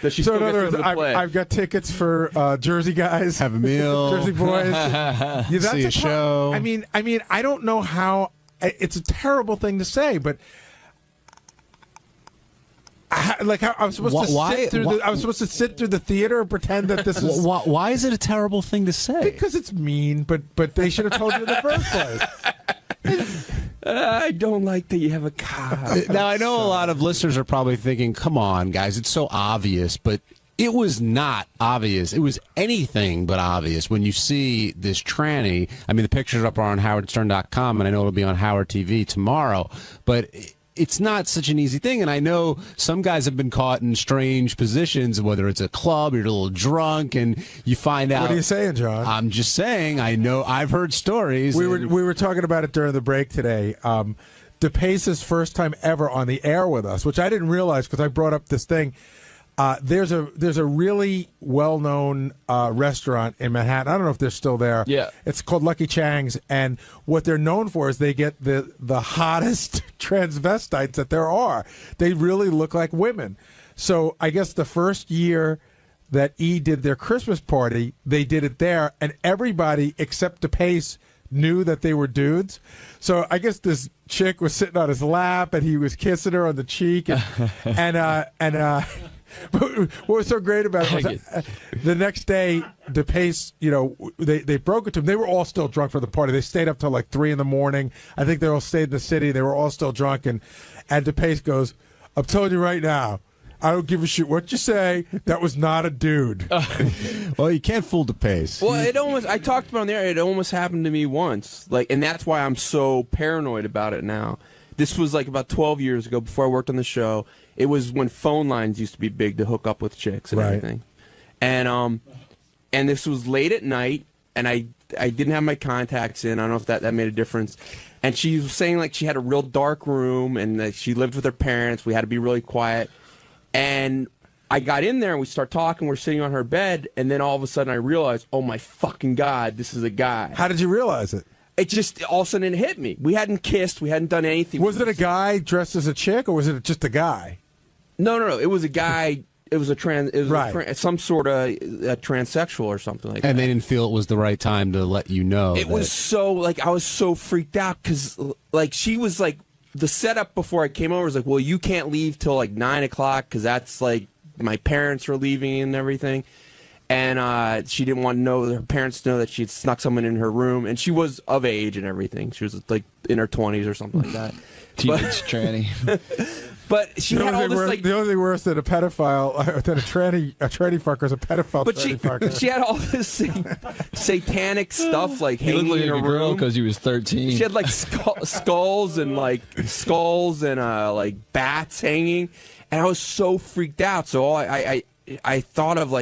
Does she still in get other to words, the play? I've got tickets for Jersey guys, have a meal, Jersey boys, see a show. I mean, I don't know how. It's a terrible thing to say, but I'm supposed to sit through the theater and pretend that this is. Why is it a terrible thing to say? Because it's mean, but they should have told you in the first place. I don't like that you have a cock. Now, I know a lot of listeners are probably thinking, come on, guys, it's so obvious, but it was not obvious. It was anything but obvious when you see this tranny. I mean, the pictures up are on howardstern.com, and I know it'll be on Howard TV tomorrow, but it's not such an easy thing, and I know some guys have been caught in strange positions, whether it's a club, you're a little drunk, and you find out... What are you saying, John? I'm just saying, I know, I've heard stories. We were talking about it during the break today. 𝗻𝗵ci's first time ever on the air with us, which I didn't realize because I brought up this thing. There's a really well-known restaurant in Manhattan. I don't know if they're still there. Yeah. It's called Lucky Chang's, and what they're known for is they get the hottest transvestites that there are. They really look like women. So I guess the first year that E did their Christmas party, they did it there, and everybody except 𝗻𝗵ci knew that they were dudes. So I guess this chick was sitting on his lap, and he was kissing her on the cheek, and but what was so great about it was the next day, 𝗻𝗵ci, they broke it to him. They were all still drunk for the party. They stayed up till like 3 a.m. I think they all stayed in the city. They were all still drunk, and 𝗻𝗵ci goes, "I'm telling you right now, I don't give a shit what you say. That was not a dude." Well, you can't fool 𝗻𝗵ci. Well, I talked about it on there. It almost happened to me once, and that's why I'm so paranoid about it now. This was like about 12 years ago, before I worked on the show. It was when phone lines used to be big to hook up with chicks and everything. And this was late at night, and I didn't have my contacts in. I don't know if that made a difference. And she was saying like she had a real dark room, and that she lived with her parents. We had to be really quiet. And I got in there, and we start talking. We're sitting on her bed, and then all of a sudden I realized, oh my fucking God, this is a guy. How did you realize it? It just all of a sudden it hit me. We hadn't kissed. We hadn't done anything. Was it a guy dressed as a chick, or was it just a guy? No. It was a guy. It was some sort of transsexual or something like that. And they didn't feel it was the right time to let you know. It was so I was so freaked out because she was like, the setup before I came over was like, well, you can't leave till like 9 o'clock because that's like my parents are leaving and everything. And she didn't want her parents to know that she had snuck someone in her room, and she was of age and everything. She was like in her 20s or something like that. Teenage tranny. But she had all this the only thing worse than a pedophile, than a tranny fucker is a pedophile. But tranny fucker. she had all this satanic stuff like he hanging looked like in her a girl room because he was 13. She had like skulls and like bats hanging, and I was so freaked out. So I thought of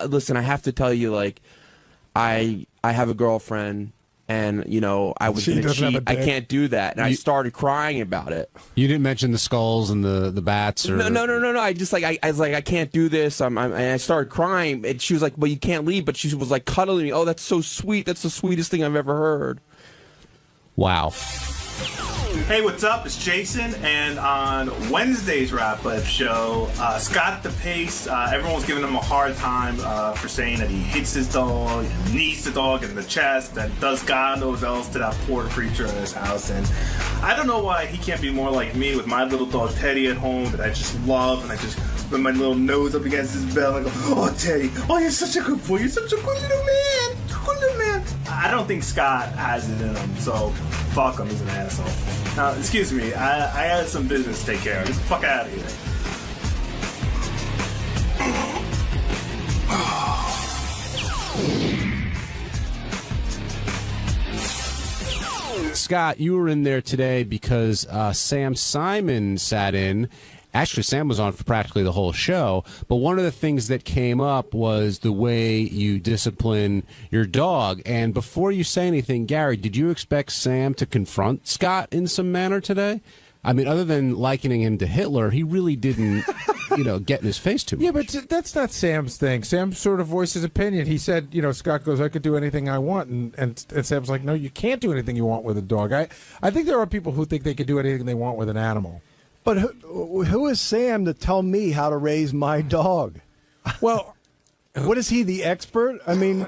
listen, I have to tell you, I have a girlfriend, and I was going to cheat. I can't do that, and I started crying about it. You didn't mention the skulls and the bats, or no. I just I was like, I can't do this. And I started crying, and she was like, well, you can't leave, but she was like cuddling me. Oh, that's so sweet. That's the sweetest thing I've ever heard. Wow. Hey, what's up? It's Jason, and on Wednesday's wrap-up show, Scott the Pace, everyone's giving him a hard time for saying that he hits his dog, and knees the dog in the chest, and does God knows else to that poor creature in his house. And I don't know why he can't be more like me with my little dog Teddy at home that I just love, and I just put my little nose up against his belly and I go, oh, Teddy, oh, you're such a good boy, you're such a good little man, good little man. I don't think Scott has it in him, so fuck him, he's an asshole. Now, excuse me, I had some business to take care of. Get the fuck out of here. Scott, you were in there today because Sam Simon sat in. Actually, Sam was on for practically the whole show, but one of the things that came up was the way you discipline your dog. And before you say anything, Gary, did you expect Sam to confront Scott in some manner today? I mean, other than likening him to Hitler, he really didn't, get in his face too much. Yeah, but that's not Sam's thing. Sam sort of voiced his opinion. He said, Scott goes, I could do anything I want. And Sam's like, no, you can't do anything you want with a dog. I think there are people who think they could do anything they want with an animal. But who is Sam to tell me how to raise my dog? Well, what is he, the expert? I mean,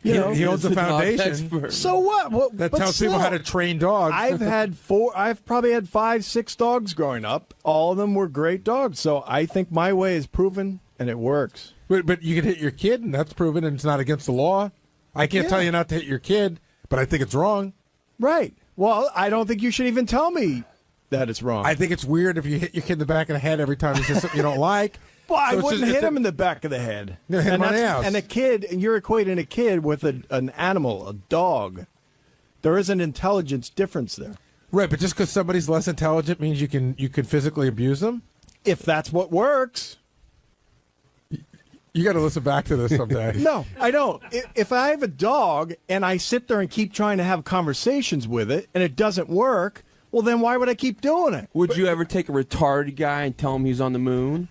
he owns a foundation. So what? That tells people how to train dogs. I've probably had 5, 6 dogs growing up. All of them were great dogs. So I think my way is proven and it works. But you can hit your kid, and that's proven, and it's not against the law. I can't tell you not to hit your kid, but I think it's wrong. Right. Well, I don't think you should even tell me that it's wrong. I think it's weird if you hit your kid in the back of the head every time he says something you don't like. Well, I wouldn't hit him in the back of the head. And a kid, and you're equating a kid with an animal, a dog. There is an intelligence difference there. Right, but just because somebody's less intelligent means you can physically abuse them? If that's what works. You got to listen back to this someday. No, I don't. If I have a dog and I sit there and keep trying to have conversations with it and it doesn't work, well, then why would I keep doing it? Would you ever take a retarded guy and tell him he's on the moon?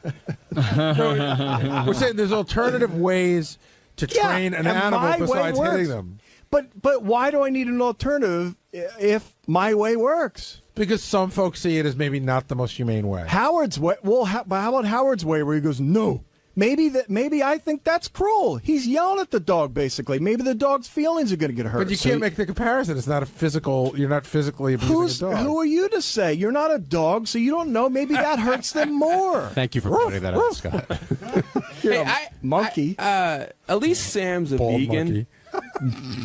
We're saying there's alternative ways to train an animal besides hitting them. But why do I need an alternative if my way works? Because some folks see it as maybe not the most humane way. Howard's way. Well, how about Howard's way, where he goes, no. Maybe I think that's cruel. He's yelling at the dog, basically. Maybe the dog's feelings are going to get hurt. But you can't make the comparison. It's not a physical. You're not physically abusing a dog. Who are you to say? You're not a dog, so you don't know. Maybe that hurts them more. Thank you for pointing that out, Scott. Monkey. At least Sam's a vegan.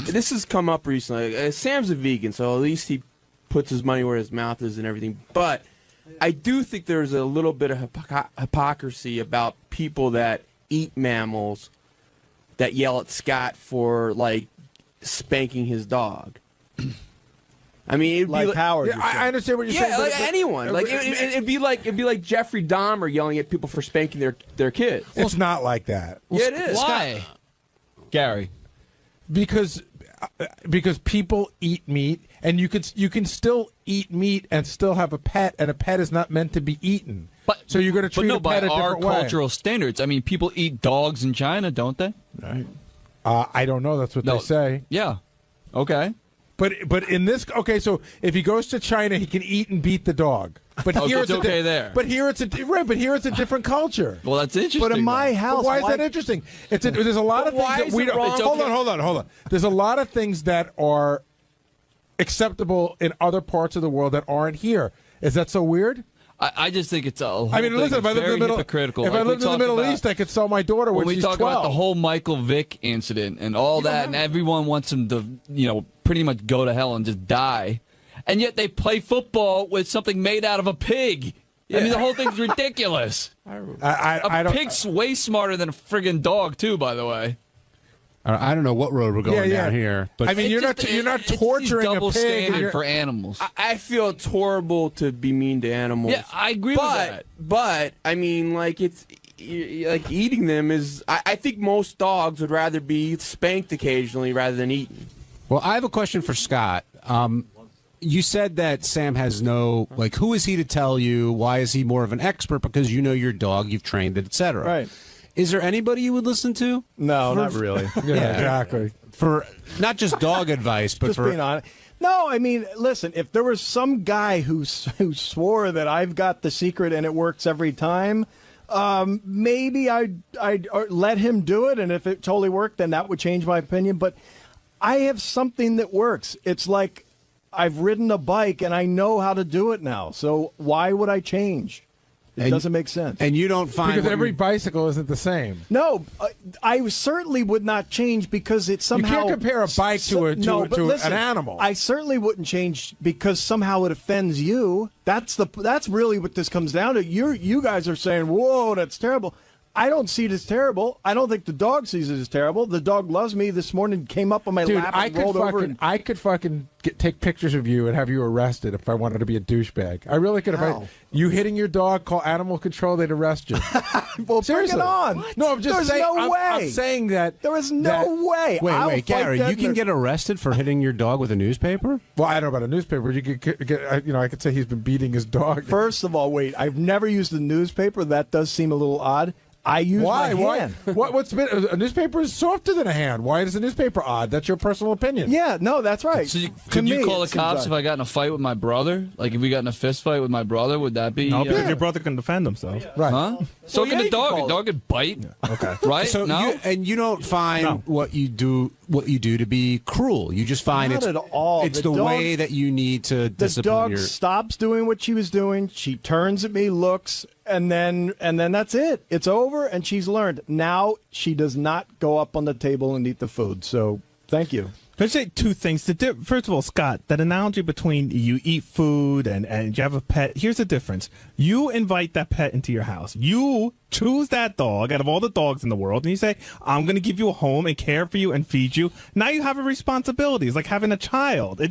This has come up recently. Sam's a vegan, so at least he puts his money where his mouth is and everything. But I do think there's a little bit of hypocrisy about people that eat mammals that yell at Scott for, like, spanking his dog. I mean, it'd like be Howard. Yeah, I understand what you're saying. Yeah, like anyone. Like it'd be like Jeffrey Dahmer yelling at people for spanking their kids. It's not like that. Yeah, it is. Why, Gary? Because people eat meat, and you can still eat meat and still have a pet, and a pet is not meant to be eaten. So you're going to treat a pet a different way. But by our cultural standards, I mean, people eat dogs in China, don't they? Right. I don't know. That's what they say. Yeah. Okay. But in this, so if he goes to China, he can eat and beat the dog. But here it's okay there. But here it's a different culture. Well, that's interesting. But in my house, why is that interesting? There's a lot of things that we don't. Hold on. There's a lot of things that are acceptable in other parts of the world that aren't here. Is that so weird? I just think it's a whole I mean, listen, if I lived in the Middle East, I could sell my daughter when she's 12. We talk about the whole Michael Vick incident and all that, and everyone wants him to, pretty much go to hell and just die. And yet they play football with something made out of a pig. Yeah. I mean, the whole thing's ridiculous. A pig's way smarter than a friggin' dog, too, by the way. I don't know what road we're going down here, but I mean, you're not torturing a pig standard for animals. I feel it's horrible to be mean to animals. Yeah, I agree with that. But I mean, like like eating them is. I think most dogs would rather be spanked occasionally rather than eaten. Well, I have a question for Scott. You said that Sam has no, who is he to tell you? Why is he more of an expert? Because you know your dog, you've trained it, etc. Right. Is there anybody you would listen to? No, not really. Yeah, exactly. For not just dog advice, but just for being honest. No, I mean, listen, if there was some guy who swore that I've got the secret and it works every time, maybe I'd let him do it, and if it totally worked, then that would change my opinion. But I have something that works. It's like I've ridden a bike, and I know how to do it now. So why would I change? It doesn't make sense. And you don't find because every bicycle isn't the same. No, I certainly would not change because it somehow... You can't compare a bike to an animal. I certainly wouldn't change because somehow it offends you. That's really what this comes down to. You guys are saying, whoa, that's terrible. I don't see it as terrible. I don't think the dog sees it as terrible. The dog loves me. This morning came up on my lap and rolled over. I could fucking take pictures of you and have you arrested if I wanted to be a douchebag. I really could. You hitting your dog, call animal control, they'd arrest you. Well, seriously. bring it on. What? No, I'm just There's saying. no way. I'm saying that there is no way. Wait, Gary, you can get arrested for hitting your dog with a newspaper? Well, I don't know about a newspaper. You could get, I could say he's been beating his dog. First of all, wait. I've never used the newspaper. That does seem a little odd. I use my hand. What's been a newspaper is softer than a hand. Why is a newspaper odd? That's your personal opinion. Yeah, no, that's right. So could you call the cops if I got in a fight with my brother? Like if we got in a fist fight with my brother, would that be? No, because your brother can defend himself. Right. Huh? So can the dog. A dog could bite. Okay. Right? So no? you don't find what you do to be cruel. You just find Not it's at all. It's the way that you need to discipline the dog stops doing what she was doing. She turns at me, looks, and then that's it. It's over, and she's learned. Now she does not go up on the table and eat the food. So thank you. Let's say two things. First of all, Scott, that analogy between you eat food and you have a pet, here's the difference. You invite that pet into your house. You choose that dog out of all the dogs in the world, and you say, I'm going to give you a home and care for you and feed you. Now you have a responsibility. It's like having a child.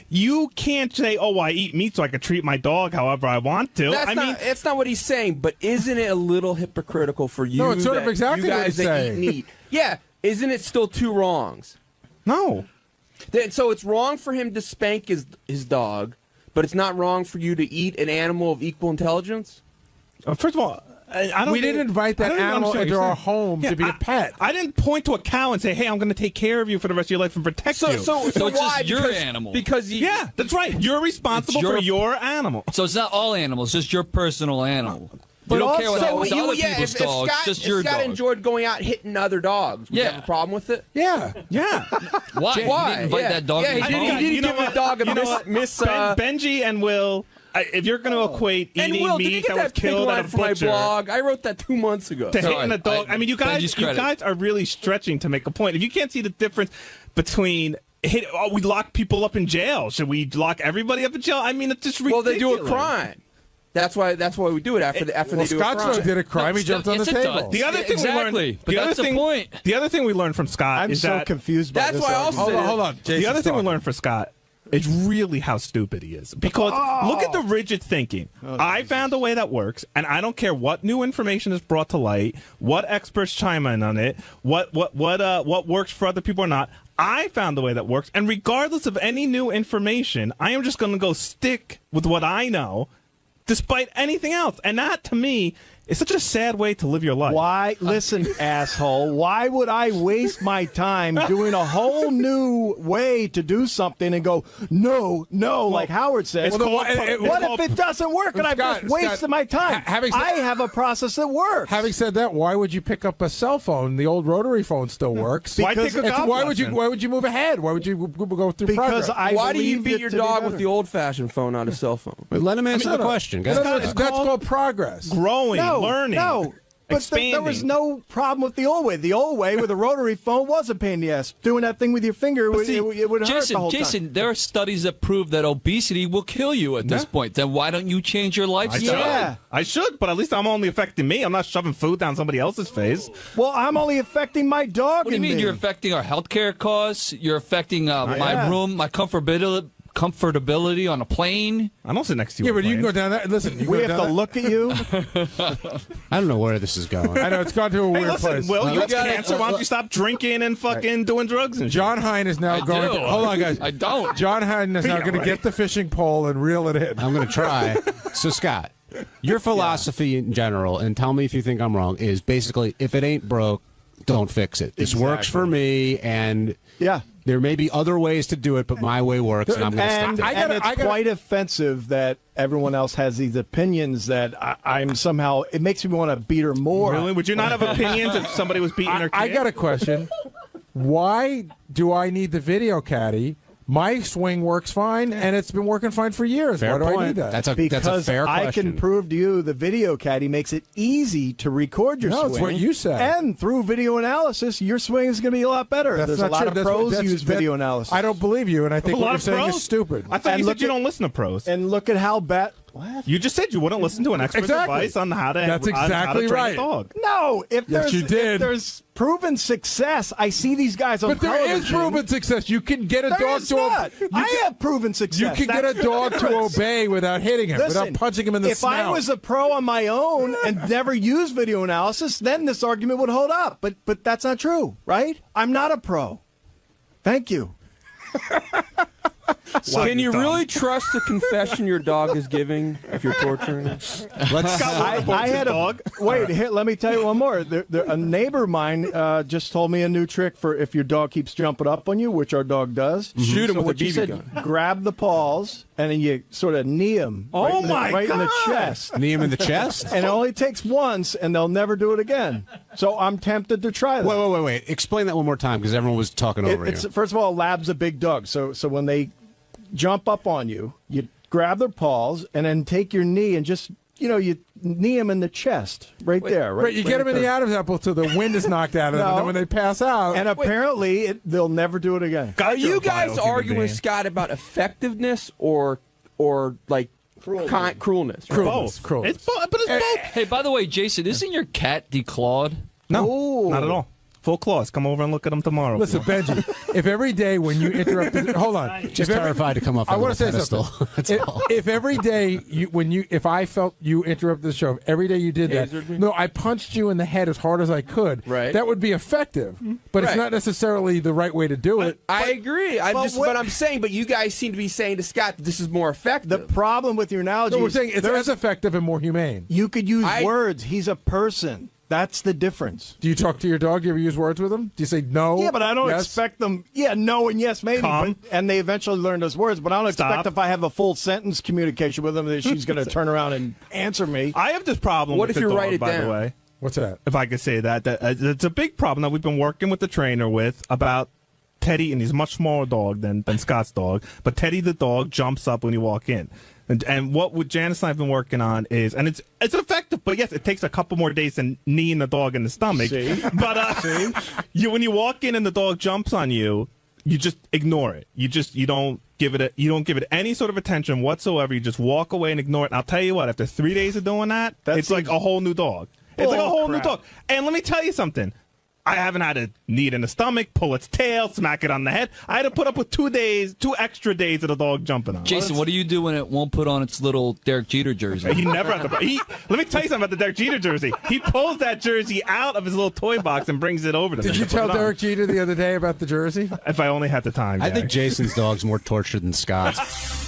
You can't say, oh, I eat meat so I can treat my dog however I want to. That's not what he's saying, but isn't it a little hypocritical for you? No, it's sort of exactly you what guys he's that saying. eat meat? Yeah, isn't it still two wrongs? No. So it's wrong for him to spank his dog, but it's not wrong for you to eat an animal of equal intelligence? First of all, we didn't invite that animal into our home to be a pet. I didn't point to a cow and say, hey, I'm going to take care of you for the rest of your life and protect you. So it's why? just your animal. Yeah, that's right. You're responsible for your animal. So it's not all animals, just your personal animal. You don't care what happens to other people's dogs, just your Scott dog. enjoyed going out hitting other dogs. Would you have a problem with it? Yeah. Why? You didn't invite that dog to Yeah, your he didn't give the dog a miss. Benjy and Will, if you're going to equate eating Will, did you meat get that was killed at a for my butcher blog? I wrote that 2 months ago. to hitting a dog, I mean, you guys are really stretching to make a point. If you can't see the difference between we lock people up in jail, should we lock everybody up in jail? I mean, it's just ridiculous. Well, they do a crime. That's why we do it after they do a crime. Scott did a crime. He jumped on the table. The other thing we learned, that's the point. The other thing we learned from Scott is that confused by that's this why I argument. also Hold on. the other thing we learned from Scott is really how stupid he is. Because look at the rigid thinking. I found a way that works, and I don't care what new information is brought to light, what experts chime in on it, what works for other people or not. I found the way that works, and regardless of any new information, I am just going to go stick with what I know, despite anything else. And that, to me, is such a sad way to live your life. Why? Listen, asshole. Why would I waste my time doing a whole new way to do something and go, no, like Howard said? What if it doesn't work and I've just wasted my time? I have a process that works. Having said that, why would you pick up a cell phone? The old rotary phone still works. Why take a golf why lesson? would you move ahead? Why would you go through Because progress? Why do you beat your dog with the old-fashioned phone, not a cell phone? Let him answer the question. That's called progress. Growing, learning. No. But there was no problem with the old way. The old way with a rotary phone was a pain in the ass. Doing that thing with your finger, it would hurt the whole time. Jason, there are studies that prove that obesity will kill you at this point. Then why don't you change your lifestyle? I should, but at least I'm only affecting me. I'm not shoving food down somebody else's face. Well, I'm only affecting my dog. What do you mean? You're affecting our healthcare costs. You're affecting my room, my comfortability on a plane. I don't sit next to you. Yeah, but you can go down there. Listen, we have to look at you. I don't know where this is going. I know it's gone to a weird place. Will, you have cancer. Why don't you stop drinking and fucking doing drugs and shit? John Hein is now going. Hold on, guys. I don't. John Hein is now going to get the fishing pole and reel it in. I'm going to try. So, Scott, your philosophy in general, and tell me if you think I'm wrong, is basically if it ain't broke, don't fix it. This works for me, and There may be other ways to do it, but my way works, and I'm going to stick to it. It's quite offensive that everyone else has these opinions that I'm somehow. It makes me want to beat her more. Really? Would you not have opinions if somebody was beating her kid? I got a question. Why do I need the video caddy? My swing works fine, and it's been working fine for years. Why do I need that? That's a fair question. I can prove to you the video caddy makes it easy to record your swing. That's what you said. And through video analysis, your swing is going to be a lot better. That's There's not a lot true. of That's pros what- use video analysis. I don't believe you, and I think A what lot you're of saying pros? is stupid. I thought you said you don't listen to pros. And look at how bad. What? You just said you wouldn't listen to an expert's advice on how to. That's on how to exactly train a right. dog. No, if Yes, you did. if there's proven success, I see these guys on But there television. is proven success. You can get a There dog is to. not. I have proven success. You can get a That's the dog to difference. obey without hitting him, Listen, without punching him in the if snout. I was a pro on my own and never used video analysis, then this argument would hold up. But that's not true, right? I'm not a pro. Thank you. Can you really trust the confession your dog is giving if you're torturing him? I had a dog. Wait, here, let me tell you one more. A neighbor of mine just told me a new trick for if your dog keeps jumping up on you, which our dog does. Shoot him So with what a you BB said, gun. Grab the paws and then you sort of knee him. Oh right in the chest. Knee him in the chest? And it only takes once, and they'll never do it again. So I'm tempted to try that. Wait. Explain that one more time because everyone was talking over It's you. first of all, a lab's a big dog. So when they jump up on you, you grab their paws and then take your knee and just you knee them in the chest right there. Right, you get them in the Adam's apple till the wind is knocked out of them, and then when they pass out. And apparently, they'll never do it again. Are you guys arguing, Scott, about effectiveness or like cruelness? Both. Cruelness. It's both, but it's both. Hey, by the way, Jason, isn't your cat declawed? No, not at all. Full claws. Come over and look at them tomorrow. Listen, Benji, if every day when you interrupt, hold on, Just terrified to come up. I want to say something. If every day if I felt you interrupted the show, if every day you did that, Tasered me? no, I punched you in the head as hard as I could. Right. That would be effective, but it's Right. not necessarily the right way to do it. I agree. but But I'm saying, but you guys seem to be saying to Scott that this is more effective. The problem with your analogy No, we're is saying it's as effective and more humane. you could use words. He's a person. That's the difference. Do you talk to your dog? Do you ever use words with him? Do you say no? Yeah, but I don't yes? expect them. Yeah, no and yes, maybe. Calm. And they eventually learn those words. But I don't Stop. expect if I have a full sentence communication with them that she's going to turn around and answer me. I have this problem What with if the you dog, write it by down? the way. What's that? If I could say that it's a big problem that we've been working with the trainer with about Teddy, and he's a much smaller dog than Scott's dog. But Teddy the dog jumps up when you walk in. And what Janice and I have been working on is, and it's effective, but yes, it takes a couple more days than kneeing the dog in the stomach. See? But when you walk in and the dog jumps on you, you just ignore it. You don't give it any sort of attention whatsoever. You just walk away and ignore it. And I'll tell you what, after 3 days of doing that, it's like a whole new dog. It's like a whole new dog. And let me tell you something. I haven't had a knee it in the stomach, pull its tail, smack it on the head. I had to put up with 2 extra days of the dog jumping on. Jason, what do you do when it won't put on its little Derek Jeter jersey? He never had to. Let me tell you something about the Derek Jeter jersey. He pulls that jersey out of his little toy box and brings it over to me. Did you tell Derek Jeter the other day about the jersey? If I only had the time. I think Jason's dog's more tortured than Scott's.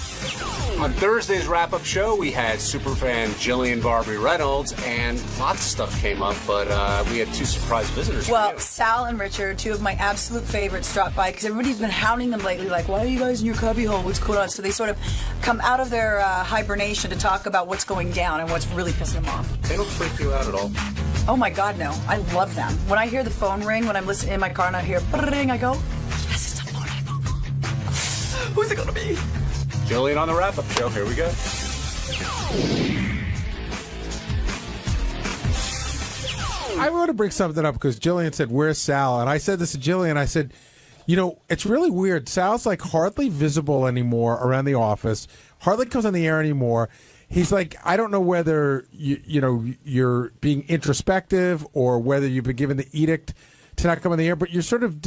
On Thursday's wrap-up show, we had superfan Jillian Barbie Reynolds, and lots of stuff came up, but we had two surprise visitors. for Well, you. Sal and Richard, two of my absolute favorites, dropped by because everybody's been hounding them lately, like, why are you guys in your cubby hole? What's going on? So they sort of come out of their hibernation to talk about what's going down and what's really pissing them off. They don't freak you out at all. Oh my God, no. I love them. When I hear the phone ring, when I'm listening in my car and I hear ring, I go, yes, it's a phone. Who's it going to be? Jillian on the wrap-up show. Here we go. I want to bring something up because Jillian said, "Where's Sal?" And I said this to Jillian. I said, it's really weird. Sal's like hardly visible anymore around the office. Hardly comes on the air anymore. He's like, I don't know whether you're being introspective or whether you've been given the edict to not come on the air, but you've sort of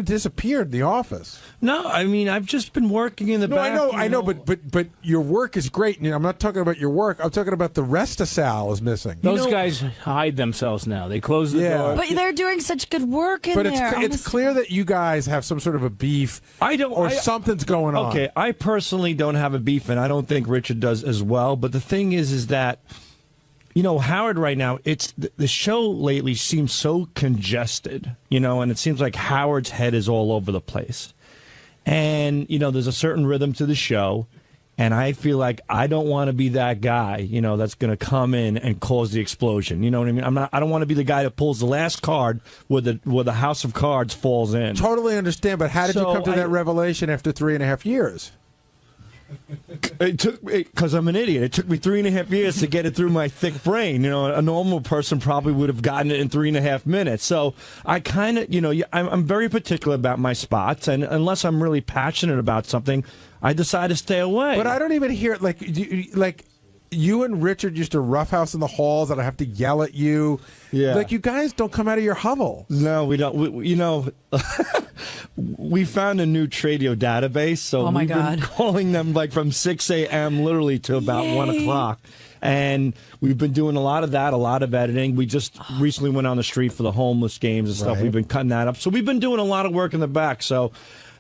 disappeared in the office. No, I mean I've just been working in the back. I know, but your work is great. I'm not talking about your work. I'm talking about the rest of Sal is missing. Those guys hide themselves now. They close the door. But they're doing such good work in there. But it's clear that you guys have some sort of a beef. Something's going on. Okay, I personally don't have a beef, and I don't think Richard does as well. But the thing is that, Howard right now, it's the show lately seems so congested, and it seems like Howard's head is all over the place. And, there's a certain rhythm to the show. And I feel like I don't want to be that guy, that's going to come in and cause the explosion. You know what I mean? I don't want to be the guy that pulls the last card where the house of cards falls in. Totally understand, but how did you come to that revelation after 3.5 years? It took because I'm an idiot. It took me 3.5 years to get it through my thick brain. A normal person probably would have gotten it in 3.5 minutes. So I kind of, I'm very particular about my spots, and unless I'm really passionate about something, I decide to stay away. But I don't even hear it. Like you and Richard used to roughhouse in the halls, and I have to yell at you. Yeah. Like you guys don't come out of your hovel. No, we don't. We found a new Tradio database, so we've been calling them like from 6 a.m. literally to about 1 o'clock. And we've been doing a lot of that, a lot of editing. We just recently went on the street for the homeless games and stuff. Right. We've been cutting that up. So we've been doing a lot of work in the back. So,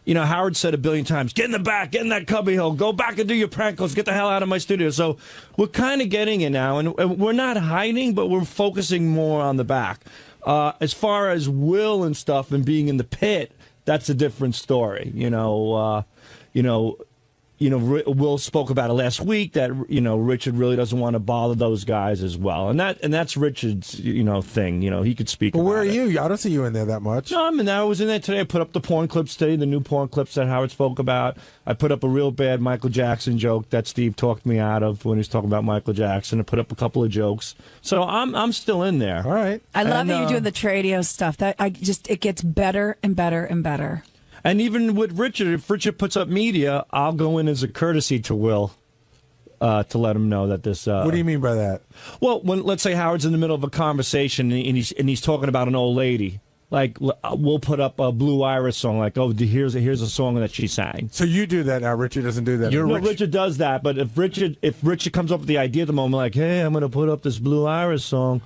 Howard said 1 billion times, get in the back, get in that cubby hole, go back and do your prank calls, get the hell out of my studio. So we're kind of getting it now, and we're not hiding, but we're focusing more on the back. As far as Will and stuff and being in the pit, that's a different story. Will spoke about it last week that Richard really doesn't want to bother those guys as well, and that's Richard's thing. He could speak. But where are about it. you? I don't see you in there that much. No, I was in there today. I put up the porn clips today, the new porn clips that Howard spoke about. I put up a real bad Michael Jackson joke that Steve talked me out of when he was talking about Michael Jackson. I put up a couple of jokes, so I'm still in there. All right. I love that you're doing the Tradio stuff. It gets better and better and better. And even with Richard, if Richard puts up media, I'll go in as a courtesy to Will to let him know that this. What do you mean by that? Well, let's say Howard's in the middle of a conversation and he's talking about an old lady. Like, we'll put up a Blue Iris song, like, here's a song that she sang. So you do that now. Richard doesn't do that. Richard does that, but if Richard comes up with the idea at the moment, like, hey, I'm going to put up this Blue Iris song,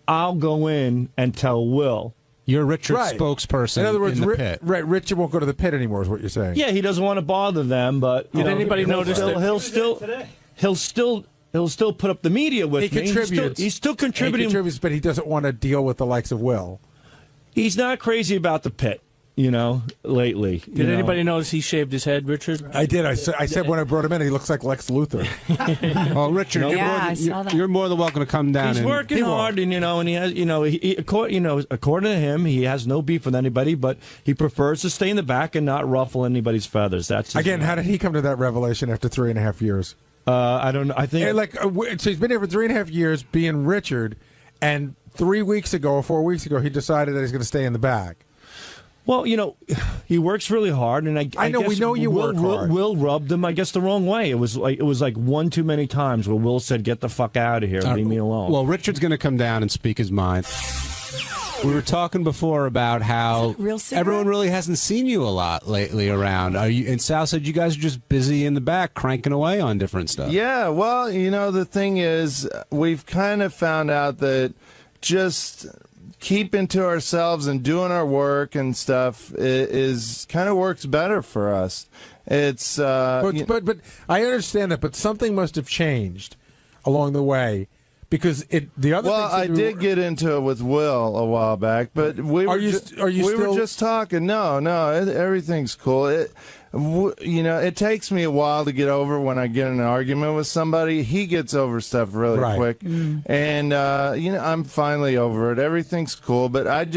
I'll go in and tell Will. You're Richard's spokesperson. In other words, in the pit. Richard won't go to the pit anymore, is what you're saying. Yeah, he doesn't want to bother them, but did anybody notice that he'll still put up the media with me. Contributes. He's still contributing. He contributes, but he doesn't want to deal with the likes of Will. He's not crazy about the pit, lately. Did anybody notice he shaved his head, Richard? I did. I said when I brought him in, he looks like Lex Luthor. Oh, Richard, you're more than welcome to come down. He's working hard, and he has, according to him, he has no beef with anybody, but he prefers to stay in the back and not ruffle anybody's feathers. That's again. How did he come to that revelation after 3.5 years? I don't know. I think so. He's been here for 3.5 years, being Richard, and 3 weeks ago or 4 weeks ago, he decided that he's going to stay in the back. Well, he works really hard, and I know guess we know you work hard. Will rubbed him, I guess, the wrong way. It was like one too many times where Will said, "Get the fuck out of here, leave me alone." Well, Richard's going to come down and speak his mind. We were talking before about how everyone really hasn't seen you a lot lately around. And Sal said you guys are just busy in the back cranking away on different stuff. Yeah, well, the thing is, we've kind of found out that just keeping to ourselves and doing our work and stuff is kind of works better for us. It's but I understand that, but something must have changed along the way. Because the other I did get into it with Will a while back, but we were just talking. No, everything's cool. It takes me a while to get over when I get in an argument with somebody. He gets over stuff really quick, and I'm finally over it. Everything's cool, but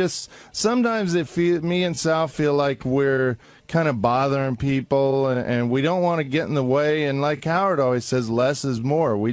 sometimes me and Sal feel like we're kind of bothering people, and we don't want to get in the way. And like Howard always says, less is more. We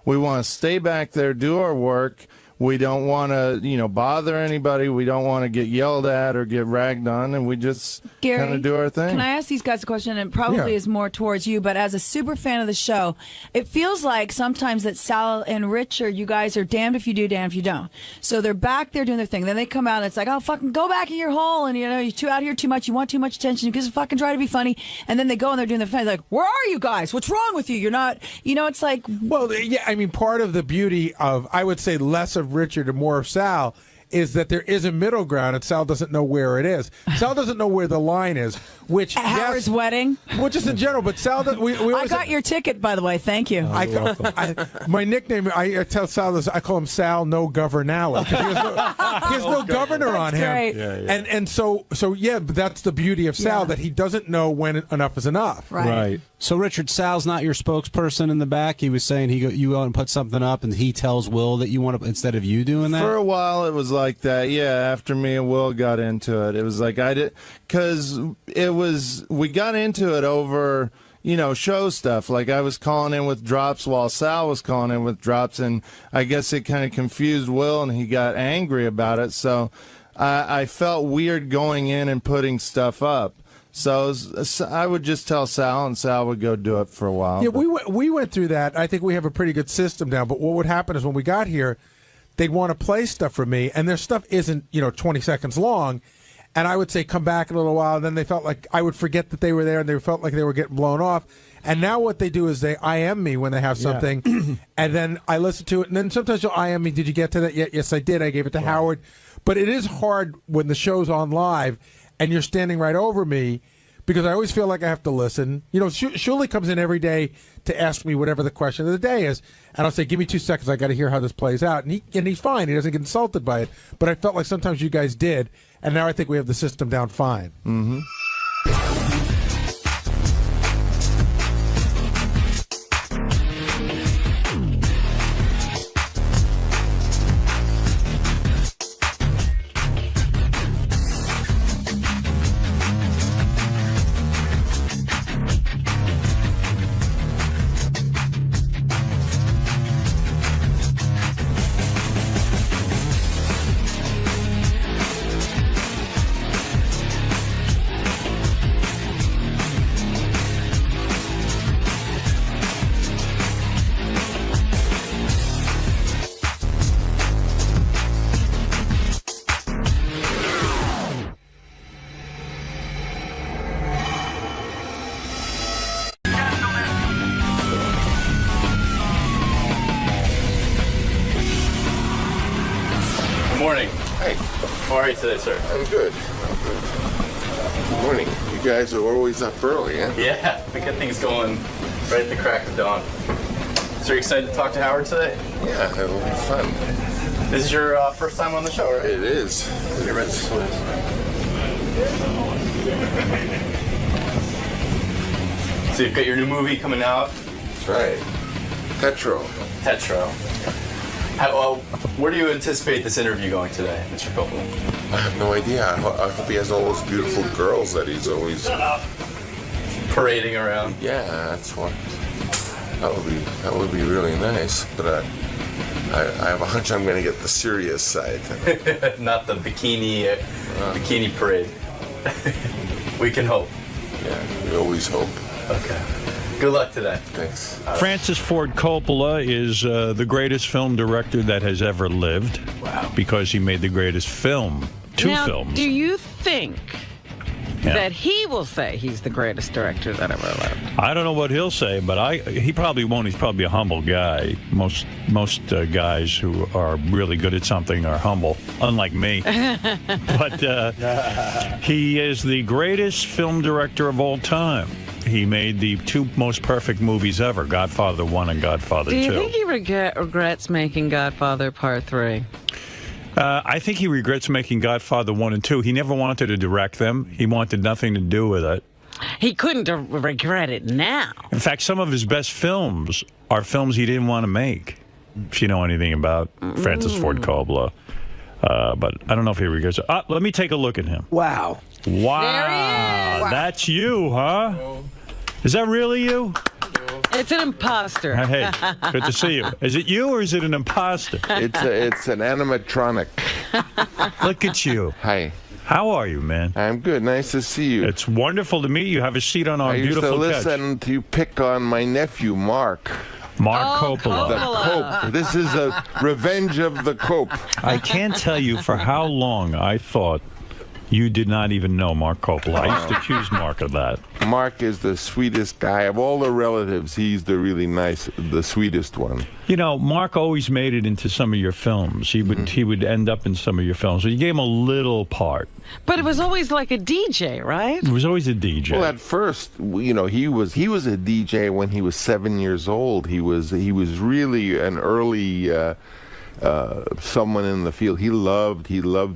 want to stay back there, do our work. We don't want to, bother anybody. We don't want to get yelled at or get ragged on, and we just kind of do our thing. Can I ask these guys a question? And probably is more towards you, but as a super fan of the show, it feels like sometimes that Sal and Richard, you guys are damned if you do, damned if you don't. So they're back there doing their thing. Then they come out and it's like, oh, fucking go back in your hole, and you're too out here too much. You want too much attention. You just fucking try to be funny. And then they go and they're doing their thing. Like, where are you guys? What's wrong with you? You're not. It's like. Well, yeah. I mean, part of the beauty of, I would say, less of Richard and more of Sal is that there is a middle ground, and Sal doesn't know where it is. Sal doesn't know where the line is. Which At Howard's wedding? Well, just in general, but Sal, we I got your ticket, by the way. Thank you. My nickname, I tell Sal this, I call him Sal No Governale. He has no governor on him. Great. And so but that's the beauty of Sal, that he doesn't know when enough is enough. Right. So, Richard, Sal's not your spokesperson in the back. He was saying you go and put something up, and he tells Will that you want to, instead of you doing that? For a while, it was like that. Yeah, after me and Will got into it, it was like because we got into it over, show stuff. Like I was calling in with drops while Sal was calling in with drops, and I guess it kind of confused Will, and he got angry about it. So I felt weird going in and putting stuff up. So I would just tell Sal, and Sal would go do it for a while. Yeah, we went through that. I think we have a pretty good system now. But what would happen is when we got here, they'd want to play stuff for me, and their stuff isn't 20 seconds long. And I would say, come back in a little while, and then they felt like I would forget that they were there, and they felt like they were getting blown off. And now what they do is they IM me when they have something, and then I listen to it. And then sometimes you'll IM me, did you get to that yet? Yes, I did. I gave it to Howard. But it is hard when the show's on live, and you're standing right over me, because I always feel like I have to listen. Shuli comes in every day to ask me whatever the question of the day is, and I'll say, give me 2 seconds, I got to hear how this plays out. And he's fine. He doesn't get insulted by it. But I felt like sometimes you guys did, and now I think we have the system down fine. Mm-hmm. Today, sir? I'm good. Good morning. You guys are always up early, huh? Yeah, we get things going right at the crack of dawn. So you're excited to talk to Howard today? Yeah, it'll be fun. This is your first time on the show, right? It is. Get ready, please. So you've got your new movie coming out? That's right. Tetro. Where do you anticipate this interview going today, Mr. Coppola? I have no idea. I hope he has all those beautiful girls that he's always parading around. Yeah, that's what. That would be really nice. But I have a hunch I'm going to get the serious side. Not the bikini parade. We can hope. Yeah, we always hope. Okay. Good luck today. Thanks. Francis Ford Coppola is the greatest film director that has ever lived. Wow. Because he made the greatest film. Two films. Do you think that he will say he's the greatest director that ever lived? I don't know what he'll say, but he probably won't. He's probably a humble guy. Most guys who are really good at something are humble, unlike me. But he is the greatest film director of all time. He made the 2 most perfect movies ever, Godfather 1 and Godfather 2. Do you think he regrets making Godfather Part 3? I think he regrets making Godfather 1 and 2. He never wanted to direct them. He wanted nothing to do with it. He couldn't regret it now. In fact, some of his best films are films he didn't want to make, if you know anything about Francis Ford Coppola. But I don't know if he regrets it. Let me take a look at him. Wow. Wow. That's you, huh? Is that really you? It's an imposter. Hey, good to see you. Is it you or is it an imposter? It's an animatronic. Look at you. Hi. How are you, man? I'm good. Nice to see you. It's wonderful to meet you. Have a seat on our beautiful couch. I used to listen to you pick on my nephew, Mark. Coppola. The Cope. This is a revenge of the Cope. I can't tell you for how long I thought You did not even know Mark Coppola. I used to accuse Mark of that. Mark is the sweetest guy. Of all the relatives, he's the really nice, the sweetest one. You know, Mark always made it into some of your films. He would end up in some of your films. So you gave him a little part. But it was always like a DJ, right? It was always a DJ. Well, at first, you know, he was a DJ when he was 7 years old. He was really an early someone in the field. He loved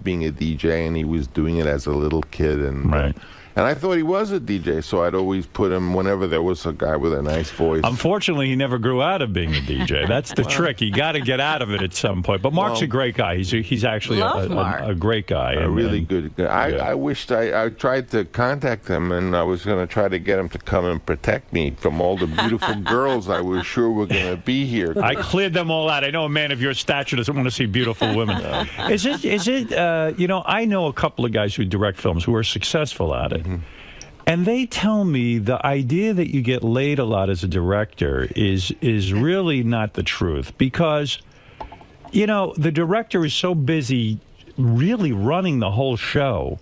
being a DJ, and he was doing it as a little kid. And and I thought he was a DJ, so I'd always put him whenever there was a guy with a nice voice. Unfortunately, he never grew out of being a DJ. That's the trick. You got to get out of it at some point. But Mark's a great guy. He's actually a great guy. A really good guy. I wished I tried to contact him, and I was going to try to get him to come and protect me from all the beautiful girls I was sure were going to be here. I cleared them all out. I know a man of your stature doesn't want to see beautiful women. Is it? You know, I know a couple of guys who direct films who are successful at it. And they tell me the idea that you get laid a lot as a director is really not the truth, because, you know, the director is so busy really running the whole show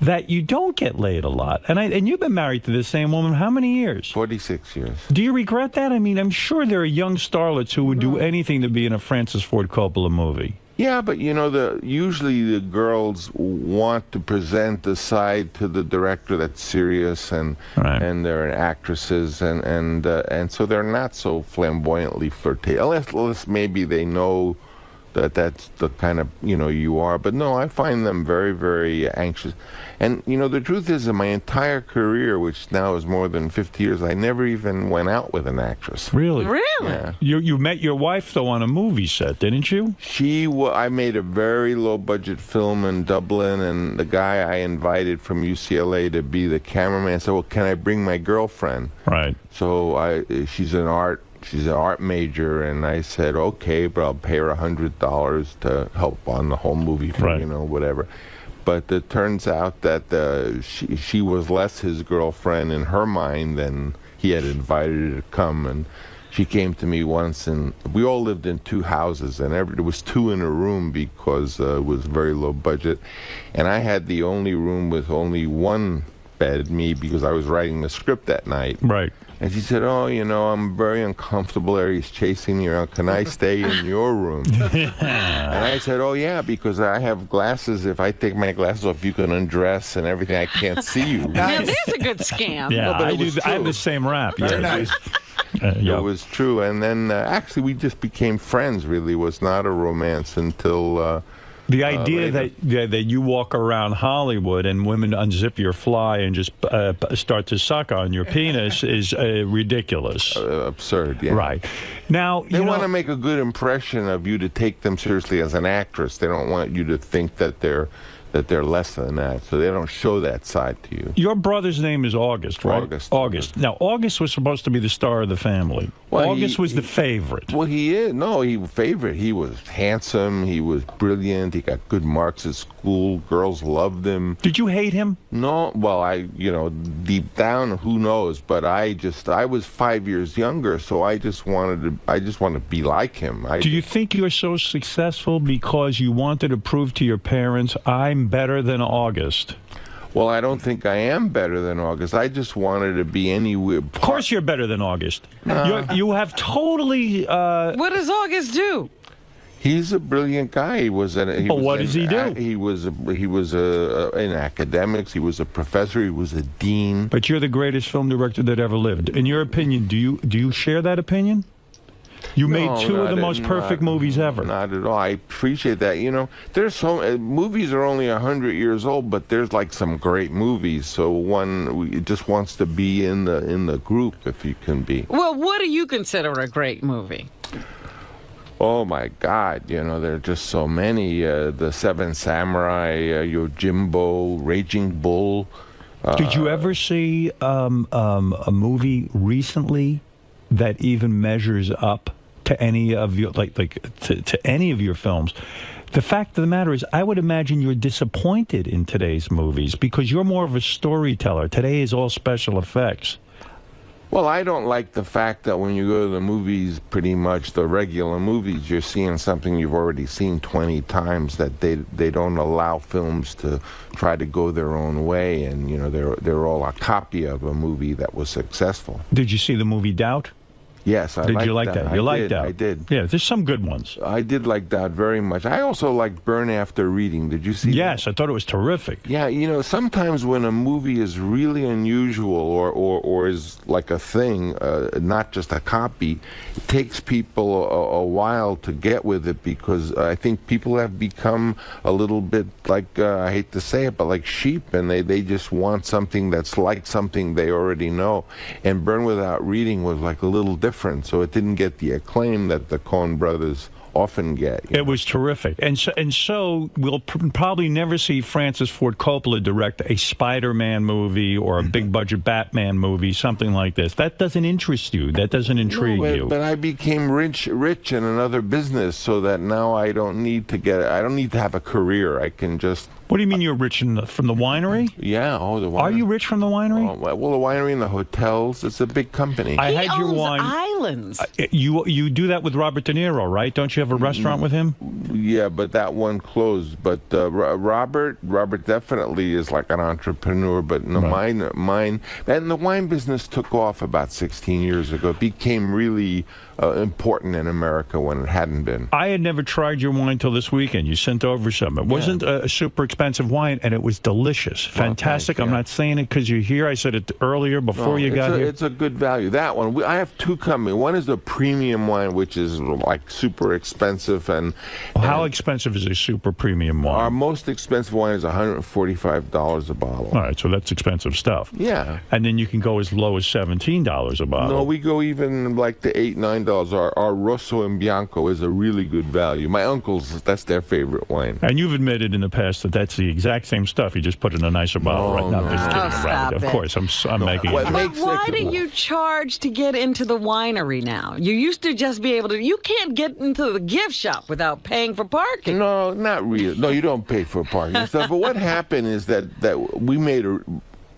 that you don't get laid a lot. And you've been married to the same woman how many years? 46 years. Do you regret that? I mean, I'm sure there are young starlets who would do anything to be in a Francis Ford Coppola movie. Yeah, but you know, usually the girls want to present the side to the director that's serious, and they're actresses, and so they're not so flamboyantly flirtatious, unless maybe they know that that's the kind of, you know, you are. But no, I find them very, very anxious. And, you know, the truth is, in my entire career, which now is more than 50 years, I never even went out with an actress. Really? Really? Yeah. You met your wife, though, on a movie set, didn't you? I made a very low-budget film in Dublin, and the guy I invited from UCLA to be the cameraman said, well, can I bring my girlfriend? Right. So she's an art major, and I said, okay, but I'll pay her $100 to help on the whole movie for, you know, whatever. But it turns out that she was less his girlfriend in her mind than he had invited her to come. And she came to me once, and we all lived in two houses, and there was two in a room because it was very low budget. And I had the only room with only one bed, me, because I was writing the script that night. Right. And she said, oh, you know, I'm very uncomfortable there. He's chasing me around. Can I stay in your room? And I said, oh, yeah, because I have glasses. If I take my glasses off, you can undress and everything. I can't see you. Now, there's a good scam. Yeah, No, but I have the same rap. Very nice. It was true. And then, actually, we just became friends, really. It was not a romance until... The idea that you walk around Hollywood and women unzip your fly and just start to suck on your penis is ridiculous. Absurd, yeah. Right. Now, they want to make a good impression of you to take them seriously as an actress. They don't want you to think that they're less than that, so they don't show that side to you. Your brother's name is August, right? August. Now, August was supposed to be the star of the family. Well, August was the favorite. Well, he is. No, he was favorite. He was handsome. He was brilliant. He got good marks at school. Girls loved him. Did you hate him? No. Well, deep down, who knows? But I was 5 years younger, so I just wanted to be like him. Do you think you're so successful because you wanted to prove to your parents, I'm better than August? Well, I don't think I am better than August. I just wanted to be anywhere. Of course you're better than August. You have totally... What does August do? He's a brilliant guy. What does he do? He was in academics. He was a professor. He was a dean. But you're the greatest film director that ever lived. In your opinion, do you share that opinion? You made two of the most perfect movies ever. Not at all. I appreciate that. You know, there's movies are only 100 years old, but there's like some great movies. So one just wants to be in the group if you can be. Well, what do you consider a great movie? Oh my God! You know, there are just so many. The Seven Samurai, Yojimbo, Raging Bull. Did you ever see a movie recently that even measures up to any of your to any of your films? The fact of the matter is, I would imagine you're disappointed in today's movies because you're more of a storyteller. Today is all special effects. Well, I don't like the fact that when you go to the movies, pretty much the regular movies, you're seeing something you've already seen 20 times, that they don't allow films to try to go their own way, and they're all a copy of a movie that was successful. Did you see the movie Doubt? Yes, I Did you like that? You liked that? I did. Yeah, there's some good ones. I did like that very much. I also liked Burn After Reading. Did you see Yes, I thought it was terrific. Yeah, sometimes when a movie is really unusual or is like a thing, not just a copy, it takes people a while to get with it, because I think people have become a little bit like, I hate to say it, but like sheep, and they just want something that's like something they already know. And Burn Without Reading was like a little different. So it didn't get the acclaim that the Coen brothers often get. It was terrific. And so we'll probably never see Francis Ford Coppola direct a Spider-Man movie or a big-budget Batman movie, something like this. That doesn't interest you. That doesn't intrigue you. But I became rich in another business, so that now I don't need to have a career. I can just... What do you mean you're rich from the winery? Yeah. Oh, the winery. Are you rich from the winery? Oh, well, the winery and the hotels, it's a big company. He owns islands. You do that with Robert De Niro, right? Don't you have a restaurant with him? Yeah, but that one closed. But Robert definitely is like an entrepreneur, but no, mine, and the wine business took off about 16 years ago. It became really important in America when it hadn't been. I had never tried your wine till this weekend. You sent over some. It wasn't a super expensive wine, and it was delicious. Fantastic. I'm not saying it because you're here. I said it earlier before you got here. It's a good value. That one, I have two companies. One is a premium wine, which is like super expensive. And how expensive is a super premium wine? Our most expensive wine is $145 a bottle. All right, so that's expensive stuff. Yeah. And then you can go as low as $17 a bottle. No, we go even like to $8, $9. Our Rosso and Bianco is a really good value. My uncles, that's their favorite wine. And you've admitted in the past that that's the exact same stuff. You just put in a nicer bottle right now. Just kidding. Stop Of it. course, I'm making it. But why do you charge to get into the winery now? You used to just be able to. You can't get into the gift shop without paying for parking. No, not really. No, you don't pay for parking stuff. But what happened is that we made a...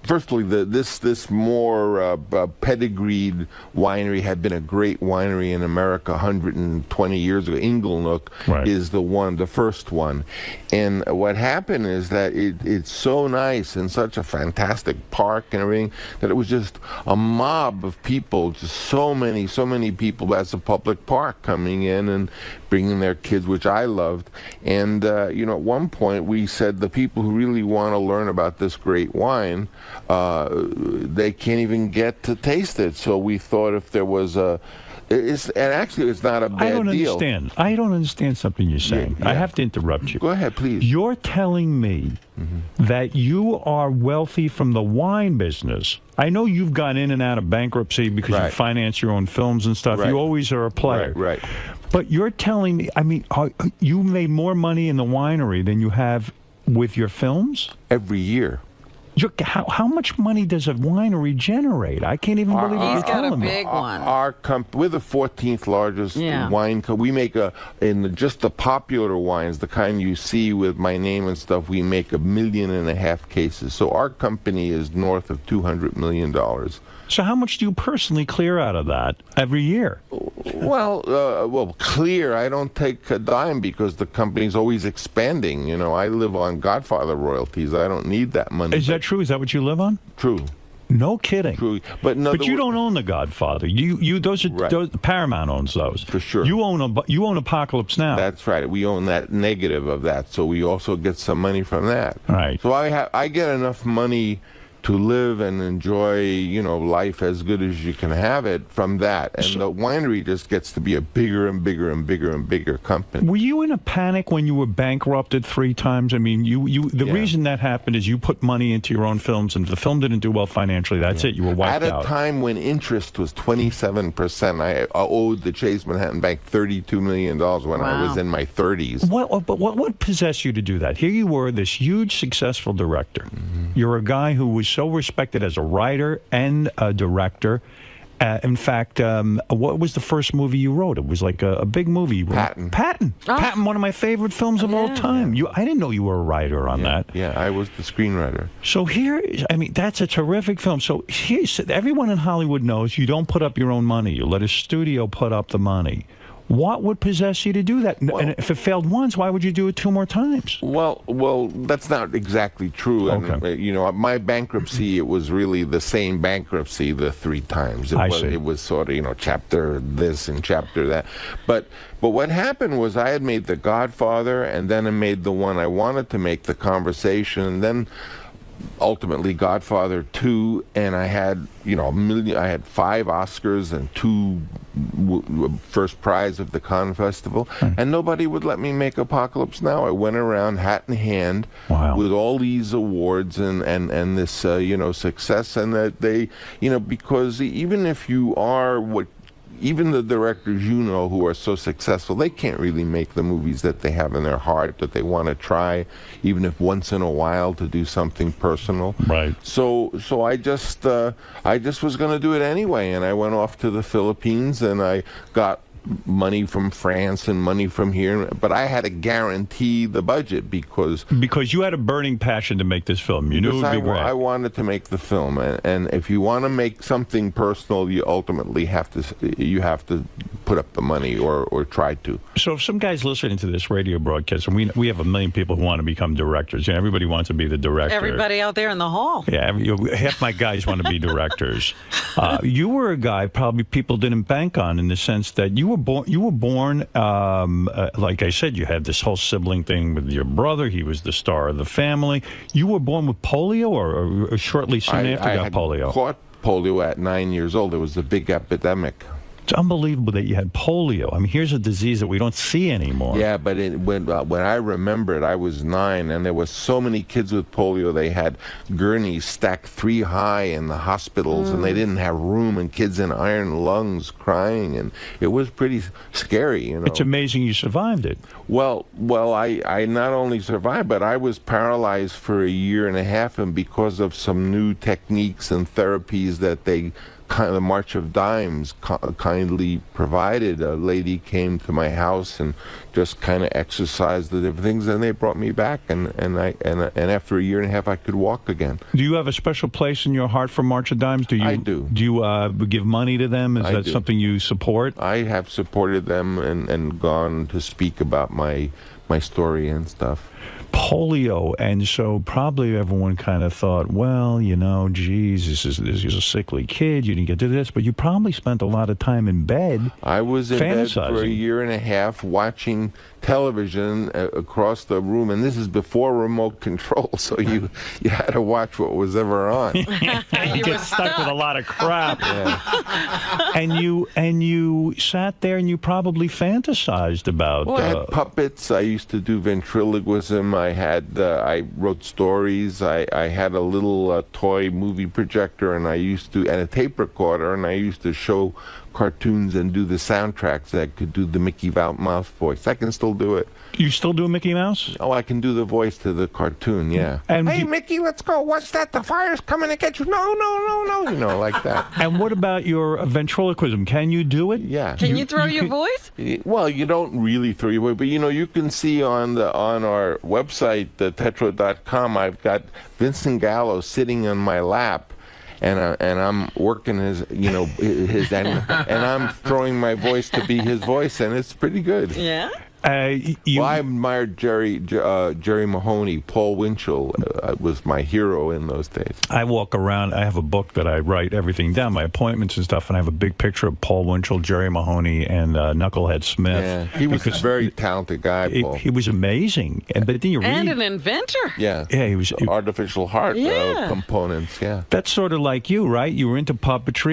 Firstly, this more pedigreed winery had been a great winery in America 120 years ago. Inglenook is the first one. And what happened is that it's so nice and such a fantastic park and everything that it was just a mob of people, just so many people as a public park coming in and bringing their kids, which I loved. And, at one point we said the people who really want to learn about this great wine, they can't even get to taste it. So we thought if there was it's not a bad deal. I don't understand something you're saying. Yeah. I have to interrupt you. Go ahead, please. You're telling me that you are wealthy from the wine business. I know you've gone in and out of bankruptcy because you finance your own films and stuff. You always are a player. Right. But you're telling me, you made more money in the winery than you have with your films? Every year. How much money does a winery generate? I can't even believe what you're telling me. He's got a big one. We're the 14th largest wine company. We make just the popular wines, the kind you see with my name and stuff, we make 1.5 million cases. So our company is north of $200 million. So how much do you personally clear out of that every year? Well, clear. I don't take a dime because the company's always expanding. I live on Godfather royalties. I don't need that money. Is that true? Is that what you live on? True. No kidding. True. But you don't own the Godfather. Those Paramount owns those. For sure. You own Apocalypse Now. That's right. We own that negative of that, so we also get some money from that. Right. So I get enough money to live and enjoy, life as good as you can have it from that. And the winery just gets to be a bigger and bigger and bigger and bigger company. Were you in a panic when you were bankrupted 3 times? I mean, the reason that happened is you put money into your own films, and if the film didn't do well financially, that's it. You were wiped out. At a time when interest was 27%, I owed the Chase Manhattan Bank $32 million when I was in my 30s. What possessed you to do that? Here you were, this huge, successful director. You're a guy who was so respected as a writer and a director, In fact, what was the first movie you wrote? It was like a big movie. Patton. Patton, one of my favorite films of all time. I didn't know you were a writer on that. Yeah, I was the screenwriter. So that's a terrific film. So everyone in Hollywood knows you don't put up your own money. You let a studio put up the money. What would possess you to do that? Well, and if it failed once, why would you do it 2 more times? Well, that's not exactly true. Okay. And, my bankruptcy, it was really the same bankruptcy the 3 times. It was sort of, chapter this and chapter that. But what happened was I had made The Godfather, and then I made the one I wanted to make, The Conversation, and then ultimately Godfather 2, and I had I had 5 Oscars and 2 first prize of the Cannes Festival, and nobody would let me make Apocalypse Now. I went around hat in hand with all these awards and this success, and that they because even if you are even the directors who are so successful, they can't really make the movies that they have in their heart that they want to try, even if once in a while, to do something personal. Right. So I just was going to do it anyway, and I went off to the Philippines, and I got money from France and money from here, but I had to guarantee the budget because you had a burning passion to make this film. You knew it would be great. I wanted to make the film, and if you want to make something personal, you ultimately have to put up the money or try to. So if some guy's listening to this radio broadcast, and we have 1 million people who want to become directors, everybody wants to be the director. Everybody out there in the hall. Yeah, half my guys want to be directors. You were a guy probably people didn't bank on, in the sense that you were born, like I said, you had this whole sibling thing with your brother. He was the star of the family. You were born with polio, or shortly soon after you got polio? I caught polio at 9 years old. It was a big epidemic. It's unbelievable that you had polio. I mean, here's a disease that we don't see anymore. Yeah, but when I remember it, I was 9, and there were so many kids with polio. They had gurneys stacked 3 high in the hospitals, and they didn't have room, and kids in iron lungs crying, and it was pretty scary. It's amazing you survived it. Well, I not only survived, but I was paralyzed for 1.5 years, and because of some new techniques and therapies that the March of Dimes kindly provided, a lady came to my house and just kind of exercised the different things, and they brought me back, and after 1.5 years I could walk again. Do you have a special place in your heart for March of Dimes? I do. Do you give money to them? Is that something you support? I have supported them and gone to speak about my story and stuff. Polio, and so probably everyone kind of thought, well, geez, this is a sickly kid, you didn't get to this, but you probably spent a lot of time in bed. I was in bed for 1.5 years watching television across the room, and this is before remote control, so you had to watch what was ever on. You get stuck with a lot of crap. Yeah. And you sat there and you probably fantasized about I had puppets. I used to do ventriloquism. I wrote stories. I had a little toy movie projector, and and a tape recorder, and I used to show cartoons and do the soundtracks. I could do the Mickey Mouse voice. I can still do it. You still do Mickey Mouse? Oh, I can do the voice to the cartoon, yeah. And hey, Mickey, let's go. What's that? The fire's coming to get you. No, like that. And what about your ventriloquism? Can you do it? Yeah. Can you throw your voice? Well, you don't really throw your voice, but you can see on our website, 𝗻₂.com, I've got Vincent Gallo sitting on my lap. And I'm working and I'm throwing my voice to be his voice, and it's pretty good. Yeah. I admired Jerry Mahoney. Paul Winchell was my hero in those days. I walk around. I have a book that I write everything down, my appointments and stuff, and I have a big picture of Paul Winchell, Jerry Mahoney, and Knucklehead Smith. Yeah, he was a very talented guy, Paul. He was amazing. But then you read, and an inventor. Yeah, he was artificial heart components. Yeah, that's sort of like you, right? You were into puppetry.